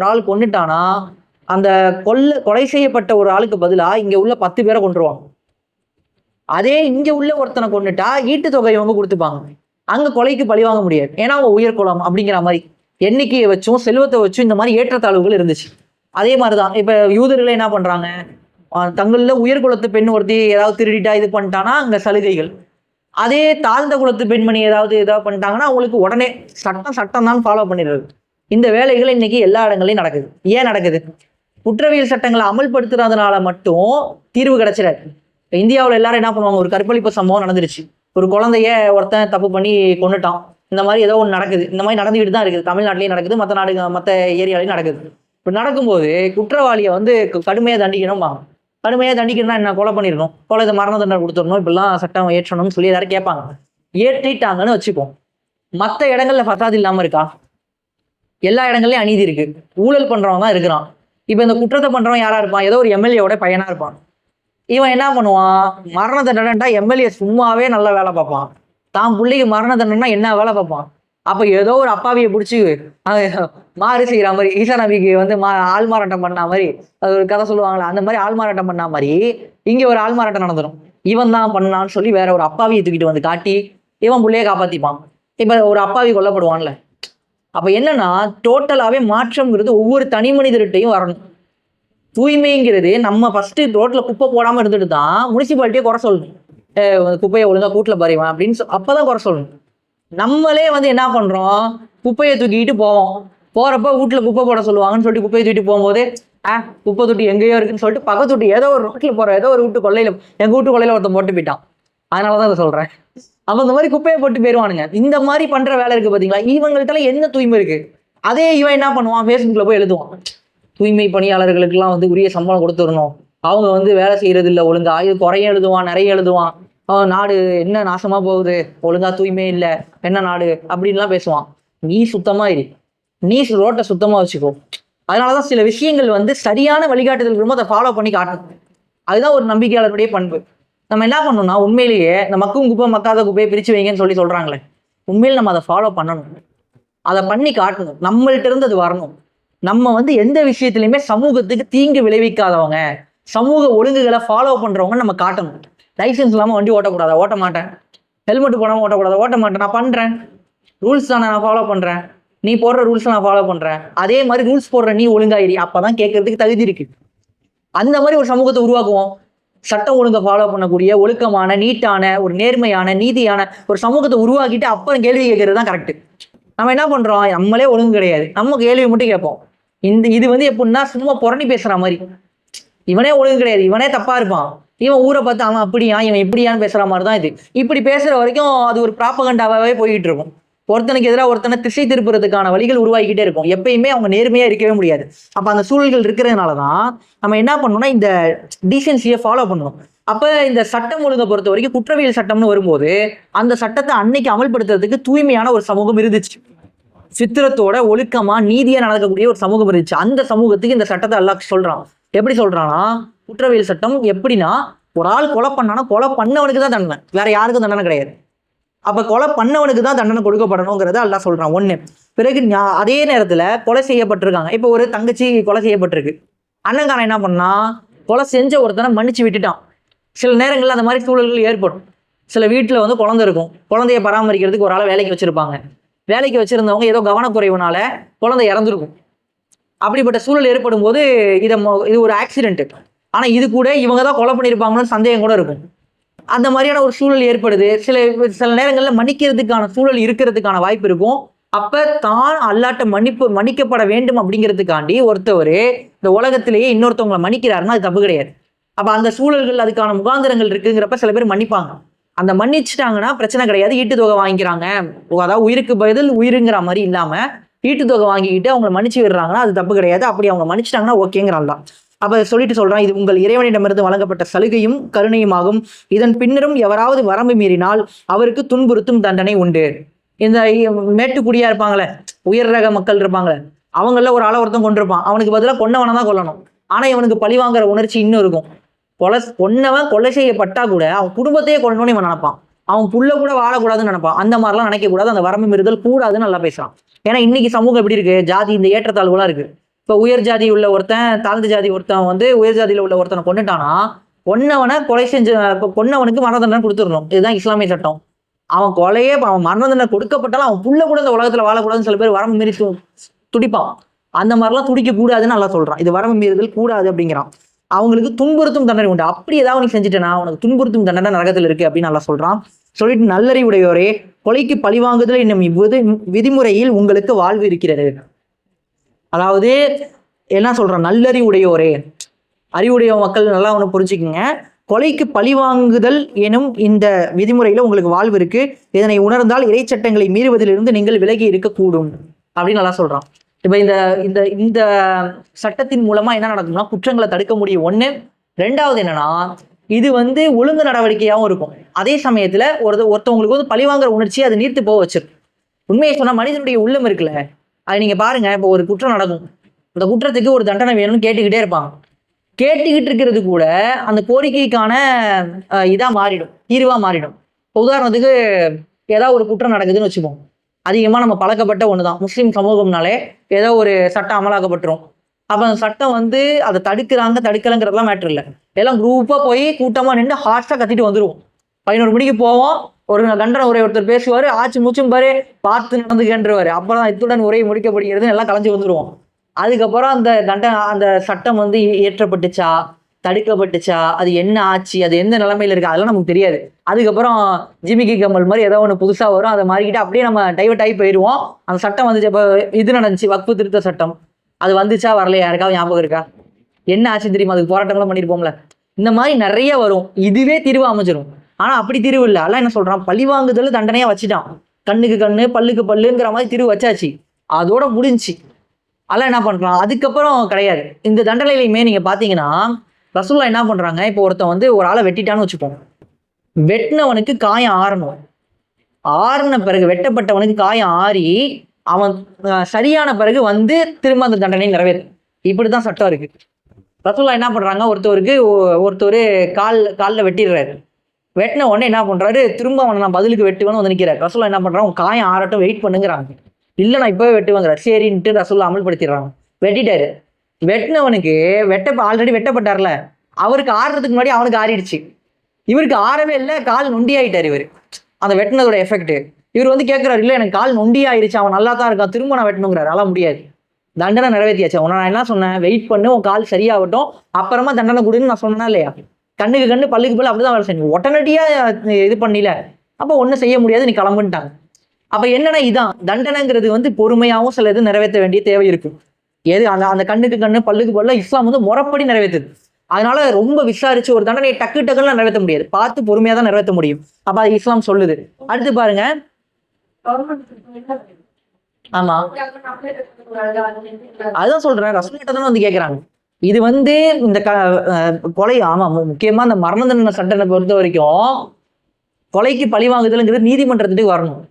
ஆள் கொண்டுட்டானா, அந்த கொலை செய்யப்பட்ட ஒரு ஆளுக்கு பதிலா இங்க உள்ள 10 பேரை கொண்டுருவாங்க. அதே இங்க உள்ள ஒருத்தனை கொண்டுட்டா ஈட்டு தொகை அவங்க கொடுத்துப்பாங்க. அங்க கொலைக்கு பழி வாங்க முடியாது, ஏன்னா அவங்க உயர்குலம் அப்படிங்கிற மாதிரி எண்ணிக்கையை வச்சும் செல்வத்தை வச்சும் இந்த மாதிரி ஏற்றத்தாழ்வுகள் இருந்துச்சு. அதே மாதிரிதான் இப்ப யூதர்களை என்ன பண்றாங்க, தங்கள உயர்குலத்து பெண் ஒருத்தி ஏதாவது திருடிட்டா இது பண்ணிட்டானா அங்க சலுகைகள். அதே தாழ்ந்த குலத்து பெண்மணி ஏதாவது பண்ணிட்டாங்கன்னா அவங்களுக்கு உடனே சட்டம் தான் ஃபாலோ பண்ணிடுறது. இந்த வேலைகள் இன்னைக்கு எல்லா இடங்களையும் நடக்குது. ஏன் நடக்குது? குற்றவியல் சட்டங்களை அமல்படுத்துறதுனால மட்டும் தீர்வு கிடைச்சிடாது. இந்தியாவில் எல்லாரும் என்ன பண்ணுவாங்க, ஒரு கற்பழிப்பு சம்பவம் நடந்துருச்சு, ஒரு குழந்தைய ஒருத்தன் தப்பு பண்ணி கொண்டுட்டான், இந்த மாதிரி ஏதோ ஒன்று நடக்குது. இந்த மாதிரி நடந்துகிட்டு தான் இருக்குது. தமிழ்நாட்டிலையும் நடக்குது, மற்ற ஏரியாலையும் நடக்குது. இப்போ நடக்கும்போது குற்றவாளியை வந்து கடுமையாக தண்டிக்கணும்பாங்க. கடுமையாக தண்டிக்கணும்னா என்ன? கொலை பண்ணிடணும், கொலை மரண தண்டனை கொடுத்துடணும், இப்படிலாம் சட்டம் ஏற்றணும்னு சொல்லி எல்லாரும் கேட்பாங்க. ஏற்றிட்டாங்கன்னு வச்சுப்போம். மற்ற இடங்கள்ல ஃபசாத் இல்லாமல் இருக்கா? எல்லா இடங்கள்லயும் அநீதி இருக்கு, ஊழல் பண்றவங்க தான் இருக்கிறான். இப்ப இந்த குற்றத்தை பண்றவன் யாரா இருப்பான்? ஏதோ ஒரு எம்எல்ஏவோட பையனா இருப்பான். இவன் என்ன பண்ணுவான்? மரண தண்டனைட்டா எம்எல்ஏ சும்மாவே நல்ல வேலை பார்ப்பான், தான் பிள்ளைக்கு மரண தண்டனைனா என்ன வேலை பார்ப்பான். அப்ப ஏதோ ஒரு அப்பாவியை பிடிச்சி மாறு செய்யற மாதிரி, ஈசா நபிக்கு வந்து ஆள்மாறாட்டம் பண்ண மாதிரி அது ஒரு கதை சொல்லுவாங்களா, அந்த மாதிரி ஆள்மாறாட்டம் பண்ண மாதிரி இங்க ஒரு ஆள்மாறாட்டம் நடந்துடும். இவன் தான் பண்ணான்னு சொல்லி வேற ஒரு அப்பாவியை தூக்கிட்டு வந்து காட்டி இவன் பிள்ளைய காப்பாத்திப்பான். இப்ப ஒரு அப்பாவி கொல்லப்படுவான்ல. அப்ப என்னன்னா, டோட்டலாவே மாற்றம்ங்கிறது ஒவ்வொரு தனி மனிதர்கிட்டையும் வரணும். தூய்மைங்கிறது நம்ம ஃபர்ஸ்ட் ரோட்ல குப்பை போடாம இருந்துட்டு தான் முனிசிபாலிட்டியை குறை சொல்லணும். குப்பையை ஒழுங்கா கூட்டுல பாருவேன் அப்படின்னு அப்பதான் குறை சொல்லணும். நம்மளே வந்து என்ன பண்றோம், குப்பையை தூக்கிட்டு போவோம். போறப்ப வீட்டுல குப்பை போட சொல்லுவாங்கன்னு சொல்லிட்டு குப்பையை தூக்கிட்டு போகும்போது குப்பை தொட்டி எங்கேயோ இருக்குன்னு சொல்லிட்டு பக்கத்து தொட்டி ஏதோ ஒரு ரோட்ல போற ஏதோ ஒரு வீட்டு கொள்ளையில, எங்க வீட்டு கொள்ளையில ஒருத்தன் போட்டு போயிட்டான், அதனாலதான் இதை சொல்றேன். அவன் இந்த மாதிரி குப்பையை போட்டு போயிருவானுங்க. இந்த மாதிரி பண்ற வேலை இருக்கு பாத்தீங்களா, இவங்கள்ட்ட என்ன தூய்மை இருக்கு? அதே இவன் என்ன பண்ணுவான், ஃபேஸ்புக்ல போய் எழுதுவான், தூய்மை பணியாளர்களுக்கெல்லாம் வந்து உரிய சம்பளம் கொடுத்துடணும் அவங்க வந்து வேலை செய்யறது இல்லை ஒழுங்கா, இது குறைய எழுதுவான் நிறைய எழுதுவான், நாடு என்ன நாசமா போகுது, ஒழுங்கா தூய்மை இல்லை, என்ன நாடு அப்படின்லாம் பேசுவான். நீ சுத்தமா இரு, நீ ரோட்டை சுத்தமா வச்சுக்கோ. அதனாலதான் சில விஷயங்கள் வந்து சரியான வழிகாட்டுதல் இருக்கும்போது அதை ஃபாலோ பண்ணி காட்டணும். அதுதான் ஒரு நம்பிக்கையாளருடைய பண்பு. நம்ம என்ன பண்ணணும்னா, உண்மையிலேயே இந்த மக்கும் குப்பை மக்காத குப்பையை பிரிச்சு வைங்கன்னு சொல்றாங்களே, உண்மையில நம்ம அதை ஃபாலோ பண்ணணும், அதை பண்ணி காட்டணும், நம்மள்ட்ட இருந்து அது வரணும். நம்ம வந்து எந்த விஷயத்திலையுமே சமூகத்துக்கு தீங்கு விளைவிக்காதவங்க, சமூக ஒழுங்குகளை ஃபாலோ பண்றவங்க நம்ம காட்டணும். லைசன்ஸ் இல்லாம வண்டி ஓட்டக்கூடாதா, ஓட்ட மாட்டேன். ஹெல்மெட் போடாம ஓட்டக்கூடாதா, ஓட்ட மாட்டேன். நான் பண்றேன், ரூல்ஸ் தானே, நான் ஃபாலோ பண்றேன். நீ போடுற ரூல்ஸ் நான் ஃபாலோ பண்றேன். அதே மாதிரி ரூல்ஸ் போடுற நீ ஒழுங்காயிரி, அப்பதான் கேட்கறதுக்கு தகுதி இருக்கு. அந்த மாதிரி ஒரு சமூகத்தை உருவாக்குவோம். சட்டம் ஒழுங்கை ஃபாலோ பண்ணக்கூடிய ஒழுக்கமான, நீட்டான, ஒரு நேர்மையான, நீதியான ஒரு சமூகத்தை உருவாக்கிட்டு அப்புறம் கேள்வி கேட்கறது தான் கரெக்ட். நம்ம என்ன பண்றோம், நம்மளே ஒழுங்கு கிடையாது, நம்ம கேள்வி மட்டும் கேட்போம். இது வந்து எப்படின்னா சும்மா புரணி பேசுற மாதிரி. இவனே ஒழுங்கு கிடையாது, இவனே தப்பா இருப்பான், இவன் ஊரை பார்த்து அவன் அப்படியா இவன் இப்படியான்னு பேசுற மாதிரி தான் இது. இப்படி பேசுற வரைக்கும் அது ஒரு ப்ராபகண்டாவே போய்கிட்டு இருக்கும். ஒருத்தனுக்கு எதிராக ஒருத்தனை திசை திருப்புறதுக்கான வழிகள் உருவாக்கிட்டே இருக்கும். எப்பயுமே அவங்க நேர்மையா இருக்கவே முடியாது. அப்ப அந்த சூழல்கள் இருக்கிறதுனாலதான் நம்ம என்ன பண்ணணும்னா இந்த டீசென்சியை ஃபாலோ பண்ணணும். அப்ப இந்த சட்டம் ஒழுங்கை பொறுத்த வரைக்கும் குற்றவியல் சட்டம்னு வரும்போது அந்த சட்டத்தை அன்னைக்கு அமல்படுத்துறதுக்கு தூய்மையான ஒரு சமூகம் இருந்துச்சு. சித்திரத்தோட ஒழுக்கமா நீதியா நடக்கக்கூடிய ஒரு சமூகம் இருந்துச்சு. அந்த சமூகத்துக்கு இந்த சட்டத்தை அல்லாஹ் சொல்றான். எப்படி சொல்றான்னா, குற்றவியல் சட்டம் எப்படின்னா, ஒரு ஆள் கொலை பண்ணானா கொலை பண்ணவனுக்கு தான் தண்டனை, வேற யாருக்கும் தண்டனை கிடையாது. அப்ப கொலை பண்ணவனுக்கு தான் தண்டனை கொடுக்கப்படணுங்கிறத அல்லாஹ் சொல்றான். ஒண்ணு. பிறகு அதே நேரத்துல கொலை செய்யப்பட்டிருக்காங்க. இப்போ ஒரு தங்கச்சி கொலை செய்யப்பட்டிருக்கு. அண்ணங்காரன் என்ன பண்ணா, கொலை செஞ்ச ஒருத்தனை மன்னிச்சு விட்டுட்டான். சில நேரங்கள்ல அந்த மாதிரி சூழல்கள் ஏற்படும். சில வீட்டுல வந்து குழந்தை இருக்கும், குழந்தைய பராமரிக்கிறதுக்கு ஒரு ஆளை வேலைக்கு வச்சிருப்பாங்க. வேலைக்கு வச்சிருந்தவங்க ஏதோ கவனக்குறைவுனால குழந்தை இறந்துருக்கும். அப்படிப்பட்ட சூழல் ஏற்படும் போது இது ஒரு ஆக்சிடென்ட். ஆனா இது கூட இவங்க தான் கொலை பண்ணியிருப்பாங்கன்னு சந்தேகம் கூட இருக்கும். அந்த மாதிரியான ஒரு சூழல் ஏற்படுது. சில நேரங்கள்ல மன்னிக்கிறதுக்கான சூழல் இருக்கிறதுக்கான வாய்ப்பு இருக்கும். அப்ப தான் அல்லாட்ட மன்னிக்கப்பட வேண்டும் அப்படிங்கிறதுக்காண்டி ஒருத்தவர் இந்த உலகத்திலேயே இன்னொருத்தவங்களை மன்னிக்கிறாருன்னா அது தப்பு கிடையாது. அப்ப அந்த சூழல்கள் அதுக்கான முகாந்திரங்கள் இருக்குங்கிறப்ப சில பேர் மன்னிப்பாங்க. அந்த மன்னிச்சுட்டாங்கன்னா பிரச்சனை கிடையாது, ஈட்டுத்தொகை வாங்கிக்கிறாங்க. அதாவது உயிருக்கு பதில் உயிருங்கிற மாதிரி இல்லாம ஈட்டுத்தொகை வாங்கிக்கிட்டு அவங்க மன்னிச்சு விடுறாங்கன்னா அது தப்பு கிடையாது. அப்படி அவங்க மன்னிச்சிட்டாங்கன்னா ஓகேங்கிறான். அப்ப சொல்லிட்டு சொல்றான், இது உங்கள் இறைவனிடமிருந்து வழங்கப்பட்ட சலுகையும் கருணையுமாகும். இதன் பின்னரும் எவராவது வரம்பு மீறினால் அவருக்கு துன்புறுத்தும் தண்டனை உண்டு. இந்த மேட்டுக்குடியா இருப்பாங்களே, உயர் ரக மக்கள் இருப்பாங்களே, அவங்கள ஒரு ஆளை ஒருத்தன் கொண்டிருப்பான், அவனுக்கு பதிலாக கொன்னவனை தான் கொல்லணும். ஆனா இவனுக்கு பழி வாங்குற உணர்ச்சி இன்னும் இருக்கும். கொன்னவன் கொலை செய்யப்பட்டா கூட அவன் குடும்பத்தையே கொல்லணும்னு இவன் நினைப்பான். அவன் புள்ள கூட வாழக்கூடாதுன்னு நினைப்பான். அந்த மாதிரிலாம் நினைக்க கூடாது, அந்த வரம்பு மீறுதல் கூடாதுன்னு நல்லா பேசுறான். ஏன்னா இன்னைக்கு சமூகம் எப்படி இருக்கு, ஜாதி இந்த ஏற்றத்தாழ்வுலாம் இருக்கு. இப்போ உயர் ஜாதி உள்ள ஒருத்தன் தாழ்ந்த ஜாதி ஒருத்தன் வந்து உயர் ஜாதியில உள்ள ஒருத்தனை கொண்டுட்டானா, கொன்னவனை கொன்னவனுக்கு மரண தண்டனை கொடுத்துடணும். இதுதான் இஸ்லாமிய சட்டம். அவன் மரண தண்டனை கொடுக்கப்பட்டாலும் அவன் புள்ள கூட இந்த உலகத்துல வாழக்கூடாதுன்னு சில பேர் வரம்பு மீறி துடிப்பான். அந்த மாதிரிலாம் துடிக்க கூடாதுன்னு நல்லா சொல்றான். இது வரம்பு மீறுதல் கூடாது அப்படிங்கிறான். அவங்களுக்கு துன்புறுத்தும் தண்டனை உண்டு. அப்படி ஏதாவது நீ செஞ்சுட்டேன்னா உனக்கு துன்புறுத்தும் தண்டனை நரகத்தில் இருக்கு அப்படின்னு நல்லா சொல்றான். சொல்லிட்டு நல்லறிவுடையோரே, கொலைக்கு பழிவாங்குதல் என்னும் விதிமுறையில் உங்களுக்கு வாழ்வு இருக்கிறது. அதாவது என்ன சொல்றான், நல்லறிவுடையோரே, அறிவுடைய மக்கள் நல்லா ஒன்று புரிஞ்சுக்குங்க. கொலைக்கு பழிவாங்குதல் எனும் இந்த விதிமுறையில உங்களுக்கு வாழ்வு இருக்கு. இதனை உணர்ந்தால் இறை சட்டங்களை மீறுவதிலிருந்து நீங்கள் விலகி இருக்கக்கூடும் அப்படின்னு நல்லா சொல்றான். இப்ப இந்த இந்த சட்டத்தின் மூலமா என்ன நடக்கும்னா குற்றங்களை தடுக்க முடியும். ஒண்ணு. ரெண்டாவது என்னன்னா, இது வந்து ஒழுங்கு நடவடிக்கையாகவும் இருக்கும். அதே சமயத்துல ஒருத்தவங்களுக்கு வந்து பழிவாங்குற உணர்ச்சி அது நீர்த்து போக வச்சிருக்கும். உண்மையை சொன்னா மனிதனுடைய உள்ளம் இருக்குல்ல, அது நீங்க பாருங்க. இப்போ ஒரு குற்றம் நடக்கும், அந்த குற்றத்துக்கு ஒரு தண்டனை வேணும்னு கேட்டுக்கிட்டே இருப்பாங்க. கேட்டுக்கிட்டு இருக்கிறது கூட அந்த கோரிக்கைக்கான இதா மாறிடும், தீர்வா மாறிடும். உதாரணத்துக்கு ஏதாவது ஒரு குற்றம் நடக்குதுன்னு வச்சுப்போம். அதிகமா நம்ம பழக்கப்பட்ட ஒண்ணுதான், முஸ்லீம் சமூகம்னாலே ஏதோ ஒரு சட்டம் அமலாக்கப்பட்டுரும். அப்ப அந்த சட்டம் வந்து அதை தடுக்கலங்கிறதுலாம் மேட்ரு இல்லை. எல்லாம் குரூப்பா போய் கூட்டமா நின்று ஹார்ஷா கத்திட்டு வந்துருவோம். 11 மணிக்கு போவோம், ஒரு தண்டனை உரை ஒருத்தர் பேசுவாரு, ஆச்சு மூச்சும் பாரு பார்த்து நடந்துக்கன்றவாரு. அப்புறம் இத்துடன் உரை முடிக்கப்படுகிறது, எல்லாம் கலைஞ்சு வந்துருவோம். அதுக்கப்புறம் அந்த சட்டம் வந்து இயற்றப்பட்டுச்சா, தடுக்கப்பட்டுச்சா, அது என்ன ஆச்சு, அது எந்த நிலைமையில இருக்கு, அதெல்லாம் நமக்கு தெரியாது. அதுக்கப்புறம் ஜிமிக்கி கம்மல் மாதிரி ஏதோ ஒன்று புதுசா வரும், அதை மாறிக்கிட்டு அப்படியே நம்ம டைவர்ட் ஆகி போயிடுவோம். அந்த சட்டம் வந்துச்சு. இப்போ இது நடந்துச்சு, வக்ஃபு திருத்த சட்டம், அது வந்துச்சா வரலையா, யாருக்காவது ஞாபகம் இருக்கா? என்ன ஆச்சு தெரியுமா? அதுக்கு போராட்டங்களும் பண்ணிருப்போம்ல. இந்த மாதிரி நிறைய வரும். இதுவே தீர்வு அமைஞ்சிரும். ஆனா அப்படி தீர்வு இல்லை. அல்ல என்ன சொல்றான், பழிவாங்குதல் தண்டனையா வச்சுட்டான். கண்ணுக்கு கண்ணு பல்லுக்கு பல்லுங்கிற மாதிரி தீர்வு வச்சாச்சு, அதோட முடிஞ்சு. அல்ல என்ன பண்றான், அதுக்கப்புறம் கிடையாது. இந்த தண்டனையிலையுமே நீங்க பாத்தீங்கன்னா, ரசூலுல்லாஹ் என்ன பண்றாங்க, இப்போ ஒருத்தன் வந்து ஒரு ஆளை வெட்டிட்டான்னு வச்சுப்போம், வெட்டினவனுக்கு காயம் ஆறணும். ஆறின பிறகு வெட்டப்பட்டவனுக்கு காயம் ஆறி அவன் சரியான பிறகு வந்து திரும்ப அந்த தண்டனை நிறைவேறும். இப்படிதான் சட்டம் இருக்கு. ரசூலுல்லாஹ் என்ன பண்றாங்க, ஒருத்தர் காலில் வெட்டிடுறாரு. வெட்டின உடனே என்ன பண்றாரு, திரும்ப அவனை நான் பதிலுக்கு வெட்டுவேன்னு வந்து நிற்கிறார். ரசூலுல்லாஹ் என்ன பண்றாங்க, காயம் ஆறட்டும் வெயிட் பண்ணுங்கிறாங்க. இல்லை நான் இப்பவே வெட்டுவேங்கிறார். சரின்ட்டு ரசூலுல்லாஹ் அமல்படுத்திடுறாங்க. வெட்டிட்டாரு. வெட்டினவனுக்கு ஆல்ரெடி வெட்டப்பட்டார்ல, அவருக்கு ஆறுறதுக்கு முன்னாடி அவனுக்கு ஆறிடுச்சு. இவருக்கு ஆறவே இல்லை, கால் நொண்டி ஆயிட்டார். இவர் அந்த வெட்டினதோட எஃபெக்ட் இவர் வந்து கேட்கிறாரு, இல்லை எனக்கு கால் நொண்டி ஆயிடுச்சு, அவன் நல்லா தான் இருக்கான், திரும்ப நான் வெட்டணுங்கிறாரு. அதெல்லாம் முடியாது, தண்டனை நிறைவேற்றியாச்சு. உன்னை நான் என்ன சொன்னேன், வெயிட் பண்ணு, உன் கால் சரியாகட்டும், அப்புறமா தண்டனை கொடுன்னு நான் சொன்னேன்னா இல்லையா? கண்ணுக்கு கண்ணு பல்லுக்கு பல்லு அப்படிதான் வேலை செய்யணும். உடனடியாக இது பண்ணல, அப்போ ஒன்றும் செய்ய முடியாது, நீ கிளம்புன்ட்டாங்க. அப்போ என்னன்னா இதான் தண்டனைங்கிறது வந்து பொறுமையாகவும் சில இது நிறைவேற்ற வேண்டிய தேவை இருக்கும். எது அந்த கண்ணுக்கு கண்ணு பல்லுக்கு பல்ல இஸ்லாம் வந்து முறைப்படி நிறைவேற்றுது. அதனால ரொம்ப விசாரிச்சு ஒரு தண்டனை டக்குன்னு நிறைவேற்ற முடியாது, பார்த்து பொறுமையா தான் நிறைவேற்ற முடியும். அப்ப அது இஸ்லாம் சொல்லுது. அடுத்து பாருங்க, ஆமா அதுதான் சொல்றேன், ரசூலுல்லாஹ் தானே வந்து கேட்கறாங்க. இது வந்து இந்த கொலை, ஆமா முக்கியமா இந்த மரண தண்டனை சட்டத்தை பொறுத்த வரைக்கும் கொலைக்கு பழி வாங்குதல்ங்கிறது நீதிமன்றத்துக்கு வரணும்.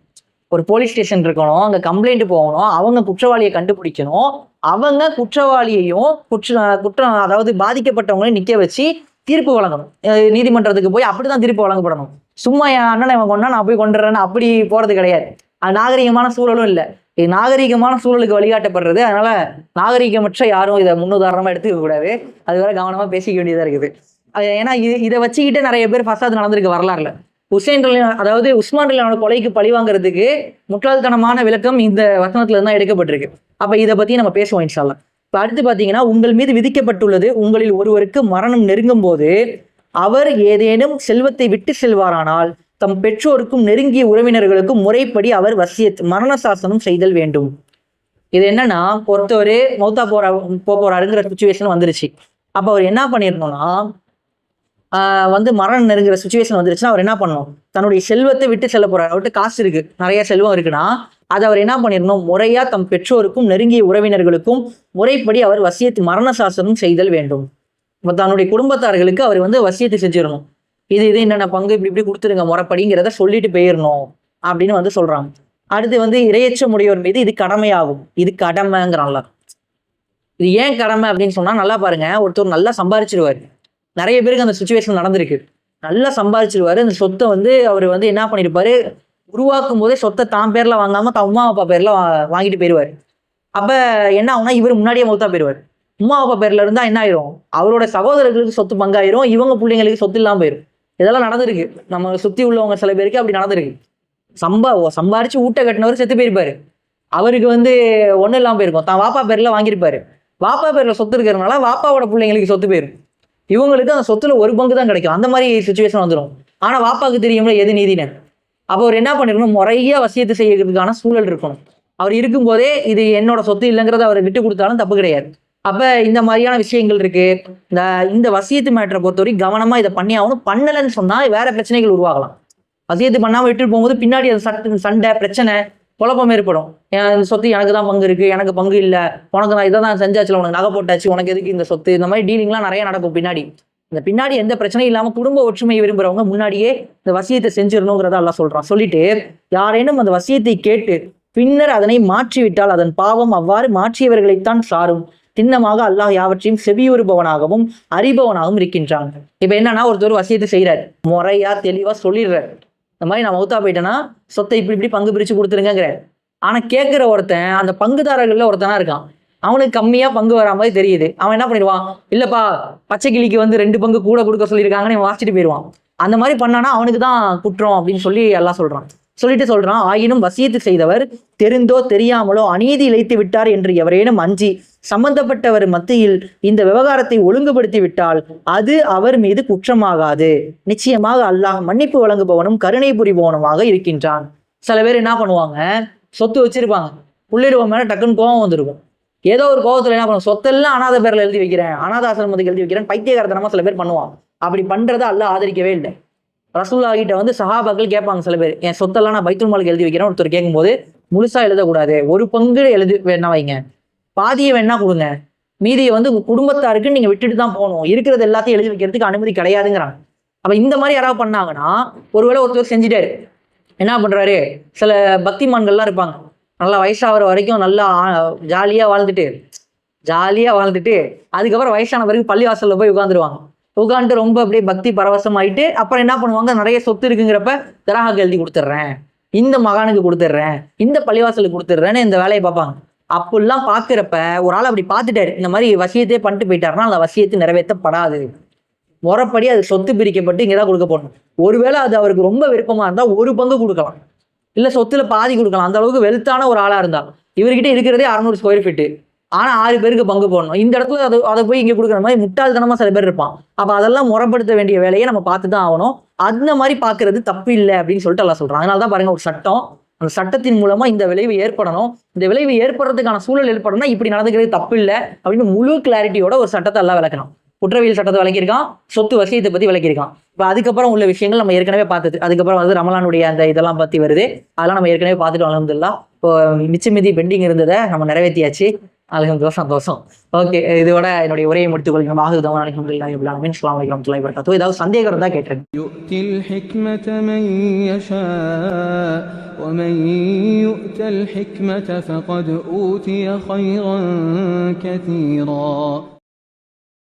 ஒரு போலீஸ் ஸ்டேஷன் இருக்கணும், அங்க கம்ப்ளைண்ட் போகணும், அவங்க குற்றவாளியை கண்டுபிடிக்கணும், அவங்க குற்றவாளியையும் குற்றம் அதாவது பாதிக்கப்பட்டவங்களையும் நிக்க வச்சு தீர்ப்பு வழங்கணும். நீதிமன்றத்துக்கு போய் அப்படிதான் தீர்ப்பு வழங்கப்படணும். சும்மா என் அண்ணனை இவன் கொண்டா நான் போய் கொண்டுறேன்னு அப்படி போறது கிடையாது. அது நாகரிகமான சூழலும் இல்லை. இது நாகரிகமான சூழலுக்கு வழிகாட்டப்படுறது. அதனால நாகரிகமற்ற யாரும் இதை முன்னுதாரணமா எடுத்துக்க கூடாது. அது வேற கவனமா பேசிக்க வேண்டியதா இருக்குது. ஏன்னா இதை வச்சுக்கிட்டே நிறைய பேர் ஃபசாத் நடந்திருக்கு வரலாறுல. அதாவது உஸ்மான் ரலியல்லாஹு கொலைக்கு பழி வாங்குறதுக்கு முட்டாள்தனமான விளக்கம் இந்த வசனத்துல தான் எடுக்கப்பட்டிருக்கு. அப்ப இதை பத்தி நம்ம பேசுவோம் இன்ஷா அல்லாஹ். இப்ப அடுத்து பாத்தீங்கன்னா, உங்கள் மீது விதிக்கப்பட்டுள்ளது, உங்களில் ஒருவருக்கு மரணம் நெருங்கும் போது அவர் ஏதேனும் செல்வத்தை விட்டு செல்வாரானால் தம் பெற்றோருக்கும் நெருங்கிய உறவினர்களுக்கும் முறைப்படி அவர் வசியத் மரண சாசனம் செய்தல் வேண்டும். இது என்னன்னா, ஒருத்தவர் மௌத்தா போறாருங்கிற சுச்சுவேஷன் வந்துருச்சு. அப்ப அவர் என்ன பண்ணிருந்தோம்னா, வந்து மரணம் நெருங்குற சுச்சுவேஷன் வந்துருச்சுன்னா அவர் என்ன பண்ணணும், தன்னுடைய செல்வத்தை விட்டு செல்ல போறாரு. அவர்கிட்ட காசு இருக்கு, நிறைய செல்வம் இருக்குன்னா அதை அவர் என்ன பண்ணிடணும், முறையா தம் பெற்றோருக்கும் நெருங்கிய உறவினர்களுக்கும் முறைப்படி அவர் வசியத்து மரண சாசனம் செய்தல் வேண்டும். தன்னுடைய குடும்பத்தார்களுக்கு அவர் வந்து வசியத்தை செஞ்சிடணும். இது என்னென்ன பங்கு இப்படி கொடுத்துருங்க முறைப்படிங்கிறத சொல்லிட்டு போயிடணும் அப்படின்னு வந்து சொல்றாங்க. அடுத்து வந்து இரையச்ச உடையோர் மீது இது கடமையாகும். இது கடமைங்கிறான்ல. இது ஏன் கடமை அப்படின்னு சொன்னா, நல்லா பாருங்க, ஒருத்தர் நல்லா சம்பாதிச்சிருவாரு. நிறைய பேருக்கு அந்த சுச்சுவேஷன் நடந்திருக்கு. நல்லா சம்பாதிச்சிருவாரு. அந்த சொத்தை வந்து அவர் வந்து என்ன பண்ணிருப்பாரு, உருவாக்கும் போதே சொத்தை தான் பேர்ல வாங்காம தான் உமா அப்பா பேர்ல வாங்கிட்டு போயிடுவாரு. அப்ப என்ன ஆகும்னா, இவர் முன்னாடியே மௌத்தா போயிடுவார். உமா அப்பா பேர்ல இருந்தா என்ன ஆயிரும், அவரோட சகோதரர்களுக்கு சொத்து பங்காயிரும், இவங்க பிள்ளைங்களுக்கு சொத்து இல்லாம போயிடும். இதெல்லாம் நடந்திருக்கு. நம்ம சுத்தி உள்ளவங்க சில பேருக்கு அப்படி நடந்திருக்கு. சம்பாரிச்சு ஊட்ட கட்டினவர் செத்து போயிருப்பாரு. அவருக்கு வந்து ஒன்றும் இல்லாமல் போயிருக்கும். தான் வாப்பா பேர்ல வாங்கியிருப்பாரு. வாப்பா பேர்ல சொத்து இருக்கிறதுனால வாப்பாவோட பிள்ளைங்களுக்கு சொத்து போயிடும். இவங்களுக்கு அந்த சொத்துல ஒரு பங்கு தான் கிடைக்கும். அந்த மாதிரி சுச்சுவேஷன் வந்துடும். ஆனா வாப்பாவுக்கு தெரியும்ல எது நீதினு. அப்போ அவர் என்ன பண்ணிருக்கணும், முறையா வசியத்து செய்யறதுக்கான சூழல் இருக்கணும். அவர் இருக்கும்போதே இது என்னோட சொத்து இல்லைங்கிறத அவர் விட்டு கொடுத்தாலும் தப்பு கிடையாது. அப்ப இந்த மாதிரியான விஷயங்கள் இருக்கு. இந்த வசியத்து மேட்டரை பொறுத்தவரைக்கும் கவனமா இதை பண்ணி ஆகணும். பண்ணலன்னு சொன்னா வேற பிரச்சனைகள் உருவாகலாம். வசியத்து பண்ணாம விட்டுட்டு போகும்போது பின்னாடி அது சண்டை பிரச்சனை குழப்பம் ஏற்படும். இந்த சொத்து எனக்கு தான் பங்கு இருக்கு, எனக்கு பங்கு இல்லை, உனக்கு நான் இதை தான் செஞ்சாச்சுல, உனக்கு நகை போட்டாச்சு, உனக்கு எதுக்கு இந்த சொத்து, இந்த மாதிரி டீலிங்லாம் நிறைய நடக்கும் பின்னாடி. இந்த பின்னாடி எந்த பிரச்சனையும் இல்லாம குடும்ப ஒற்றுமை விரும்புறவங்க முன்னாடியே இந்த வசியத்தை செஞ்சிடணுங்கிறத எல்லாம் சொல்றான். சொல்லிட்டு யாரேனும் அந்த வசியத்தை கேட்டு பின்னர் அதனை மாற்றிவிட்டால் அதன் பாவம் அவ்வாறு மாற்றியவர்களைத்தான் சாரும். திண்ணமாக அல்லாஹ் யாவற்றையும் செவியுறுபவனாகவும் அறிபவனாகவும் இருக்கின்றான். இப்ப என்னன்னா, ஒருத்தர் வசியத்தை செய்யறாரு, முறையா தெளிவா சொல்லிடுறாரு, இந்த மாதிரி நான் மௌத்தா போயிட்டேன்னா சொத்தை இப்படி பங்கு பிரிச்சு கொடுத்துருங்கிற. ஆனா கேட்கிற ஒருத்தன் அந்த பங்குதாரர்கள்ல ஒருத்தனா இருக்கான், அவனுக்கு கம்மியா பங்கு வரா மாதிரி தெரியுது. அவன் என்ன பண்ணிடுவான், இல்லப்பா பச்சை கிளிக்கு வந்து 2 பங்கு கூட கொடுக்க சொல்லியிருக்காங்கன்னு வாசிச்சுட்டு போயிடுவான். அந்த மாதிரி பண்ணானா அவனுக்கு தான் குற்றம் அப்படின்னு சொல்லி எல்லாம் சொல்றான். சொல்றான், ஆயினும் வசியத்து செய்தவர் தெரிந்தோ தெரியாமலோ அநீதி இழைத்து விட்டார் என்று எவரேனும் அஞ்சி சம்பந்தப்பட்டவர் மத்தியில் இந்த விவகாரத்தை ஒழுங்குபடுத்தி விட்டால் அது அவர் மீது குற்றமாகாது. நிச்சயமாக அல்லாஹ் மன்னிப்பு வழங்குபவனும் கருணை புரிபவனுமாக இருக்கின்றான். சில பேர் என்ன பண்ணுவாங்க, சொத்து வச்சிருப்பாங்க, புள்ளிருவம் மேல டக்குன்னு கோபம் வந்திருக்கும். ஏதோ ஒரு கோபத்துல என்ன பண்ணுவோம், சொத்தெல்லாம் அனாதை பேர்ல எழுதி வைக்கிறேன், அனாதாசிரமத்துக்கு எழுதி வைக்கிறேன், பைத்தியகாரத்தனமா சில பேர் பண்ணுவான். அப்படி பண்றதை அல்லாஹ் ஆதரிக்கவே இல்லை. ரசூலுல்லாஹ் கிட்ட வந்து சஹாபாக்கள் கேட்பாங்க சில பேர், என் சொத்தெல்லாம் நான் பைத்துல் மாலுக்கு எழுதி வைக்கிறேன். ஒருத்தர் கேட்கும்போது முழுசா எழுதக்கூடாது, ஒரு பங்கு எழுதி வேணா வைங்க, பாதியை வேணா கொடுங்க, மீதியை வந்து குடும்பத்தாருக்கு நீங்க விட்டுட்டு தான் போகணும், இருக்கிறது எல்லாத்தையும் எழுதி வைக்கிறதுக்கு அனுமதி கிடையாதுங்கிறாங்க. அப்ப இந்த மாதிரி யாராவது பண்ணாங்கன்னா, ஒருவேளை ஒருத்தர் செஞ்சுட்டாரு, என்ன பண்றாரு, சில பக்திமான்கள்லாம் இருப்பாங்க, நல்லா வயசாகிற வரைக்கும் நல்லா ஜாலியா வாழ்ந்துட்டு அதுக்கப்புறம் வயசான பிறகு பள்ளிவாசல்ல போய் உட்காந்துருவாங்க. உட்காந்துட்டு ரொம்ப அப்படியே பக்தி பரவசமாயிட்டு அப்புறம் என்ன பண்ணுவாங்க, நிறைய சொத்து இருக்குங்கிறப்ப தராக எழுதி கொடுத்துட்றேன், இந்த மகானுக்கு கொடுத்துட்றேன், இந்த பள்ளிவாசலுக்கு கொடுத்துட்றேன்னு இந்த வேலையை பார்ப்பாங்க. அப்படிலாம் பார்க்குறப்ப ஒரு ஆள் அப்படி பார்த்துட்டாரு, இந்த மாதிரி வசியத்தையே பண்ணிட்டு போயிட்டாருன்னா அந்த வசியத்தை நிறைவேற்றப்படாது. முறைப்படி அது சொத்து பிரிக்கப்பட்டு இங்கே தான் கொடுக்க போடணும். ஒருவேளை அது அவருக்கு ரொம்ப விருப்பமாக இருந்தால் 1 பங்கு கொடுக்கலாம், இல்லை சொத்துல பாதி கொடுக்கலாம். அந்த அளவுக்கு வெல்த்தான ஒரு ஆளாக இருந்தால், இவர்கிட்ட இருக்கிறதே 600 ஸ்கொயர் ஃபீட்டு, ஆனால் 6 பேருக்கு பங்கு போடணும். இந்த இடத்துல அதை போய் இங்கே கொடுக்குற மாதிரி முட்டாள்தனமாக சில பேர் இருப்பான். அப்போ அதெல்லாம் முறைப்படுத்த வேண்டிய வேலையை நம்ம பார்த்து தான் ஆகணும். அந்த மாதிரி பார்க்கறது தப்பு இல்லை அப்படின்னு சொல்லிட்டு எல்லாம் சொல்கிறாங்க. அதனால தான் பாருங்க, ஒரு சட்டம், அந்த சட்டத்தின் மூலமா இந்த விளைவு ஏற்படணும். இந்த விளைவு ஏற்படுறதுக்கான சூழல் ஏற்படணும்னா இப்படி நடந்துக்கிறது தப்பு இல்லை அப்படின்னு முழு கிளாரிட்டியோட ஒரு சட்டத்தை எல்லாம் விளக்கணும். குற்றவியல் சட்டத்தை விளக்கியிருக்கான், சொத்து வசியத்தை பற்றி விளக்கியிருக்கான். இப்போ அதுக்கப்புறம் உள்ள விஷயங்கள் நம்ம ஏற்கனவே பார்த்தது. அதுக்கப்புறம் வந்து ரமலானுடைய அந்த இதெல்லாம் பற்றி வருது, அதெல்லாம் நம்ம ஏற்கனவே பார்த்துட்டு அல்ஹம்துலில்லாஹ். இப்போ மிச்சமிதி பெண்டிங் இருந்ததை நம்ம நிறைவேற்றியாச்சு, அல்ஹம்துலில்லாஹ், சந்தோஷம். ஓகே, இதோட என்னுடைய உரையை முடித்துக் கொள்கிறோம். அல்ஹம்துலில்லாஹ், அல்ஹம்துலில்லாஹி ரப்பில் ஆலமீன். அஸ்ஸலாமு அலைக்கும் வரஹ்மத்துல்லாஹி வபரகாத்துஹு. ஏதாவது சந்தேகம் இருந்தால் கேட்டுருங்க. யுத்தில் ஹிக்மத மன் யஷா வமன் யுத்தல் ஹிக்மத ஃபகத் ஊதிய கைரன் கதீரா.